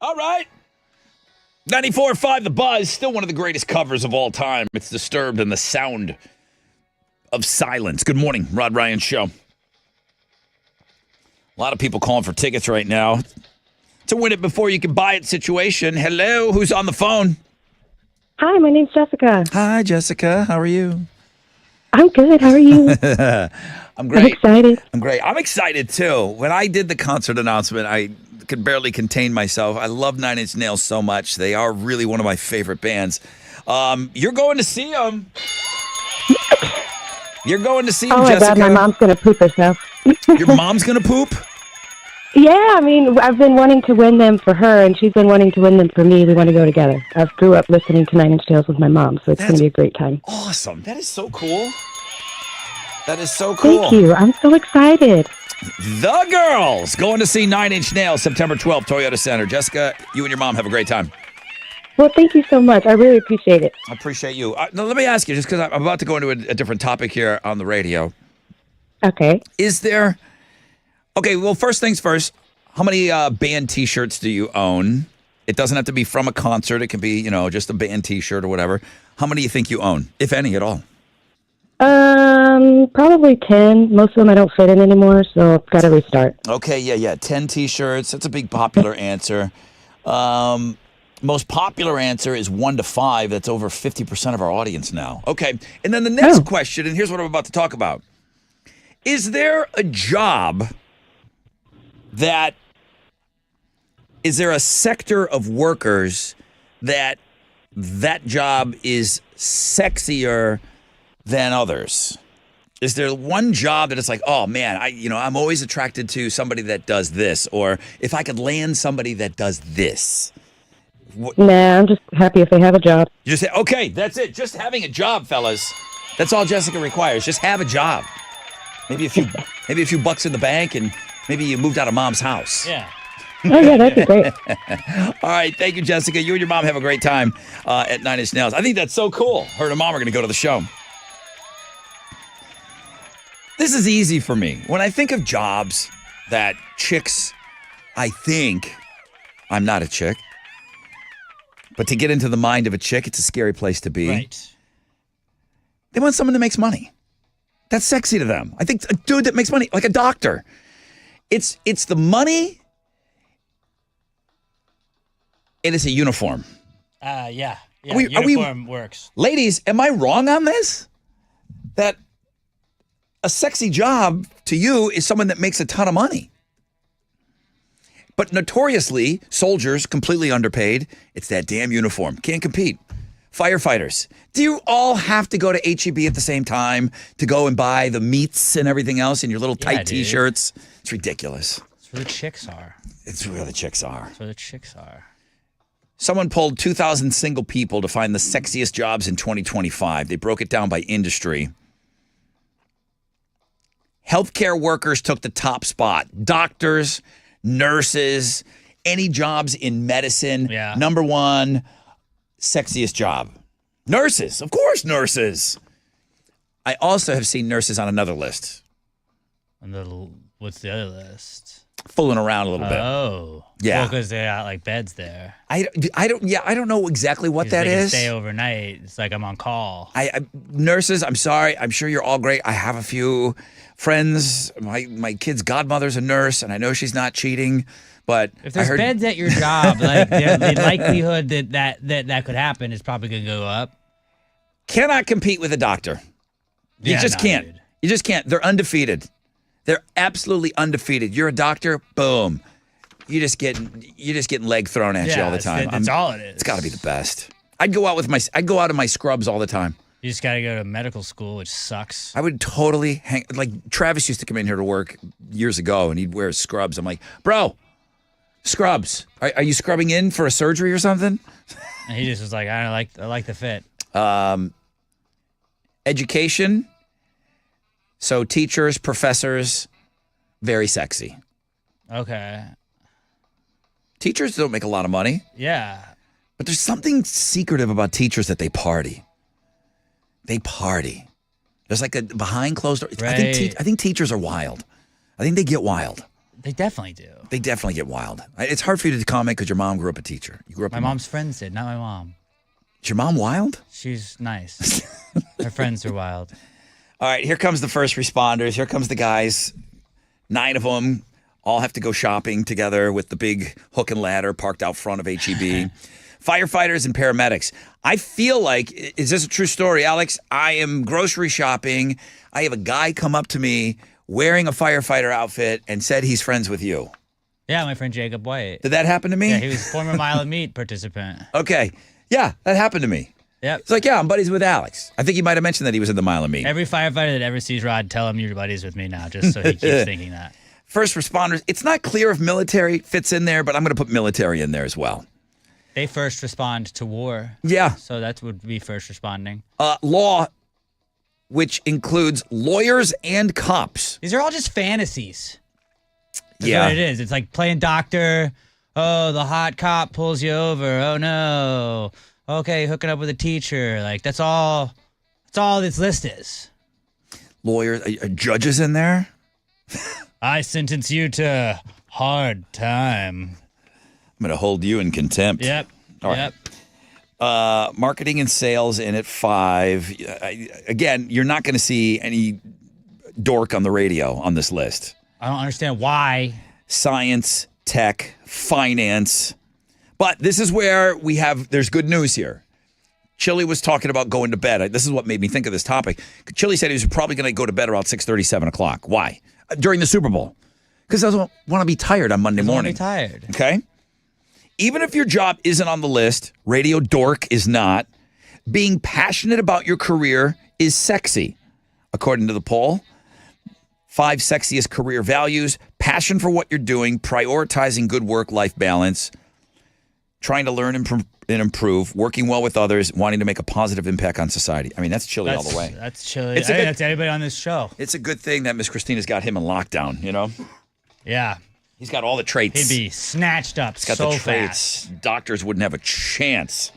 All right. 94.5 The Buzz, still one of the greatest covers of all time. It's Disturbed and the Sound of Silence. Good morning, Rod Ryan Show. A lot of people calling for tickets right now. It's a win it before you can buy it situation. Hello, who's on the phone? Hi, my name's Jessica. Hi, Jessica. How are you? I'm good. How are you? I'm great. I'm excited. I'm great. I'm excited, too. When I did the concert announcement, I could barely contain myself. I love Nine Inch Nails so much. They are really one of my favorite bands. You're going to see them. You're going to see them, oh, my Jessica. God, my mom's going to poop herself. Your mom's going to poop? Yeah, I mean, I've been wanting to win them for her, and she's been wanting to win them for me. We want to go together. I grew up listening to Nine Inch Nails with my mom, so it's going to be a great time. Awesome. That is so cool. That is so cool. Thank you. I'm so excited. The girls going to see Nine Inch Nails September 12th, Toyota Center. Jessica, you and your mom have a great time. Well, thank you so much. I really appreciate it. I appreciate you. Now, let me ask you, just because I'm about to go into a different topic here on the radio. Okay. Is there... Okay, well, first things first. How many band T-shirts do you own? It doesn't have to be from a concert. It can be, just a band T-shirt or whatever. How many do you think you own, if any at all? Probably 10. Most of them I don't fit in anymore, so I've got to restart. Okay, yeah. 10 T-shirts. That's a big popular answer. Most popular answer is 1 to 5. That's over 50% of our audience now. Okay, and then the next question, and here's what I'm about to talk about. Is there a job is there a sector of workers that job is sexier than others? Is there one job that it's like, oh man, I'm always attracted to somebody that does this, or if I could land somebody that does this? Nah, I'm just happy if they have a job. You just say, okay, that's it. Just having a job, fellas. That's all Jessica requires. Just have a job. Maybe a few bucks in the bank, and maybe you moved out of mom's house. Yeah. Oh, yeah, that'd be great. All right. Thank you, Jessica. You and your mom have a great time at Nine Inch Nails. I think that's so cool. Her and mom are going to go to the show. This is easy for me. When I think of jobs that chicks, I think, I'm not a chick, but to get into the mind of a chick, it's a scary place to be. Right. They want someone that makes money. That's sexy to them. I think a dude that makes money, like a doctor. It's the money, and it's a uniform. Yeah. Uniform works. Ladies, am I wrong on this? That a sexy job to you is someone that makes a ton of money. But notoriously, soldiers, completely underpaid. It's that damn uniform. Can't compete. Firefighters. Do you all have to go to H-E-B at the same time to go and buy the meats and everything else in your little tight T-shirts? It's ridiculous. That's where the chicks are. It's where the chicks are. That's where the chicks are. Someone polled 2,000 single people to find the sexiest jobs in 2025. They broke it down by industry. Healthcare workers took the top spot. Doctors, nurses, any jobs in medicine. Yeah. Number one, sexiest job. Nurses. Of course, nurses. I also have seen nurses on another list. What's the other list? Fooling around a little bit. Oh. Yeah. Because they got like beds there. I don't know exactly what that they can is. Stay overnight. It's like I'm on call. Nurses, I'm sorry. I'm sure you're all great. I have a few friends. My kid's godmother's a nurse, and I know she's not cheating. But if there's beds at your job, like the likelihood that could happen is probably going to go up. Cannot compete with a doctor. You just can't. Dude. You just can't. They're undefeated. They're absolutely undefeated. You're a doctor, boom. You're just getting leg thrown at you all the time. That's all it is. It's got to be the best. I'd go out in my scrubs all the time. You just got to go to medical school, which sucks. I would totally like Travis used to come in here to work years ago, and he'd wear scrubs. I'm like, bro, scrubs. Are you scrubbing in for a surgery or something? And he just was like, I like the fit. Education. So teachers, professors, very sexy. Okay. Teachers don't make a lot of money. Yeah. But there's something secretive about teachers that they party. They party. There's like a behind closed doors. Right. I think teachers are wild. I think they get wild. They definitely do. They definitely get wild. It's hard for you to comment because your mom grew up a teacher. You grew up. My mom's friends did, not my mom. Is your mom wild? She's nice. Her friends are wild. All right, here comes the first responders. Here comes the guys. 9 of them all have to go shopping together with the big hook and ladder parked out front of HEB. Firefighters and paramedics. I feel like, is this a true story, Alex? I am grocery shopping. I have a guy come up to me wearing a firefighter outfit and said he's friends with you. Yeah, my friend Jacob White. Did that happen to me? Yeah, he was a former Mile of Meat participant. Okay. Yeah, that happened to me. Yep. It's like, yeah, I'm buddies with Alex. I think he might have mentioned that he was in the Mile of Meat. Every firefighter that ever sees Rod, tell him you're buddies with me now, just so he keeps thinking that. First responders. It's not clear if military fits in there, but I'm going to put military in there as well. They first respond to war. Yeah. So that would be first responding. Law, which includes lawyers and cops. These are all just fantasies. That's Yeah. what it is. It's like playing doctor. Oh, the hot cop pulls you over. Oh, no. Okay, hooking up with a teacher. Like, that's all this list is. Lawyers, judges in there? I sentence you to hard time. I'm going to hold you in contempt. Yep. All right. Marketing and sales in at 5. Again, you're not going to see any dork on the radio on this list. I don't understand why. Science, tech, finance. But this is where there's good news here. Chili was talking about going to bed. This is what made me think of this topic. Chili said he was probably going to go to bed around 6:30, 7 o'clock. Why? During the Super Bowl. Because he doesn't want to be tired on Monday morning. I want to be tired. Okay? Even if your job isn't on the list, radio dork is not, being passionate about your career is sexy. According to the poll, 5 sexiest career values: passion for what you're doing, prioritizing good work-life balance, trying to learn and improve, working well with others, wanting to make a positive impact on society. I mean, that's Chili all the way. That's Chili. That's everybody on this show. It's a good thing that Miss Christina's got him in lockdown, you know? Yeah. He's got all the traits. He'd be snatched up He's got so the traits. fast. Doctors wouldn't have a chance.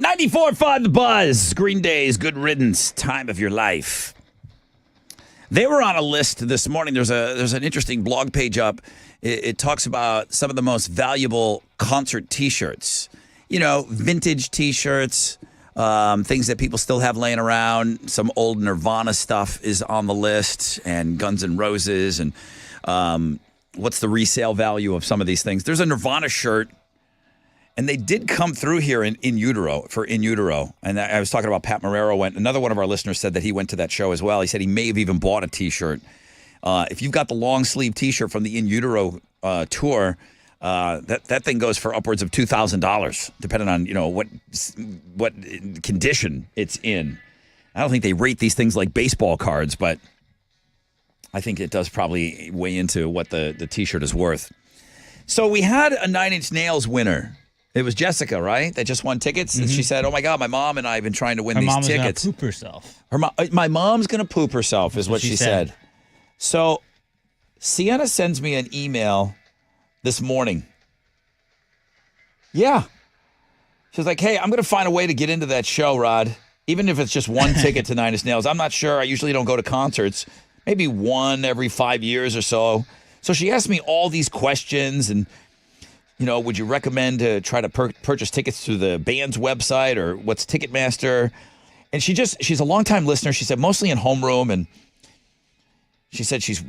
'94.5 The Buzz. Green Day's Good Riddance. Time of your life. They were on a list this morning. There's an interesting blog page up. It talks about some of the most valuable concert T-shirts. You know, vintage T-shirts, things that people still have laying around. Some old Nirvana stuff is on the list, and Guns N' Roses, and what's the resale value of some of these things. There's a Nirvana shirt, and they did come through here in utero. And I was talking about Pat Marrero. Another one of our listeners said that he went to that show as well. He said he may have even bought a T-shirt. If you've got the long sleeve T-shirt from the In Utero tour, that thing goes for upwards of $2,000, depending on what condition it's in. I don't think they rate these things like baseball cards, but I think it does probably weigh into what the T-shirt is worth. So we had a 9 Inch Nails winner. It was Jessica, right? That just won tickets. And she said, "Oh my God, my mom and I have been trying to win these tickets." Her mom was going to poop herself. My mom's going to poop herself, is what she said. So Sienna sends me an email this morning. Yeah. She's like, "Hey, I'm going to find a way to get into that show, Rod. Even if it's just one ticket to 9 Inch Nails. I'm not sure. I usually don't go to concerts. Maybe one every 5 years or so." So she asked me all these questions and, would you recommend to try to purchase tickets through the band's website or what's Ticketmaster? And she's a longtime listener. She said mostly in homeroom, and she said she's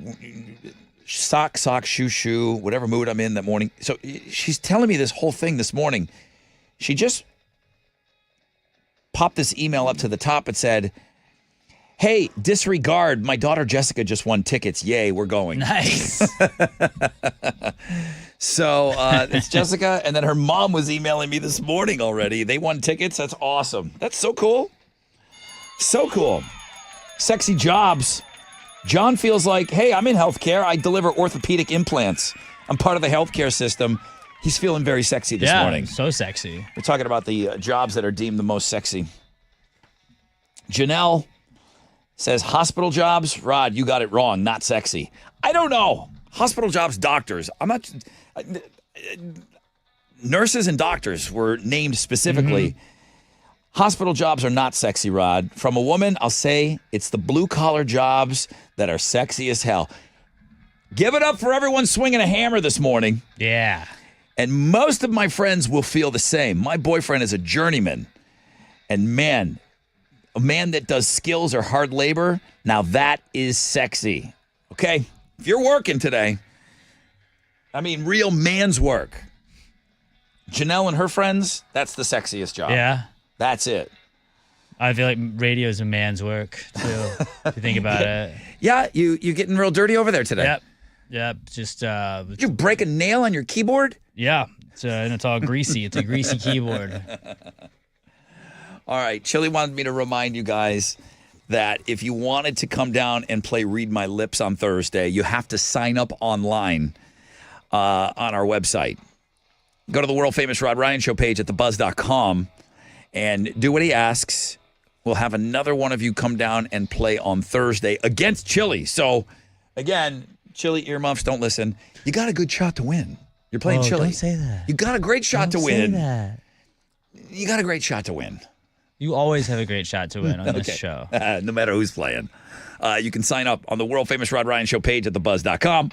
sock, shoe, whatever mood I'm in that morning. So she's telling me this whole thing this morning. She just popped this email up to the top. It said, "Hey, disregard. My daughter Jessica just won tickets. Yay, we're going." Nice. So it's Jessica, and then her mom was emailing me this morning already. They won tickets. That's awesome. That's so cool. So cool. Sexy jobs. John feels like, hey, I'm in healthcare. I deliver orthopedic implants. I'm part of the healthcare system. He's feeling very sexy this morning. So sexy. We're talking about the jobs that are deemed the most sexy. Janelle says hospital jobs. Rod, you got it wrong. Not sexy. I don't know. Hospital jobs, doctors. I'm not. Nurses and doctors were named specifically. Hospital jobs are not sexy, Rod. From a woman, I'll say it's the blue-collar jobs that are sexy as hell. Give it up for everyone swinging a hammer this morning. Yeah. And most of my friends will feel the same. My boyfriend is a journeyman. And man, a man that does skills or hard labor, now that is sexy. Okay? If you're working today, I mean real man's work. Janelle and her friends, that's the sexiest job. Yeah. That's it. I feel like radio is a man's work, too, if you think about it. Yeah, you getting real dirty over there today. Yep. Just Did you break a nail on your keyboard? Yeah. And it's all greasy. It's a greasy keyboard. All right. Chili wanted me to remind you guys that if you wanted to come down and play Read My Lips on Thursday, you have to sign up online on our website. Go to the world famous Rod Ryan Show page at thebuzz.com and do what he asks. We'll have another one of you come down and play on Thursday against Chili. So, again, Chili earmuffs, don't listen. You got a good shot to win. You're playing Chili. Don't say that. You got a great shot to win. Don't say that. You got a great shot to win. You always have a great shot to win on this show. No matter who's playing. You can sign up on the world famous Rod Ryan Show page at thebuzz.com.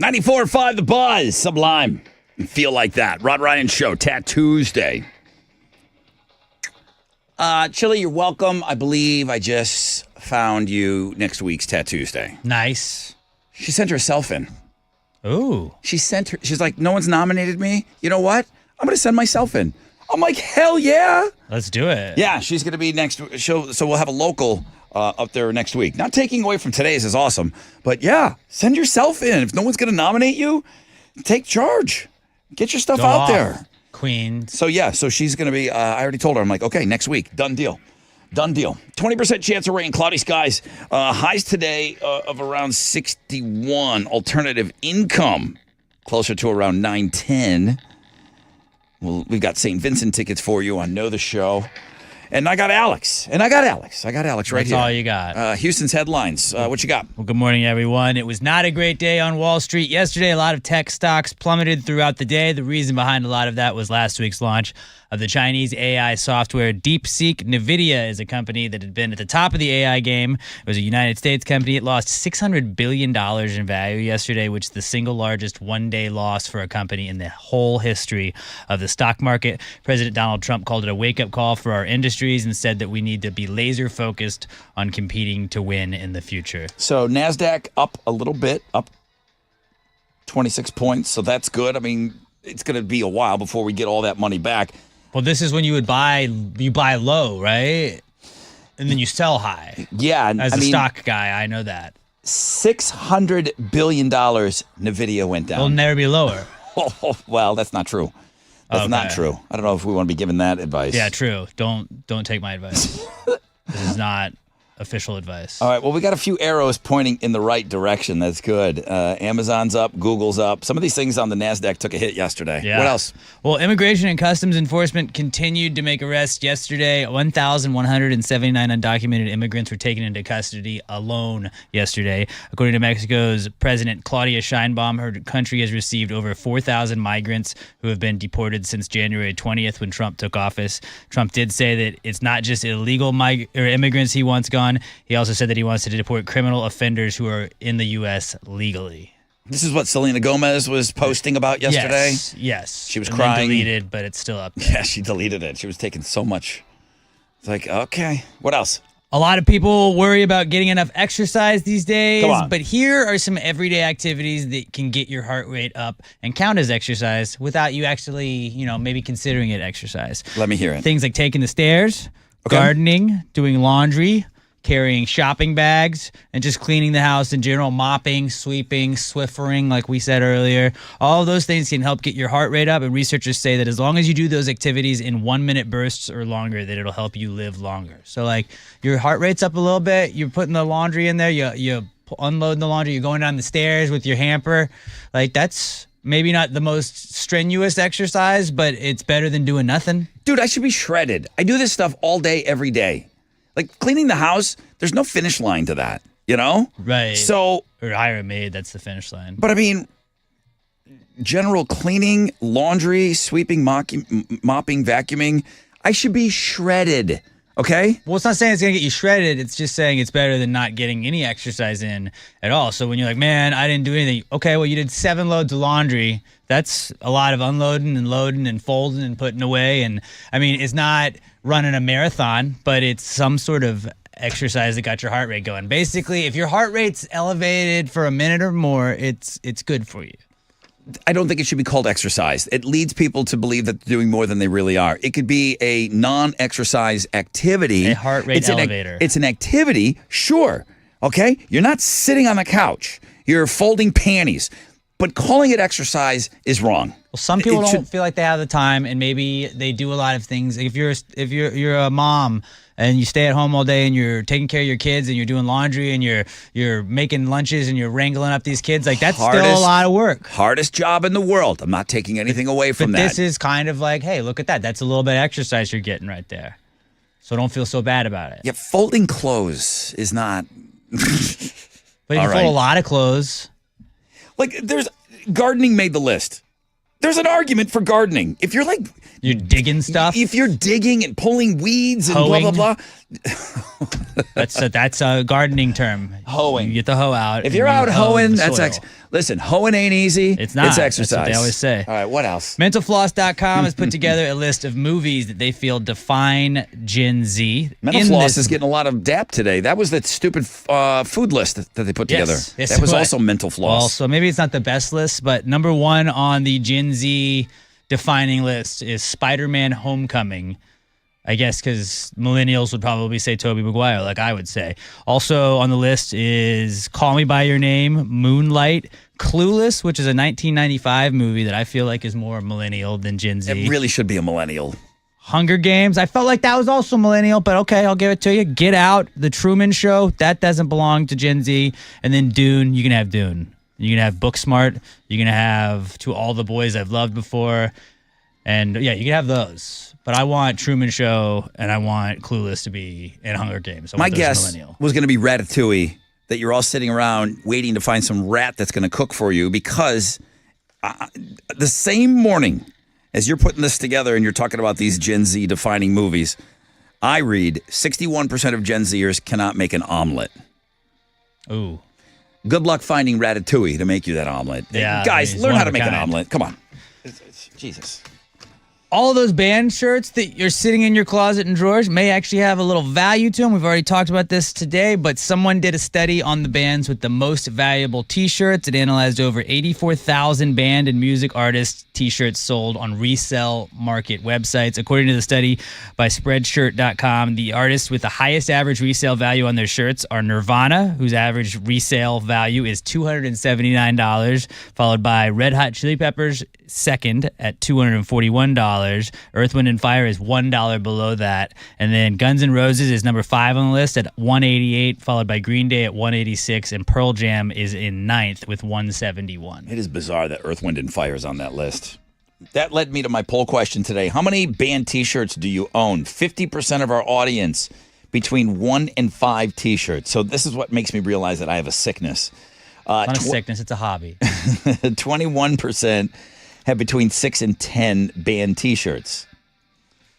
94.5 The Buzz, Sublime. You feel like that. Rod Ryan Show, Tattoos Day. Chili, you're welcome. I believe I just found you next week's Tattoos Day. Nice. She sent herself in. Ooh. She's like, no one's nominated me. You know what? I'm going to send myself in. I'm like, hell yeah. Let's do it. Yeah, she's going to be next show. So we'll have a local up there next week. Not taking away from today's is awesome. But yeah, send yourself in. If no one's going to nominate you, take charge. Get your stuff Go out off, there. Queen. So yeah, so she's going to be, I already told her, I'm like, okay, next week. Done deal. 20% chance of rain, cloudy skies. Highs today of around 61. Alternative income closer to around 910. Well, we've got St. Vincent tickets for you on Know the Show. And I got Alex. I got Alex right That's here. That's all you got. Houston's headlines. What you got? Well, good morning, everyone. It was not a great day on Wall Street yesterday. A lot of tech stocks plummeted throughout the day. The reason behind a lot of that was last week's launch of the Chinese AI software DeepSeek. NVIDIA is a company that had been at the top of the AI game. It was a United States company. It lost $600 billion in value yesterday, which is the single largest one-day loss for a company in the whole history of the stock market. President Donald Trump called it a wake-up call for our industries and said that we need to be laser-focused on competing to win in the future. So NASDAQ up a little bit, up 26 points, so that's good. I mean, it's going to be a while before we get all that money back. Well, this is when you buy low, right? And then you sell high. Yeah. As a stock guy, I know that. $600 billion NVIDIA went down. It'll never be lower. Oh, well, that's not true. That's not true. I don't know if we want to be giving that advice. Yeah, true. Don't take my advice. This is not official advice. All right, well, we got a few arrows pointing in the right direction. That's good. Amazon's up, Google's up. Some of these things on the NASDAQ took a hit yesterday. Yeah. What else? Well, Immigration and Customs Enforcement continued to make arrests yesterday. 1,179 undocumented immigrants were taken into custody alone yesterday. According to Mexico's President Claudia Sheinbaum, her country has received over 4,000 migrants who have been deported since January 20th when Trump took office. Trump did say that it's not just illegal immigrants he wants gone. He also said that he wants to deport criminal offenders who are in the U.S. legally. This is what Selena Gomez was posting about yesterday? Yes. She was And crying. then deleted, but it's still up there. Yeah, she deleted it. She was taking so much. It's like, okay, what else? A lot of people worry about getting enough exercise these days, Come on. but here are some everyday activities that can get your heart rate up and count as exercise without you actually, maybe considering it exercise. Let me hear it. Things like taking the stairs, Okay. gardening, doing laundry, carrying shopping bags, and just cleaning the house in general, mopping, sweeping, Swiffering, like we said earlier. All of those things can help get your heart rate up, and researchers say that as long as you do those activities in 1-minute bursts or longer, that it'll help you live longer. So, like, your heart rate's up a little bit, you're putting the laundry in there, you unloading the laundry, you're going down the stairs with your hamper. Like, that's maybe not the most strenuous exercise, but it's better than doing nothing. Dude, I should be shredded. I do this stuff all day, every day. Like cleaning the house, there's no finish line to that, Right. So, or hire a maid, that's the finish line. but I mean, general cleaning, laundry, sweeping, mopping, vacuuming, I should be shredded, okay? Well, it's not saying it's going to get you shredded. It's just saying it's better than not getting any exercise in at all. So when you're like, man, I didn't do anything. Okay, well, you did 7 loads of laundry. That's a lot of unloading and loading and folding and putting away. And I mean, it's not running a marathon, but it's some sort of exercise that got your heart rate going. Basically, if your heart rate's elevated for a minute or more, it's good for you. I don't think it should be called exercise. It leads people to believe that they're doing more than they really are. It could be a non-exercise activity. A heart rate elevator. It's an activity, sure. Okay? You're not sitting on the couch. You're folding panties. But calling it exercise is wrong. Well, some people don't feel like they have the time, and maybe they do a lot of things. If you're a mom and you stay at home all day and you're taking care of your kids and you're doing laundry and you're making lunches and you're wrangling up these kids, like that's still a lot of work. Hardest job in the world. I'm not taking anything away from but that. This is kind of like, hey, look at that. That's a little bit of exercise you're getting right there. So don't feel so bad about it. Yeah, folding clothes is not. But if you fold a lot of clothes. Like, gardening made the list. There's an argument for gardening. If you're like You're digging stuff. if you're digging and pulling weeds and Hoeing. blah blah blah, That's a gardening term. Hoeing. You get the hoe out. if and you're you out hoe hoeing, the that's soil. listen. Hoeing ain't easy. It's not. It's That's exercise. what they always say. All right, what else? MentalFloss.com has put together a list of movies that they feel define Gen Z. Mental In Floss this- is getting a lot of dap today. That was that stupid food list that they put together. Yes, that was but- also Mental Floss. Well, so maybe it's not the best list, but number one on the Gen Z defining list is Spider-Man Homecoming. I guess because millennials would probably say Tobey Maguire, like I would say. Also on the list is Call Me By Your Name, Moonlight, Clueless, which is a 1995 movie that I feel like is more millennial than Gen Z. It really should be a millennial. Hunger Games, I felt like that was also millennial, but okay, I'll give it to you. Get Out, The Truman Show, that doesn't belong to Gen Z. And then Dune, you can have Dune. You can have Booksmart. You can have To All the Boys I've Loved Before. And yeah, you can have those. But I want Truman Show and I want Clueless to be in Hunger Games. I My want those guess millennial. was going to be Ratatouille, that you're all sitting around waiting to find some rat that's going to cook for you, because the same morning as you're putting this together and you're talking about these Gen Z defining movies, I read 61% of Gen Zers cannot make an omelet. Ooh. Good luck finding Ratatouille to make you that omelet. Yeah, Guys, he's learn one how of to a make an kind. omelet. Come on. Jesus. All of those band shirts that you're sitting in your closet and drawers may actually have a little value to them. We've already talked about this today, but someone did a study on the bands with the most valuable T-shirts. It analyzed over 84,000 band and music artists' T-shirts sold on resale market websites. According to the study by Spreadshirt.com, the artists with the highest average resale value on their shirts are Nirvana, whose average resale value is $279, followed by Red Hot Chili Peppers, second at $241. Earth, Wind, and Fire is $1 below that. And then Guns N' Roses is number 5 on the list at $188, followed by Green Day at $186, and Pearl Jam is in 9th with $171. It is bizarre that Earth, Wind, and Fire is on that list. That led me to my poll question today. How many band T-shirts do you own? 50% of our audience between 1 and 5 T-shirts. So this is what makes me realize that I have a sickness. It's not a sickness, it's a hobby. 21% have between 6 and 10 band T-shirts.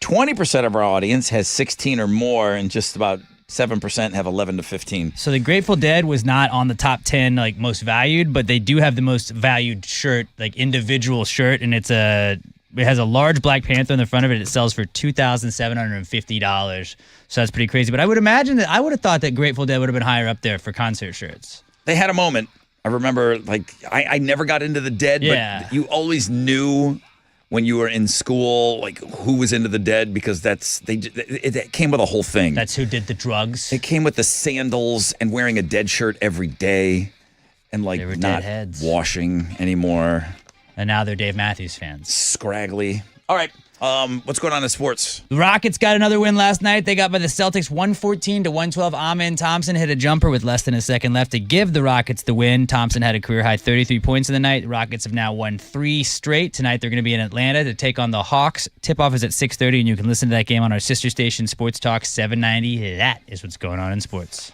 20% of our audience has 16 or more, and just about 7% have 11 to 15. So the Grateful Dead was not on the top 10 like most valued, but they do have the most valued shirt, like individual shirt, and it has a large Black Panther on the front of it. It sells for $2,750. So that's pretty crazy. But I would imagine that I would have thought that Grateful Dead would have been higher up there for concert shirts. They had a moment. I remember, like, I never got into the Dead, Yeah. but you always knew when you were in school, like, who was into the Dead, because it came with a whole thing. That's who did the drugs. It came with the sandals and wearing a Dead shirt every day, and like They were not Deadheads. washing anymore. And now they're Dave Matthews fans. Scraggly. All right, what's going on in sports? The Rockets got another win last night. They got by the Celtics 114 to 112. Amen Thompson hit a jumper with less than a second left to give the Rockets the win. Thompson had a career-high 33 points in the night. The Rockets have now won 3 straight. Tonight they're going to be in Atlanta to take on the Hawks. Tip-off is at 6:30, and you can listen to that game on our sister station, Sports Talk 790. That is what's going on in sports.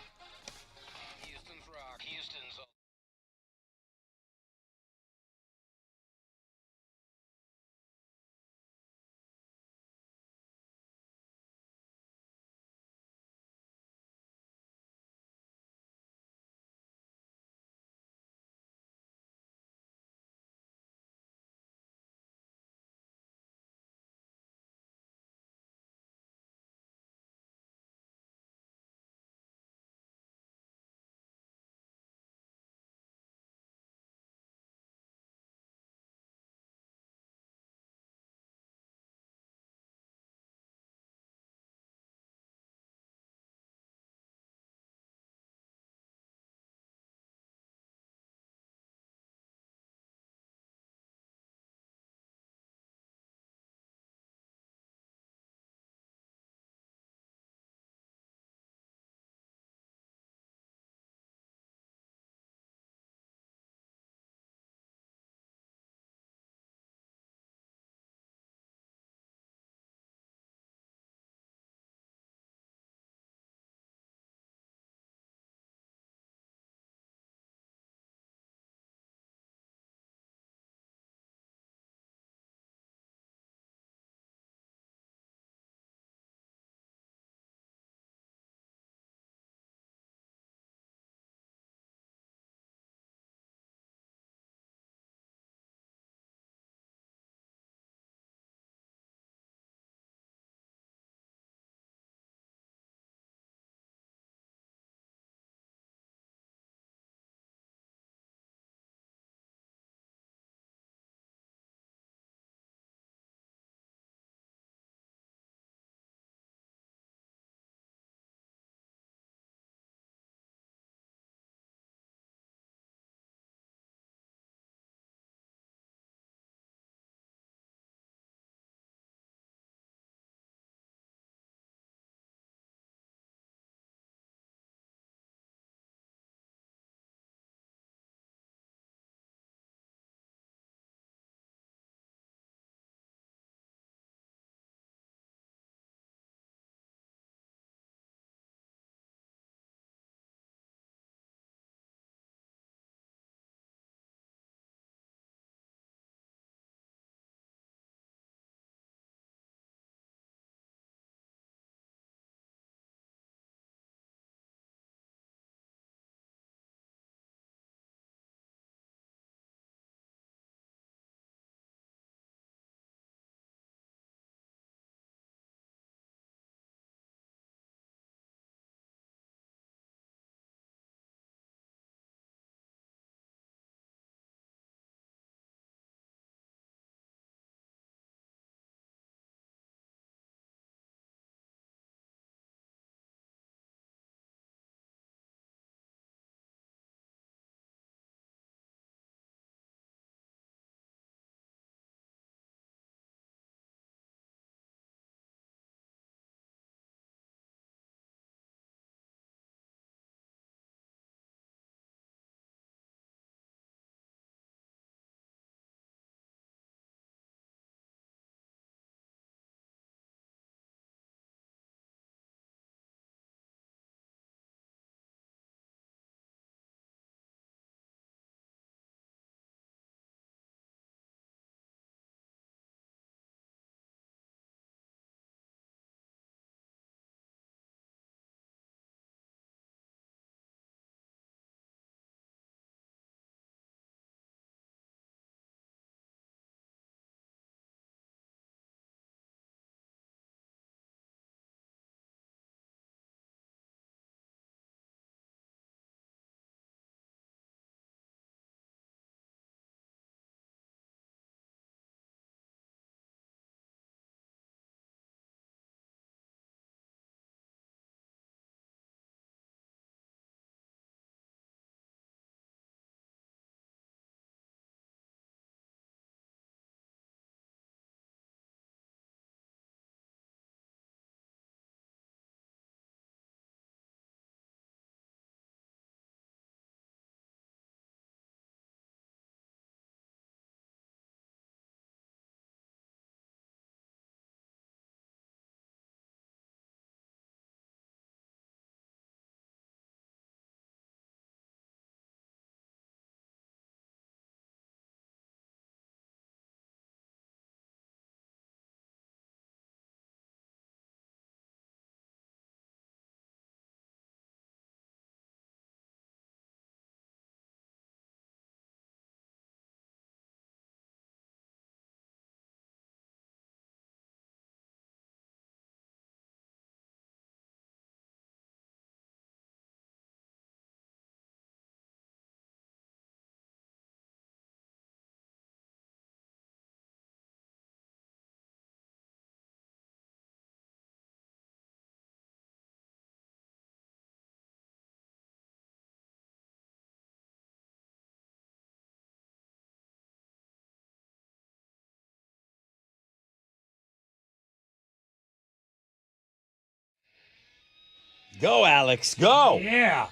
Go, Alex. Go. Yeah.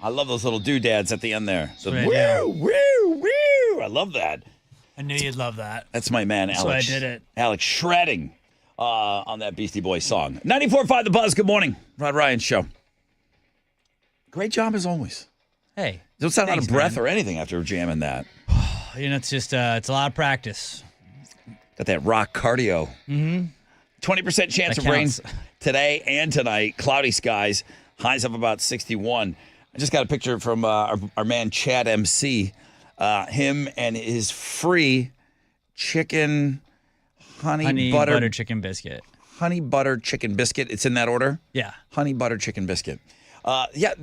I love those little doodads at the end there. So, That's woo, what I do. woo, woo. I love that. I knew you'd love that. That's my man, That's Alex. why I did it. Alex shredding on that Beastie Boys song. 94.5 The Buzz. Good morning. Rod Ryan Show. Great job as always. Hey. Don't sound out of thanks, breath man. or anything after jamming that. It's just, it's a lot of practice. Got that rock cardio. Mm-hmm. 20% chance That of rain counts. today and tonight. Cloudy skies. Highs of about 61. I just got a picture from our man Chad MC. Him and his free chicken honey butter chicken biscuit. Honey butter chicken biscuit. It's in that order? Yeah. Honey butter chicken biscuit. Yeah,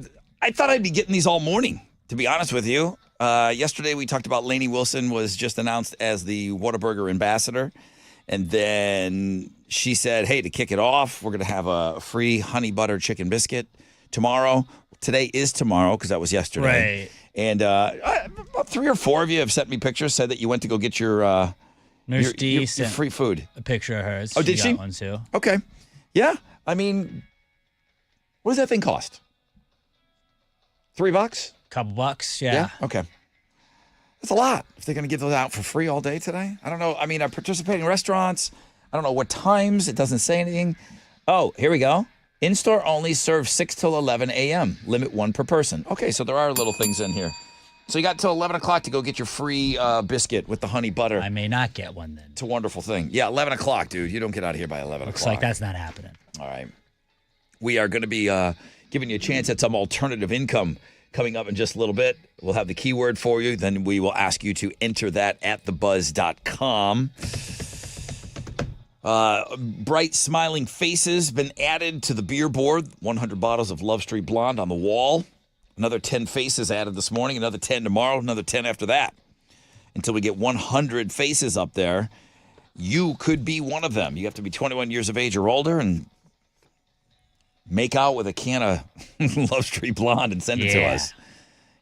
I thought I'd be getting these all morning, to be honest with you. Yesterday we talked about Lainey Wilson was just announced as the Whataburger ambassador. And then she said, hey, to kick it off, we're going to have a free honey butter chicken biscuit tomorrow. Today is tomorrow because that was yesterday. Right. And about 3 or 4 of you have sent me pictures, said that you went to go get your Nurse D your sent free food. a picture of hers. Oh, did she? Got one too. Okay. Yeah. I mean, what does that thing cost? $3? Couple bucks, yeah. Okay. That's a lot. If they're going to give those out for free all day today, I don't know. I mean, I participate in restaurants. I don't know what times. It doesn't say anything. Oh, here we go. In-store only, serve 6 till 11 a.m. Limit 1 per person. Okay, so there are little things in here. So you got till 11 o'clock to go get your free biscuit with the honey butter. I may not get one then. It's a wonderful thing. Yeah, 11 o'clock, dude. You don't get out of here by 11 Looks o'clock. like that's not happening. All right. We are going to be giving you a chance at some alternative income coming up in just a little bit. We'll have the keyword for you. Then we will ask you to enter that at thebuzz.com. Bright smiling faces been added to the beer board. 100 bottles of Love Street Blonde on the wall. Another 10 faces added this morning. Another 10 tomorrow. Another 10 after that. Until we get 100 faces up there. You could be one of them. You have to be 21 years of age or older and make out with a can of Love Street Blonde and send it to us.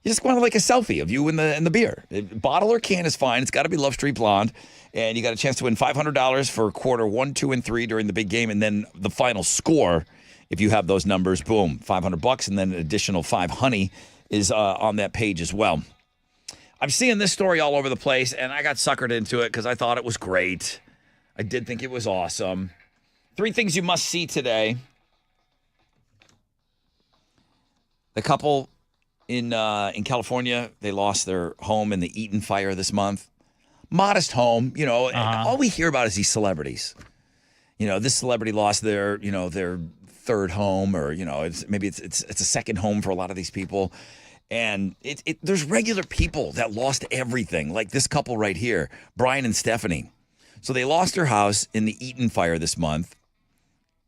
You just want like a selfie of you in the beer. Bottle or can is fine. It's got to be Love Street Blonde. And you got a chance to win $500 for quarter 1, 2, and 3 during the big game. And then the final score, if you have those numbers, boom, $500. And then an additional 5 honey is on that page as well. I'm seeing this story all over the place, and I got suckered into it because I thought it was great. I did think it was awesome. 3 things you must see today. The couple in California, they lost their home in the Eaton fire this month. Modest home, you know. And all we hear about is these celebrities. You know, this celebrity lost their, you know, their third home, or you know, it's a second home for a lot of these people. And there's regular people that lost everything, like this couple right here, Brian and Stephanie. So they lost their house in the Eaton fire this month.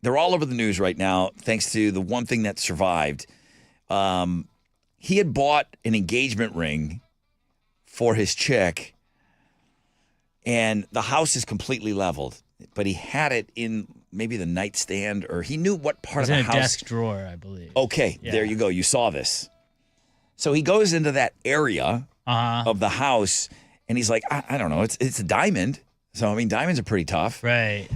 They're all over the news right now, thanks to the one thing that survived. He had bought an engagement ring for his chick, and the house is completely leveled. But he had it in maybe the nightstand, or he knew what part of the house. It was in a desk drawer, I believe. Okay, There you go. You saw this. So he goes into that area of the house, and he's like, I don't know, it's a diamond. So, I mean, diamonds are pretty tough. Right.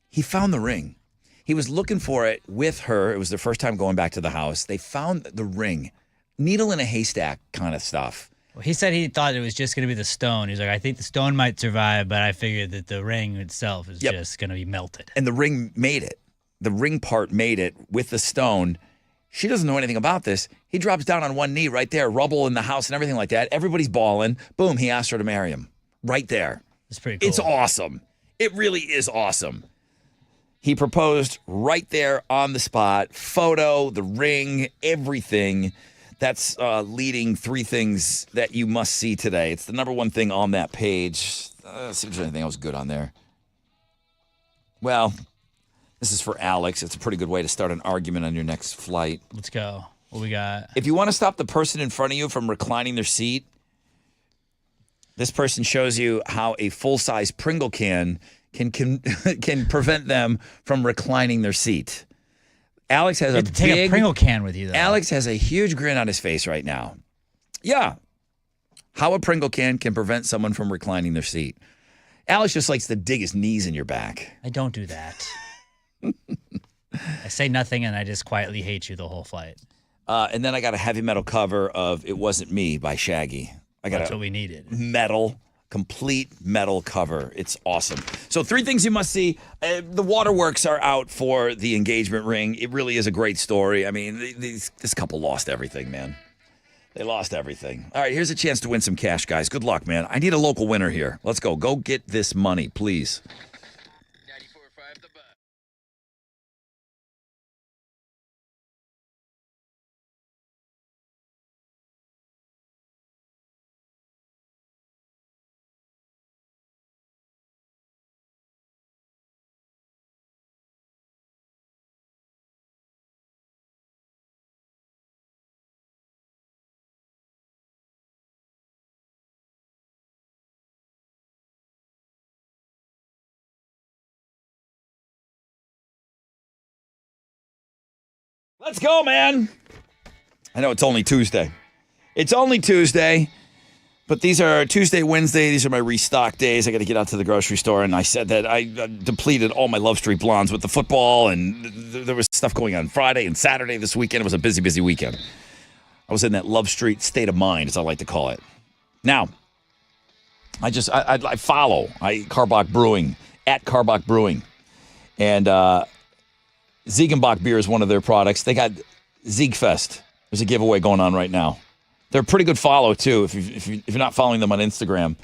He found the ring. He was looking for it with her. It was their first time going back to the house. They found the ring. Needle in a haystack kind of stuff. Well, he said he thought it was just going to be the stone. He's like, I think the stone might survive, but I figured that the ring itself is just going to be melted. And the ring made it. The ring part made it with the stone. She doesn't know anything about this. He drops down on one knee right there, rubble in the house and everything like that. Everybody's bawling. Boom, he asked her to marry him. Right there. It's pretty cool. It's awesome. It really is awesome. He proposed right there on the spot. Photo, the ring, everything. That's leading 3 things that you must see today. It's the number 1 thing on that page. Let's see if there's anything else good on there. Well, this is for Alex. It's a pretty good way to start an argument on your next flight. Let's go. What we got? If you want to stop the person in front of you from reclining their seat, this person shows you how a full-size Pringle can prevent them from reclining their seat. Alex has You have to take a Pringle can with you, though. Alex has a huge grin on his face right now. Yeah. How a Pringle can prevent someone from reclining their seat. Alex just likes to dig his knees in your back. I don't do that. I say nothing and I just quietly hate you the whole flight. And then I got a heavy metal cover of "It Wasn't Me" by Shaggy. That's what we needed. Complete metal cover. It's awesome. So 3 things you must see. The waterworks are out for the engagement ring. It really is a great story. I mean, this couple lost everything, man. They lost everything. All right, here's a chance to win some cash, guys. Good luck, man. I need a local winner here. Let's go. Go get this money, please. Let's go, man. I know it's only Tuesday. It's only Tuesday, but these are Tuesday, Wednesday. These are my restock days. I got to get out to the grocery store, and I said that I depleted all my Love Street Blondes with the football, and there was stuff going on Friday and Saturday this weekend. It was a busy, busy weekend. I was in that Love Street state of mind, as I like to call it. Now, I follow Karbach Brewing, at Karbach Brewing, and Ziegenbach beer is one of their products. They got Ziegfest. There's a giveaway going on right now. They're a pretty good follow, too, if you're not following them on Instagram.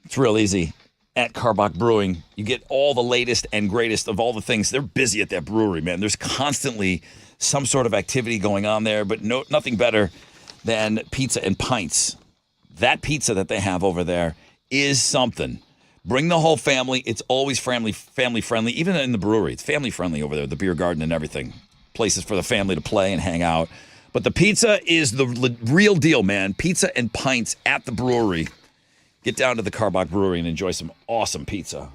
It's real easy. At Karbach Brewing, you get all the latest and greatest of all the things. They're busy at that brewery, man. There's constantly some sort of activity going on there, but nothing better than pizza and pints. That pizza that they have over there is something. Bring the whole family. It's always family friendly. Even in the brewery, it's family friendly over there, the beer garden and everything. Places for the family to play and hang out. But the pizza is the real deal, man. Pizza and pints at the brewery. Get down to the Karbach Brewery and enjoy some awesome pizza.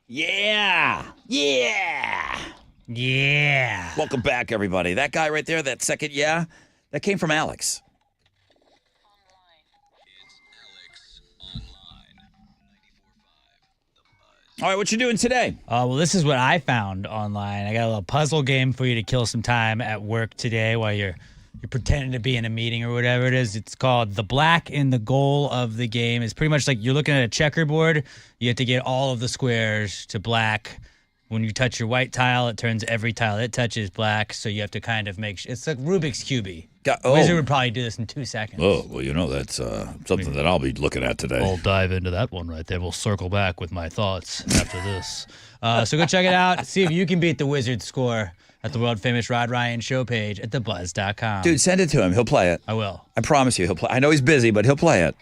Yeah. Yeah. Yeah. Welcome back, everybody. That guy right there, that second yeah, that came from Alex. All right, what you doing today? Well, this is what I found online. I got a little puzzle game for you to kill some time at work today while you're pretending to be in a meeting or whatever it is. It's called the black and the goal of the game. It's pretty much like you're looking at a checkerboard. You have to get all of the squares to black. When you touch your white tile, it turns every tile it touches black. So you have to kind of make it's like Rubik's Cube. Wizard would probably do this in 2 seconds. Oh, well, that's something that I'll be looking at today. I'll dive into that one right there. We'll circle back with my thoughts after this. So go check it out. See if you can beat the Wizard score at the world famous Rod Ryan show page at thebuzz.com. Dude, send it to him. He'll play it. I will. I promise you, he'll play. I know he's busy, but he'll play it.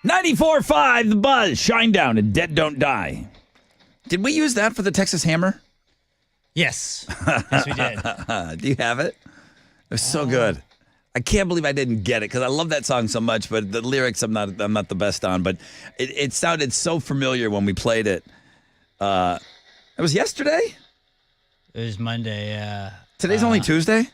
$94.5 The Buzz, Shinedown, and Dead Don't Die. Did we use that for the Texas Hammer? Yes. Yes, we did. Do you have it? It was so good. I can't believe I didn't get it because I love that song so much, but the lyrics I'm not the best on. But it sounded so familiar when we played it. It was yesterday? It was Monday, yeah. Today's only Tuesday?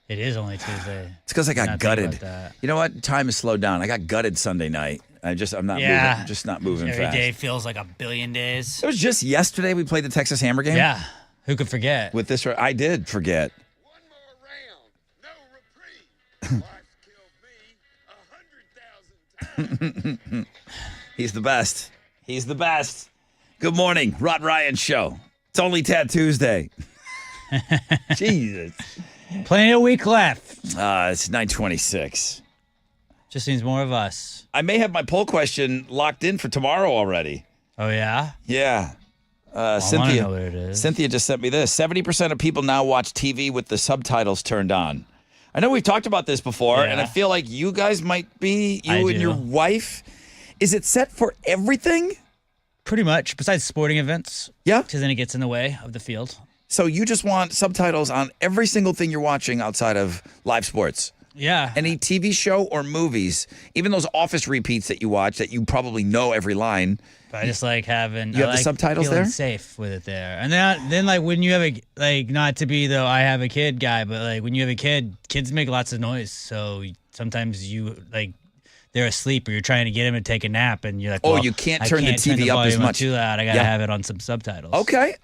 It is only Tuesday. It's because I got Not gutted. thinking about that. You know what? Time has slowed down. I got gutted Sunday night. I'm not moving. I'm just not moving Every fast. day feels like a billion days. It was just yesterday we played the Texas Hammer game. Yeah. Who could forget? With this, I did forget. He's the best. He's the best. Good morning, Rod Ryan Show. It's only Tattoos Day. Jesus. Plenty of week left. It's 9:26. Just needs more of us. I may have my poll question locked in for tomorrow already. Oh, yeah? Yeah. I want to know what it is. Cynthia just sent me this. 70% of people now watch TV with the subtitles turned on. I know we've talked about this before, and I feel like you guys might be, you and your wife. Is it set for everything? Pretty much, besides sporting events. Yeah. Because then it gets in the way of the field. So you just want subtitles on every single thing you're watching outside of live sports? Yeah. Any TV show or movies, even those Office repeats that you watch that you probably know every line. But I just like having. You have the subtitles feeling there? Safe with it there, and then like when you have a not to be though I have a kid guy, but like when you have a kid, kids make lots of noise, so sometimes you like they're asleep or you're trying to get them to take a nap, and you're like, you can't turn the TV up as much. Too loud. I gotta have it on some subtitles. Okay.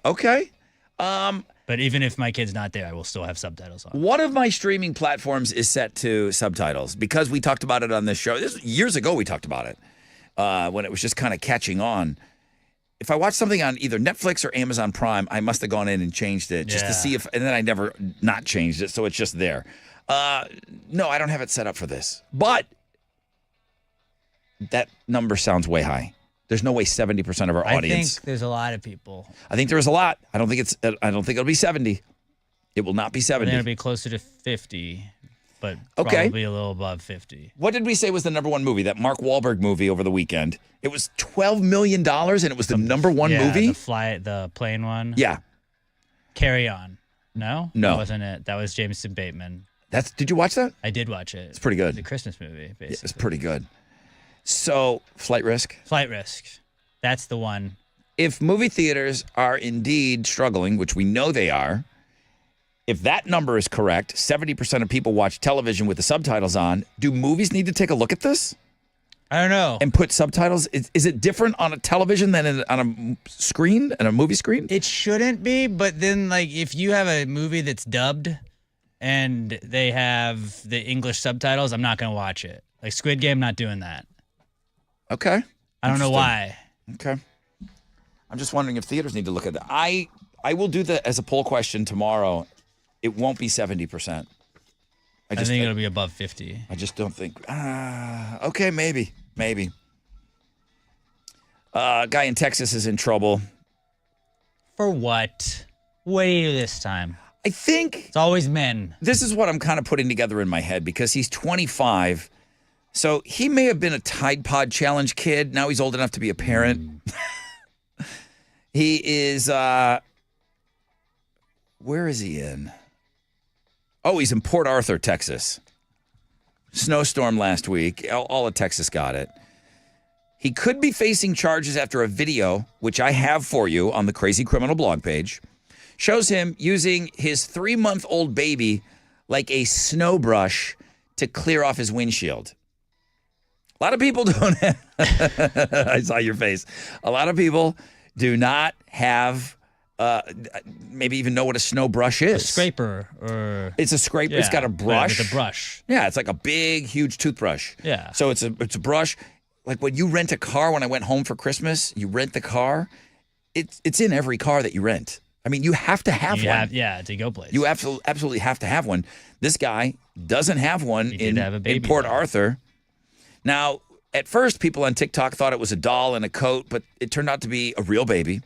But even if my kid's not there, I will still have subtitles on. One of my streaming platforms is set to subtitles because we talked about it on this show. Years ago, we talked about it when it was just kind of catching on. If I watch something on either Netflix or Amazon Prime, I must have gone in and changed it just to see if, and then I never not changed it, so it's just there. No, I don't have it set up for this. But that number sounds way high. There's no way 70% of our audience. I think there's a lot of people. I think there's a lot. I don't think it'll be 70. It will not be 70. It'll be closer to 50, but probably a little above 50. What did we say was the number one movie? That Mark Wahlberg movie over the weekend. It was $12 million, and it was the number one movie? The plane one? Yeah. Carry On. No? No. That wasn't it. That was Jameson Bateman. Did you watch that? I did watch it. It's pretty good. It's a Christmas movie, basically. Yeah, it's pretty good. So, Flight Risk? Flight Risk. That's the one. If movie theaters are indeed struggling, which we know they are, if that number is correct, 70% of people watch television with the subtitles on, do movies need to take a look at this? I don't know. And put subtitles? Is it different on a television than on a screen, and a movie screen? It shouldn't be, but then like if you have a movie that's dubbed and they have the English subtitles, I'm not going to watch it. Like Squid Game, not doing that. Okay. I don't know why. Okay. I'm just wondering if theaters need to look at that. I will do that as a poll question tomorrow. It won't be 70%. I think it'll be above 50. I just don't think. Okay, maybe. Guy in Texas is in trouble. For what? What do you do this time? I think it's always men. This is what I'm kind of putting together in my head because he's 25. So he may have been a Tide Pod Challenge kid. Now he's old enough to be a parent. He is, where is he in? Oh, he's in Port Arthur, Texas. Snowstorm last week. All of Texas got it. He could be facing charges after a video, which I have for you on the Crazy Criminal blog page, shows him using his 3-month-old baby like a snow brush to clear off his windshield. A lot of people don't have, I saw your face. A lot of people do not have, maybe even know what a snow brush is. A scraper or... It's a scraper. It's got a brush. It's a brush. Yeah, it's like a big, huge toothbrush. Yeah. So it's a brush. Like when you rent a car, when I went home for Christmas, you rent the car. It's in every car that you rent. I mean, you have to have one. To go place. You absolutely have to have one. This guy doesn't have one in Port Arthur. Now, at first, people on TikTok thought it was a doll in a coat, but it turned out to be a real baby.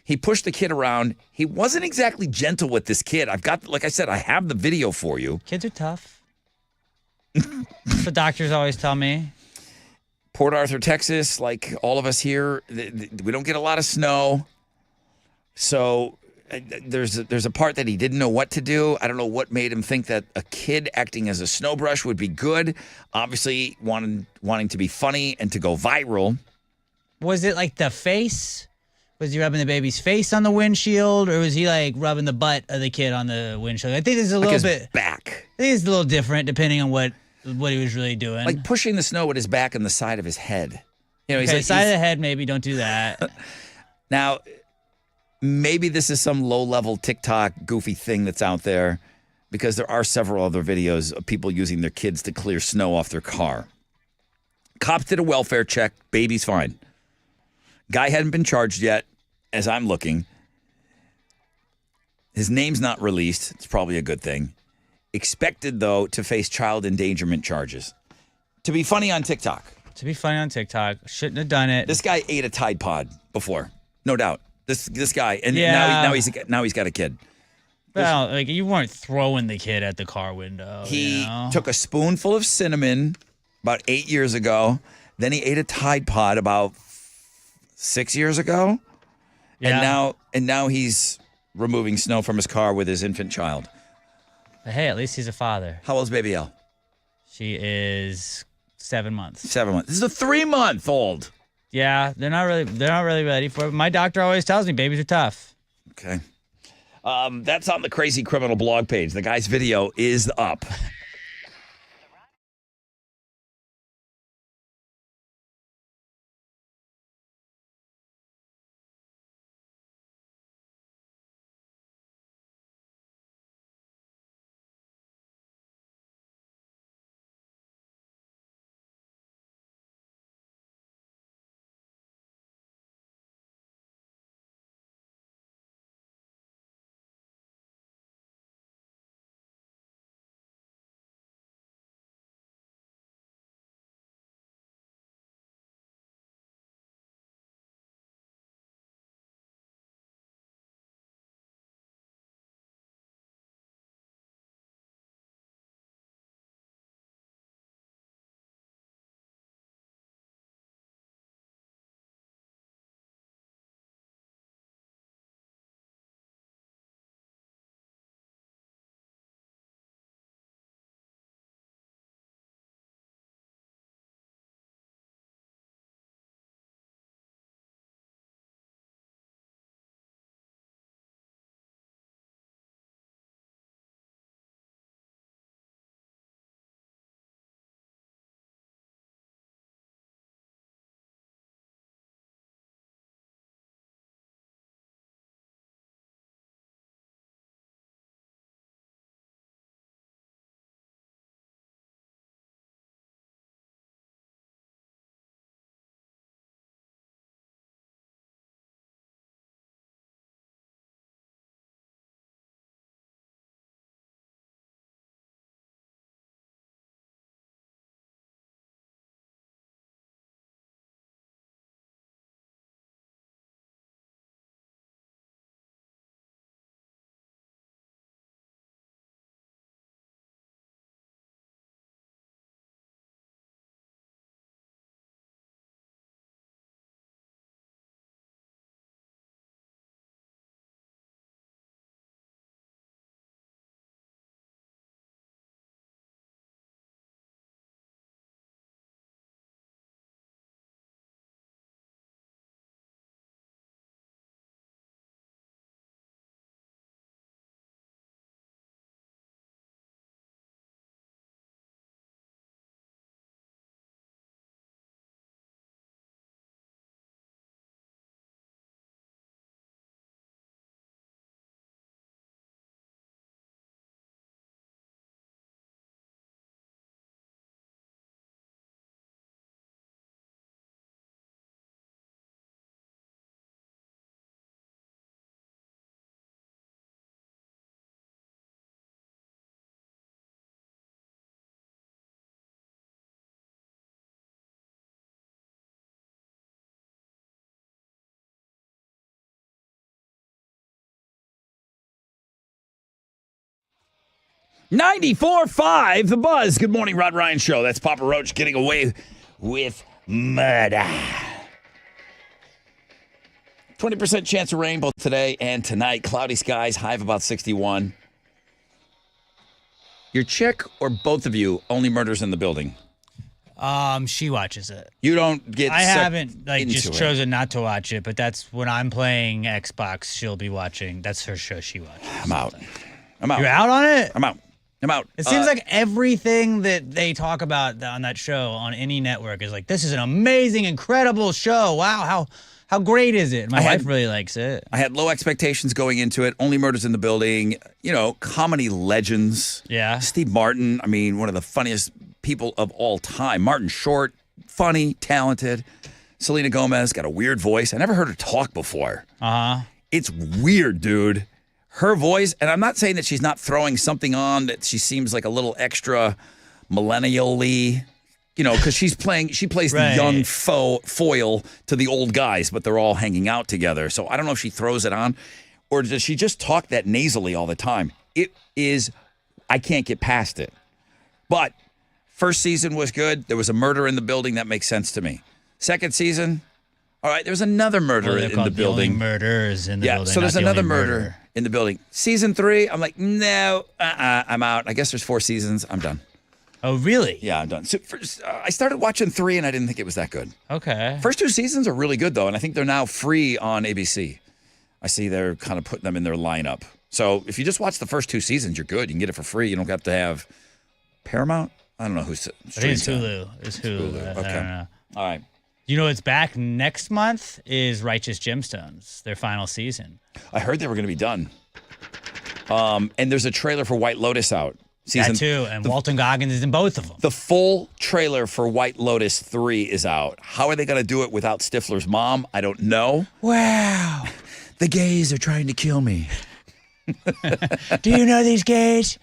He pushed the kid around. He wasn't exactly gentle with this kid. Like I said, I have the video for you. Kids are tough. That's what doctors always tell me. Port Arthur, Texas, like all of us here, we don't get a lot of snow. So there's a part that he didn't know what to do. I don't know what made him think that a kid acting as a snow brush would be good. Obviously, wanting to be funny and to go viral. Was it like the face? Was he rubbing the baby's face on the windshield, or was he like rubbing the butt of the kid on the windshield? I think it's a little bit back. I think it's a little different depending on what he was really doing. Like pushing the snow with his back and the side of his head. You know, okay, side of the head, maybe don't do that. Now, maybe this is some low-level TikTok goofy thing that's out there, because there are several other videos of people using their kids to clear snow off their car. Cops did a welfare check. Baby's fine. Guy hadn't been charged yet, as I'm looking. His name's not released. It's probably a good thing. Expected, though, to face child endangerment charges. To be funny on TikTok. Shouldn't have done it. This guy ate a Tide Pod before, no doubt. This guy, and Yeah. now he's got a kid. Well, like you weren't throwing the kid at the car window. He you know? took a spoonful of cinnamon about 8 years ago. Then he ate a Tide Pod about 6 years ago. Yeah. And now he's removing snow from his car with his infant child. But hey, at least he's a father. How old's baby Elle? She is 7 months. 7 months. This is a 3-month-old. Yeah, they're not really ready for it. My doctor always tells me babies are tough. Okay. That's on the Crazy Criminal blog page. The guy's video is up. .94.5 The Buzz. Good morning, Rod Ryan Show. That's Papa Roach getting away with murder. 20% chance of rain both today and tonight. Cloudy skies, high of about 61. Your chick or both of you only murders in the building? She watches it. You don't get I sucked haven't just into it. chosen not to watch it, but that's when I'm playing Xbox, she'll be watching. That's her show she watches. I'm out. You're out on it? I'm out. It seems like everything that they talk about on that show on any network is like, this is an amazing, incredible show. Wow, how great is it? My wife really likes it. I had low expectations going into it. Only murders in the building. You know, comedy legends. Yeah. Steve Martin, I mean, one of the funniest people of all time. Martin Short, funny, talented. Selena Gomez got a weird voice. I never heard her talk before. Uh-huh. It's weird, dude. Her voice, and I'm not saying that she's not throwing something on that she seems like a little extra millennial-y, because she plays the young foil to the old guys, but they're all hanging out together. So I don't know if she throws it on, or does she just talk that nasally all the time? I can't get past it. But first season was good. There was a murder in the building. That makes sense to me. Second season, all right, there's another murder in the building. Murders in the building. Yeah, so there's another murder in the building. Season 3, I'm like, no, I'm out. I guess there's 4 seasons. I'm done. Oh, really? Yeah, I'm done. So I started watching 3, and I didn't think it was that good. Okay. First 2 seasons are really good, though, and I think they're now free on ABC. I see they're kind of putting them in their lineup. So if you just watch the first 2 seasons, you're good. You can get it for free. You don't have to have Paramount. I don't know who's. I think it's Hulu. It's Hulu. Okay. I don't know. All right. You know what's back next month is Righteous Gemstones, their final season. I heard they were going to be done. And there's a trailer for White Lotus out. That too, and Walton Goggins is in both of them. The full trailer for White Lotus 3 is out. How are they going to do it without Stifler's mom? I don't know. Wow. The gays are trying to kill me. Do you know these gays?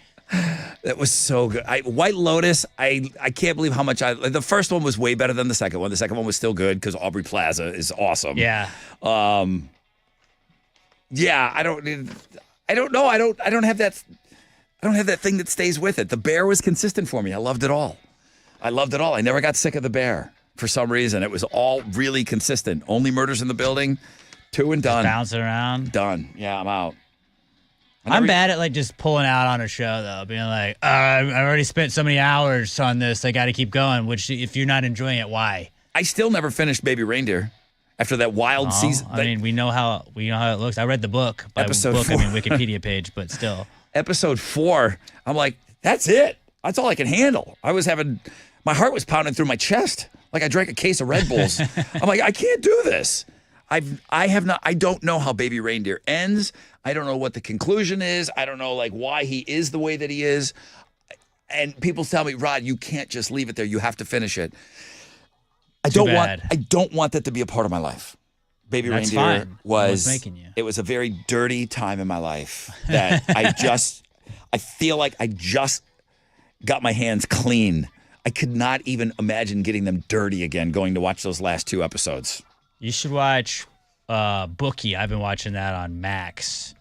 That was so good. White Lotus, I can't believe how much the first one was way better than the second one. The second one was still good because Aubrey Plaza is awesome. Yeah. Yeah, I don't know. I don't have that thing that stays with it. The bear was consistent for me. I loved it all. I never got sick of the bear for some reason. It was all really consistent. Only Murders in the Building, 2 and done. Just bouncing around. Done. Yeah, I'm out. I'm bad at just pulling out on a show though, being like, I already spent so many hours on this, I got to keep going. Which, if you're not enjoying it, why? I still never finished Baby Reindeer after that wild season. I mean, we know how it looks. I read the book. By Episode book, 4. I mean Wikipedia page, but still. Episode 4, I'm like, that's it. That's all I can handle. My heart was pounding through my chest like I drank a case of Red Bulls. I'm like, I can't do this. I don't know how Baby Reindeer ends. I don't know what the conclusion is. I don't know why he is the way that he is. And people tell me, Rod, you can't just leave it there. You have to finish it. I don't want that to be a part of my life. Baby That's Reindeer fine. was making you. It was a very dirty time in my life that I feel like I just got my hands clean. I could not even imagine getting them dirty again going to watch those last 2 episodes. You should watch Bookie. I've been watching that on Max.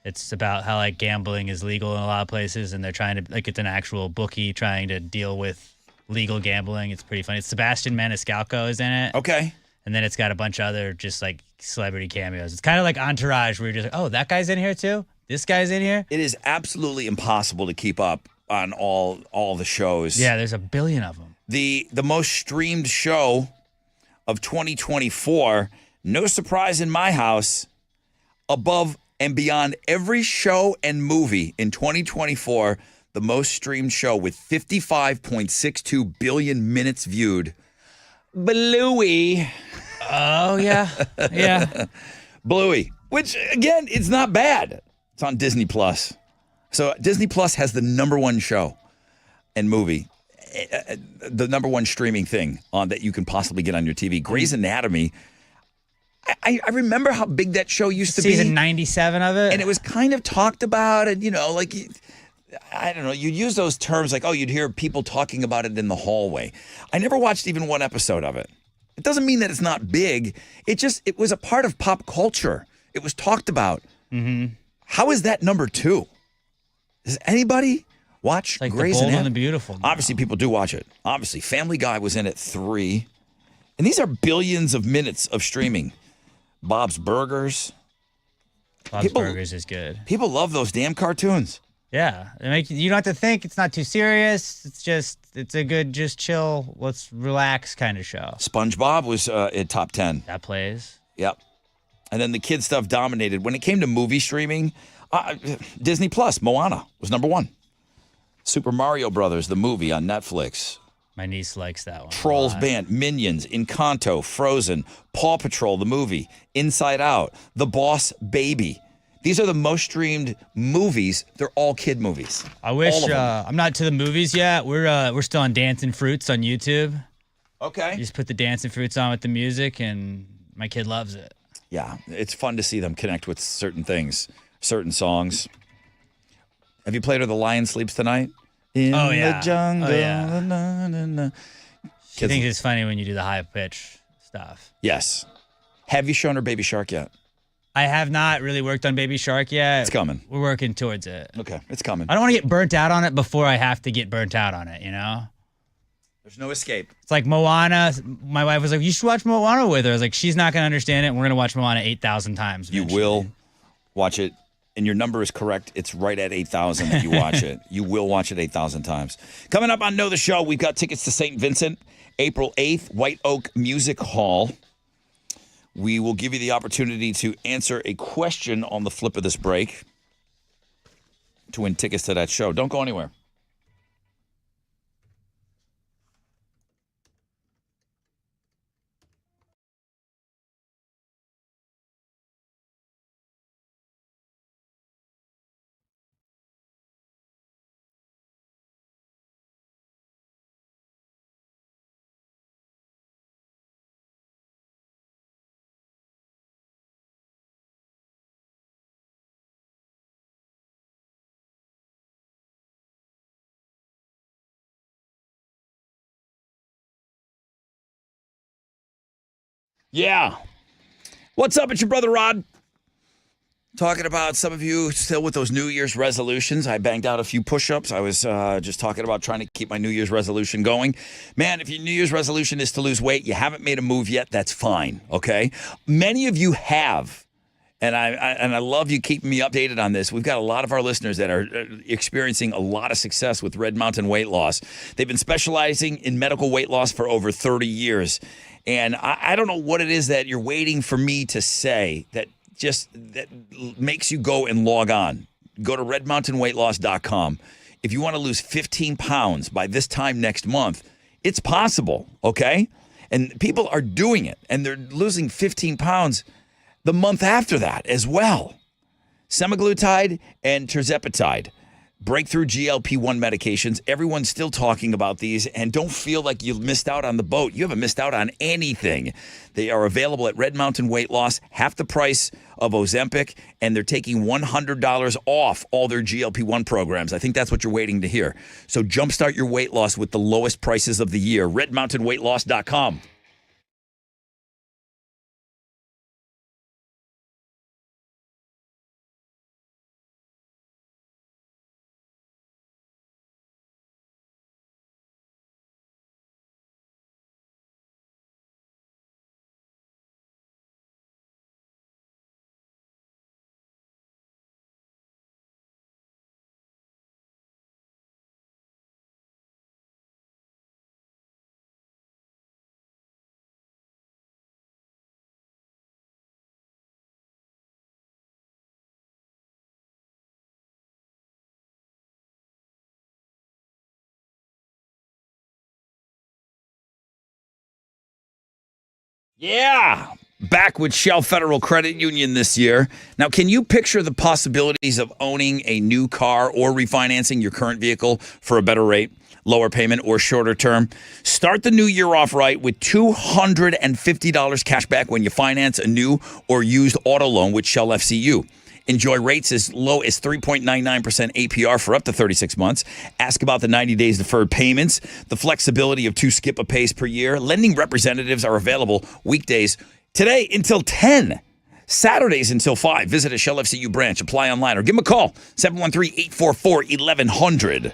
It's about how gambling is legal in a lot of places, and they're trying to it's an actual bookie trying to deal with legal gambling. It's pretty funny. It's Sebastian Maniscalco is in it. Okay. And then it's got a bunch of other just celebrity cameos. It's kind of like Entourage, where you're just oh, that guy's in here too? This guy's in here? It is absolutely impossible to keep up on all the shows. Yeah, there's a billion of them. The most streamed show of 2024, no surprise in my house, above and beyond every show and movie in 2024, the most streamed show with 55.62 billion minutes viewed. Bluey. Oh, yeah. Yeah. Bluey, which, again, it's not bad. It's on Disney Plus. So Disney Plus has the #1 show and movie, the #1 streaming thing on that you can possibly get on your TV. Grey's Anatomy. I remember how big that show used to be. Season 97 of it. And it was kind of talked about, and I don't know, you'd use those terms you'd hear people talking about it in the hallway. I never watched even 1 episode of it. It doesn't mean that it's not big. It was a part of pop culture. It was talked about. Mm-hmm. How is that #2? Does anybody watch Grey's Grey's Anatomy? The Bold Anatomy? and the Beautiful. Now. Obviously, people do watch it. Obviously, Family Guy was in at 3. And these are billions of minutes of streaming. Bob's Burgers. Bob's Burgers is good. People love those damn cartoons. Yeah. You don't have to think. It's not too serious. It's a good, just chill, let's relax kind of show. SpongeBob was at top 10. That plays. Yep. And then the kid stuff dominated. When it came to movie streaming, Disney Plus, Moana was #1. Super Mario Brothers, the movie on Netflix. My niece likes that one. Trolls Band, Minions, Encanto, Frozen, Paw Patrol, the movie, Inside Out, The Boss Baby. These are the most streamed movies. They're all kid movies. I wish I'm not to the movies yet. We're still on Dancing Fruits on YouTube. Okay. You just put the dancing fruits on with the music, and my kid loves it. Yeah, it's fun to see them connect with certain things, certain songs. Have you played her The Lion Sleeps Tonight? In Oh, the yeah. jungle. Oh, yeah. Na, na, na. She Kids- thinks it's funny when you do the high pitch stuff. Yes. Have you shown her Baby Shark yet? I have not really worked on Baby Shark yet. It's coming. We're working towards it. Okay, it's coming. I don't want to get burnt out on it before I have to get burnt out on it, you know? There's no escape. It's like Moana. My wife was like, you should watch Moana with her. I was like, she's not going to understand it. We're going to watch Moana 8,000 times. You will watch it, and your number is correct. It's right at 8,000 that you watch it. You will watch it 8,000 times. Coming up on Know the Show, we've got tickets to St. Vincent, April 8th, White Oak Music Hall. We will give you the opportunity to answer a question on the flip of this break to win tickets to that show. Don't go anywhere. Yeah. What's up? It's your brother Rod. Talking about some of you still with those New Year's resolutions. I banged out a few push-ups. I was just talking about trying to keep my New Year's resolution going. Man, if your New Year's resolution is to lose weight, you haven't made a move yet, that's fine, okay? Many of you have, and I love you keeping me updated on this. We've got a lot of our listeners that are experiencing a lot of success with Red Mountain Weight Loss. They've been specializing in medical weight loss for over 30 years. And I don't know what it is that you're waiting for me to say that makes you go and log on. Go to redmountainweightloss.com. If you want to lose 15 pounds by this time next month, it's possible, okay? And people are doing it, and they're losing 15 pounds the month after that as well. Semaglutide and tirzepatide, breakthrough GLP-1 medications. Everyone's still talking about these, and don't feel like you've missed out on the boat. You haven't missed out on anything. They are available at Red Mountain Weight Loss, half the price of Ozempic, and they're taking $100 off all their GLP-1 programs. I think that's what you're waiting to hear. So jumpstart your weight loss with the lowest prices of the year. redmountainweightloss.com. Yeah. Back with Shell Federal Credit Union this year. Now, can you picture the possibilities of owning a new car or refinancing your current vehicle for a better rate, lower payment, or shorter term? Start the new year off right with $250 cash back when you finance a new or used auto loan with Shell FCU. Enjoy rates as low as 3.99% APR for up to 36 months. Ask about the 90 days deferred payments, the flexibility of 2 skip-a-pays per year. Lending representatives are available weekdays today until 10, Saturdays until 5. Visit a Shell FCU branch, apply online, or give them a call, 713-844-1100.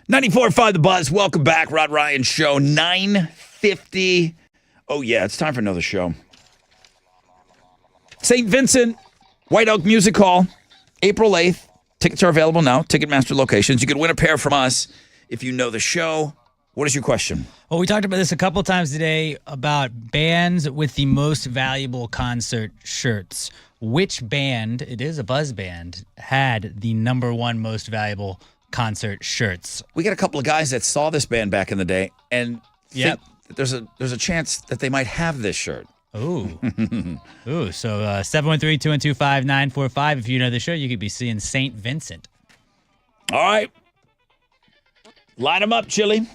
94.5 The Buzz. Welcome back. Rod Ryan Show, 9:50. Oh, yeah, it's time for another show. St. Vincent, White Oak Music Hall, April 8th. Tickets are available now. Ticketmaster locations. You can win a pair from us if you know the show. What is your question? Well, we talked about this a couple times today about bands with the most valuable concert shirts. Which band, it is a Buzz band, had the number one most valuable concert shirts? We got a couple of guys that saw this band back in the day and think that there's a chance that they might have this shirt. Ooh. Ooh, so 713-212-5945. If you know the show, you could be seeing St. Vincent. All right. Line them up, Chili.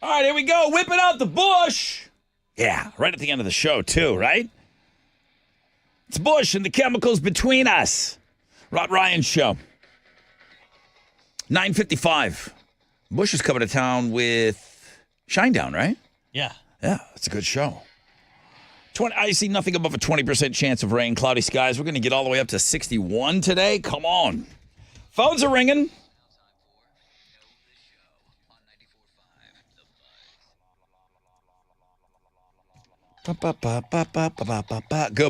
All right, here we go. Whipping out the Bush. Yeah, right at the end of the show, too, right? It's Bush and the chemicals between us. Rod Ryan Show. 9:55. Bush is coming to town with Shinedown, right? Yeah. Yeah, it's a good show. I see nothing above a 20% chance of rain, cloudy skies. We're going to get all the way up to 61 today. Come on. Phones are ringing. Good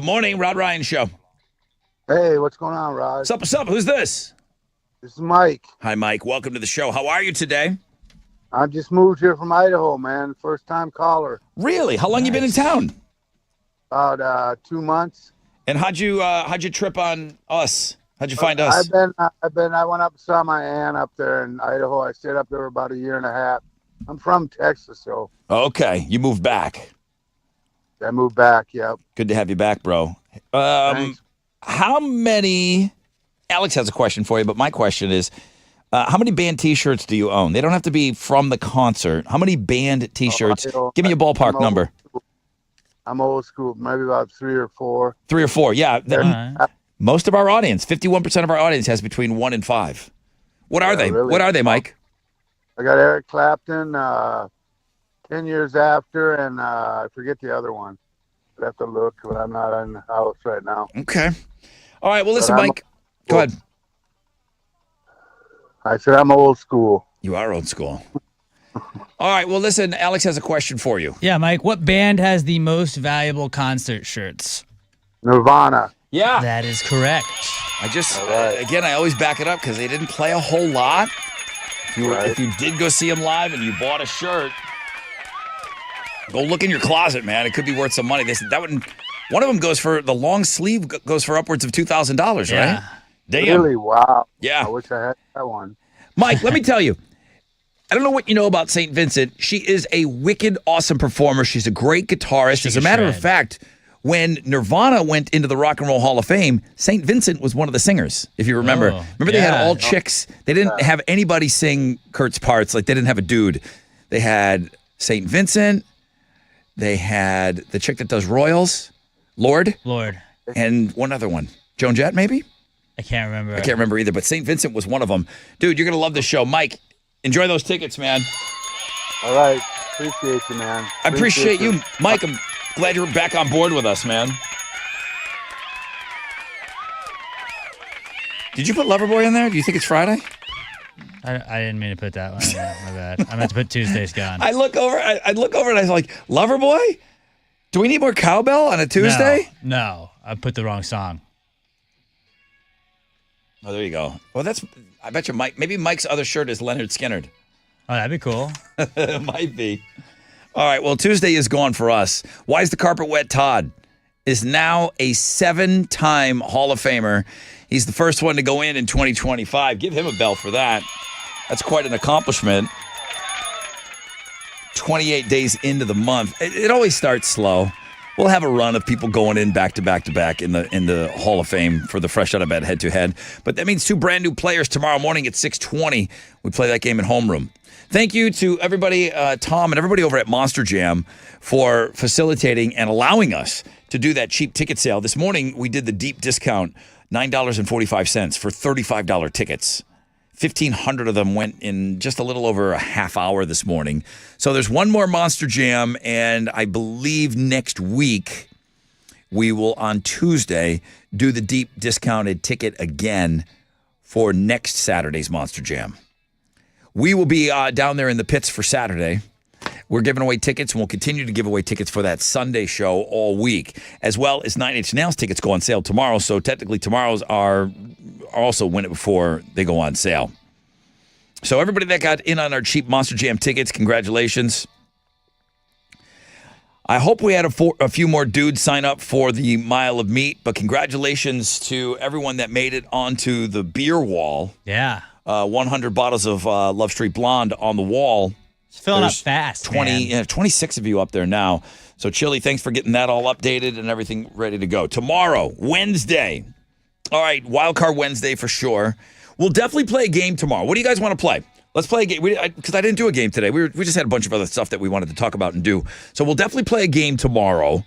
morning, Rod Ryan Show. Hey, what's going on, Rod? What's up? Who's this? This is Mike. Hi, Mike. Welcome to the show. How are you today? I just moved here from Idaho, man. First time caller. Really? How long you been in town? About 2 months. And how'd you trip on us? How'd you find us? I went up and saw my aunt up there in Idaho. I stayed up there about a year and a half. I'm from Texas, so. Okay, you moved back. I moved back, yep. Good to have you back, bro. How many, Alex has a question for you, but my question is, how many band T-shirts do you own? They don't have to be from the concert. How many band T-shirts? Give me a ballpark number. I'm old school, maybe about 3 or 4. 3 or 4, yeah. Most of our audience, 51% of our audience has between 1 and 5. What are they? Really? What are they, Mike? I got Eric Clapton, 10 Years After, and I forget the other one. I'd have to look, but I'm not in the house right now. Okay. All right, well, listen, Mike. Go ahead. I said I'm old school. You are old school. All right, well, listen, Alex has a question for you. Yeah, Mike, what band has the most valuable concert shirts? Nirvana. Yeah. That is correct. I just, again, I always back it up because they didn't play a whole lot. If you did go see them live and you bought a shirt, go look in your closet, man. It could be worth some money. One of them goes for, the long sleeve goes for upwards of $2,000, right? Damn. Really? Wow. Yeah. I wish I had that one. Mike, let me tell you, I don't know what you know about St. Vincent. She is a wicked awesome performer. She's a great guitarist. As a matter of fact, when Nirvana went into the Rock and Roll Hall of Fame, St. Vincent was one of the singers, if you remember. Remember they had all chicks. They didn't have anybody sing Kurt's parts. Like, they didn't have a dude. They had St. Vincent. They had the chick that does Royals, Lord. And one other one. Joan Jett, maybe? I can't remember. I can't remember either, but St. Vincent was one of them. Dude, you're going to love this show. Mike, enjoy those tickets, man. All right. Appreciate you, man. I appreciate you. Mike, I'm glad you're back on board with us, man. Did you put Loverboy in there? Do you think it's Friday? I didn't mean to put that one in there. My bad. I meant to put Tuesday's Gone. I look over and I was like, Loverboy? Do we need more cowbell on a Tuesday? No, I put the wrong song. Oh, there you go. Well, I bet you maybe Mike's other shirt is Leonard Skinnerd. Oh, that'd be cool. It might be. All right, well, Tuesday is gone for us. Why is the carpet wet? Todd is now a 7-time Hall of Famer. He's the first one to go in 2025. Give him a bell for that. That's quite an accomplishment. 28 days into the month. It always starts slow. We'll have a run of people going in back to back to back in the Hall of Fame for the fresh out of bed head to head. But that means 2 brand new players tomorrow morning at 6:20. We play that game in homeroom. Thank you to everybody, Tom and everybody over at Monster Jam for facilitating and allowing us to do that cheap ticket sale. This morning we did the deep discount, $9.45 for $35 tickets. 1,500 of them went in just a little over a half hour this morning. So there's one more Monster Jam, and I believe next week we will, on Tuesday, do the deep discounted ticket again for next Saturday's Monster Jam. We will be down there in the pits for Saturday. We're giving away tickets, and we'll continue to give away tickets for that Sunday show all week, as well as 9 Inch Nails tickets go on sale tomorrow. So technically tomorrow's are also win it before they go on sale. So everybody that got in on our cheap Monster Jam tickets, congratulations. I hope we had a few more dudes sign up for the Mile of Meat, but congratulations to everyone that made it onto the beer wall. Yeah. 100 bottles of Love Street Blonde on the wall. It's filling There's up fast, 26 of you up there now. So, Chili, thanks for getting that all updated and everything ready to go. Tomorrow, Wednesday. All right, Wild Card Wednesday for sure. We'll definitely play a game tomorrow. What do you guys want to play? Let's play a game. Because I didn't do a game today. We just had a bunch of other stuff that we wanted to talk about and do. So we'll definitely play a game tomorrow.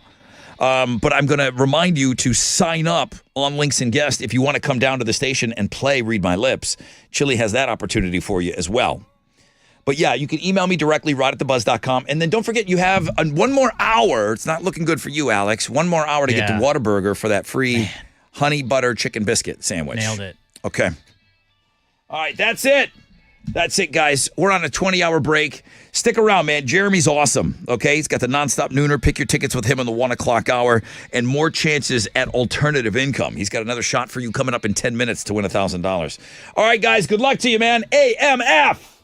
But I'm going to remind you to sign up on Links and Guest if you want to come down to the station and play Read My Lips. Chili has that opportunity for you as well. But yeah, you can email me directly, rod@thebuzz.com. And then don't forget, you have one more hour. It's not looking good for you, Alex. One more hour to get to Whataburger for that free honey butter chicken biscuit sandwich. Nailed it. Okay. All right, that's it. That's it, guys. We're on a 20-hour break. Stick around, man. Jeremy's awesome, okay? He's got the nonstop nooner. Pick your tickets with him in the 1 o'clock hour and more chances at alternative income. He's got another shot for you coming up in 10 minutes to win $1,000. All right, guys, good luck to you, man. AMF!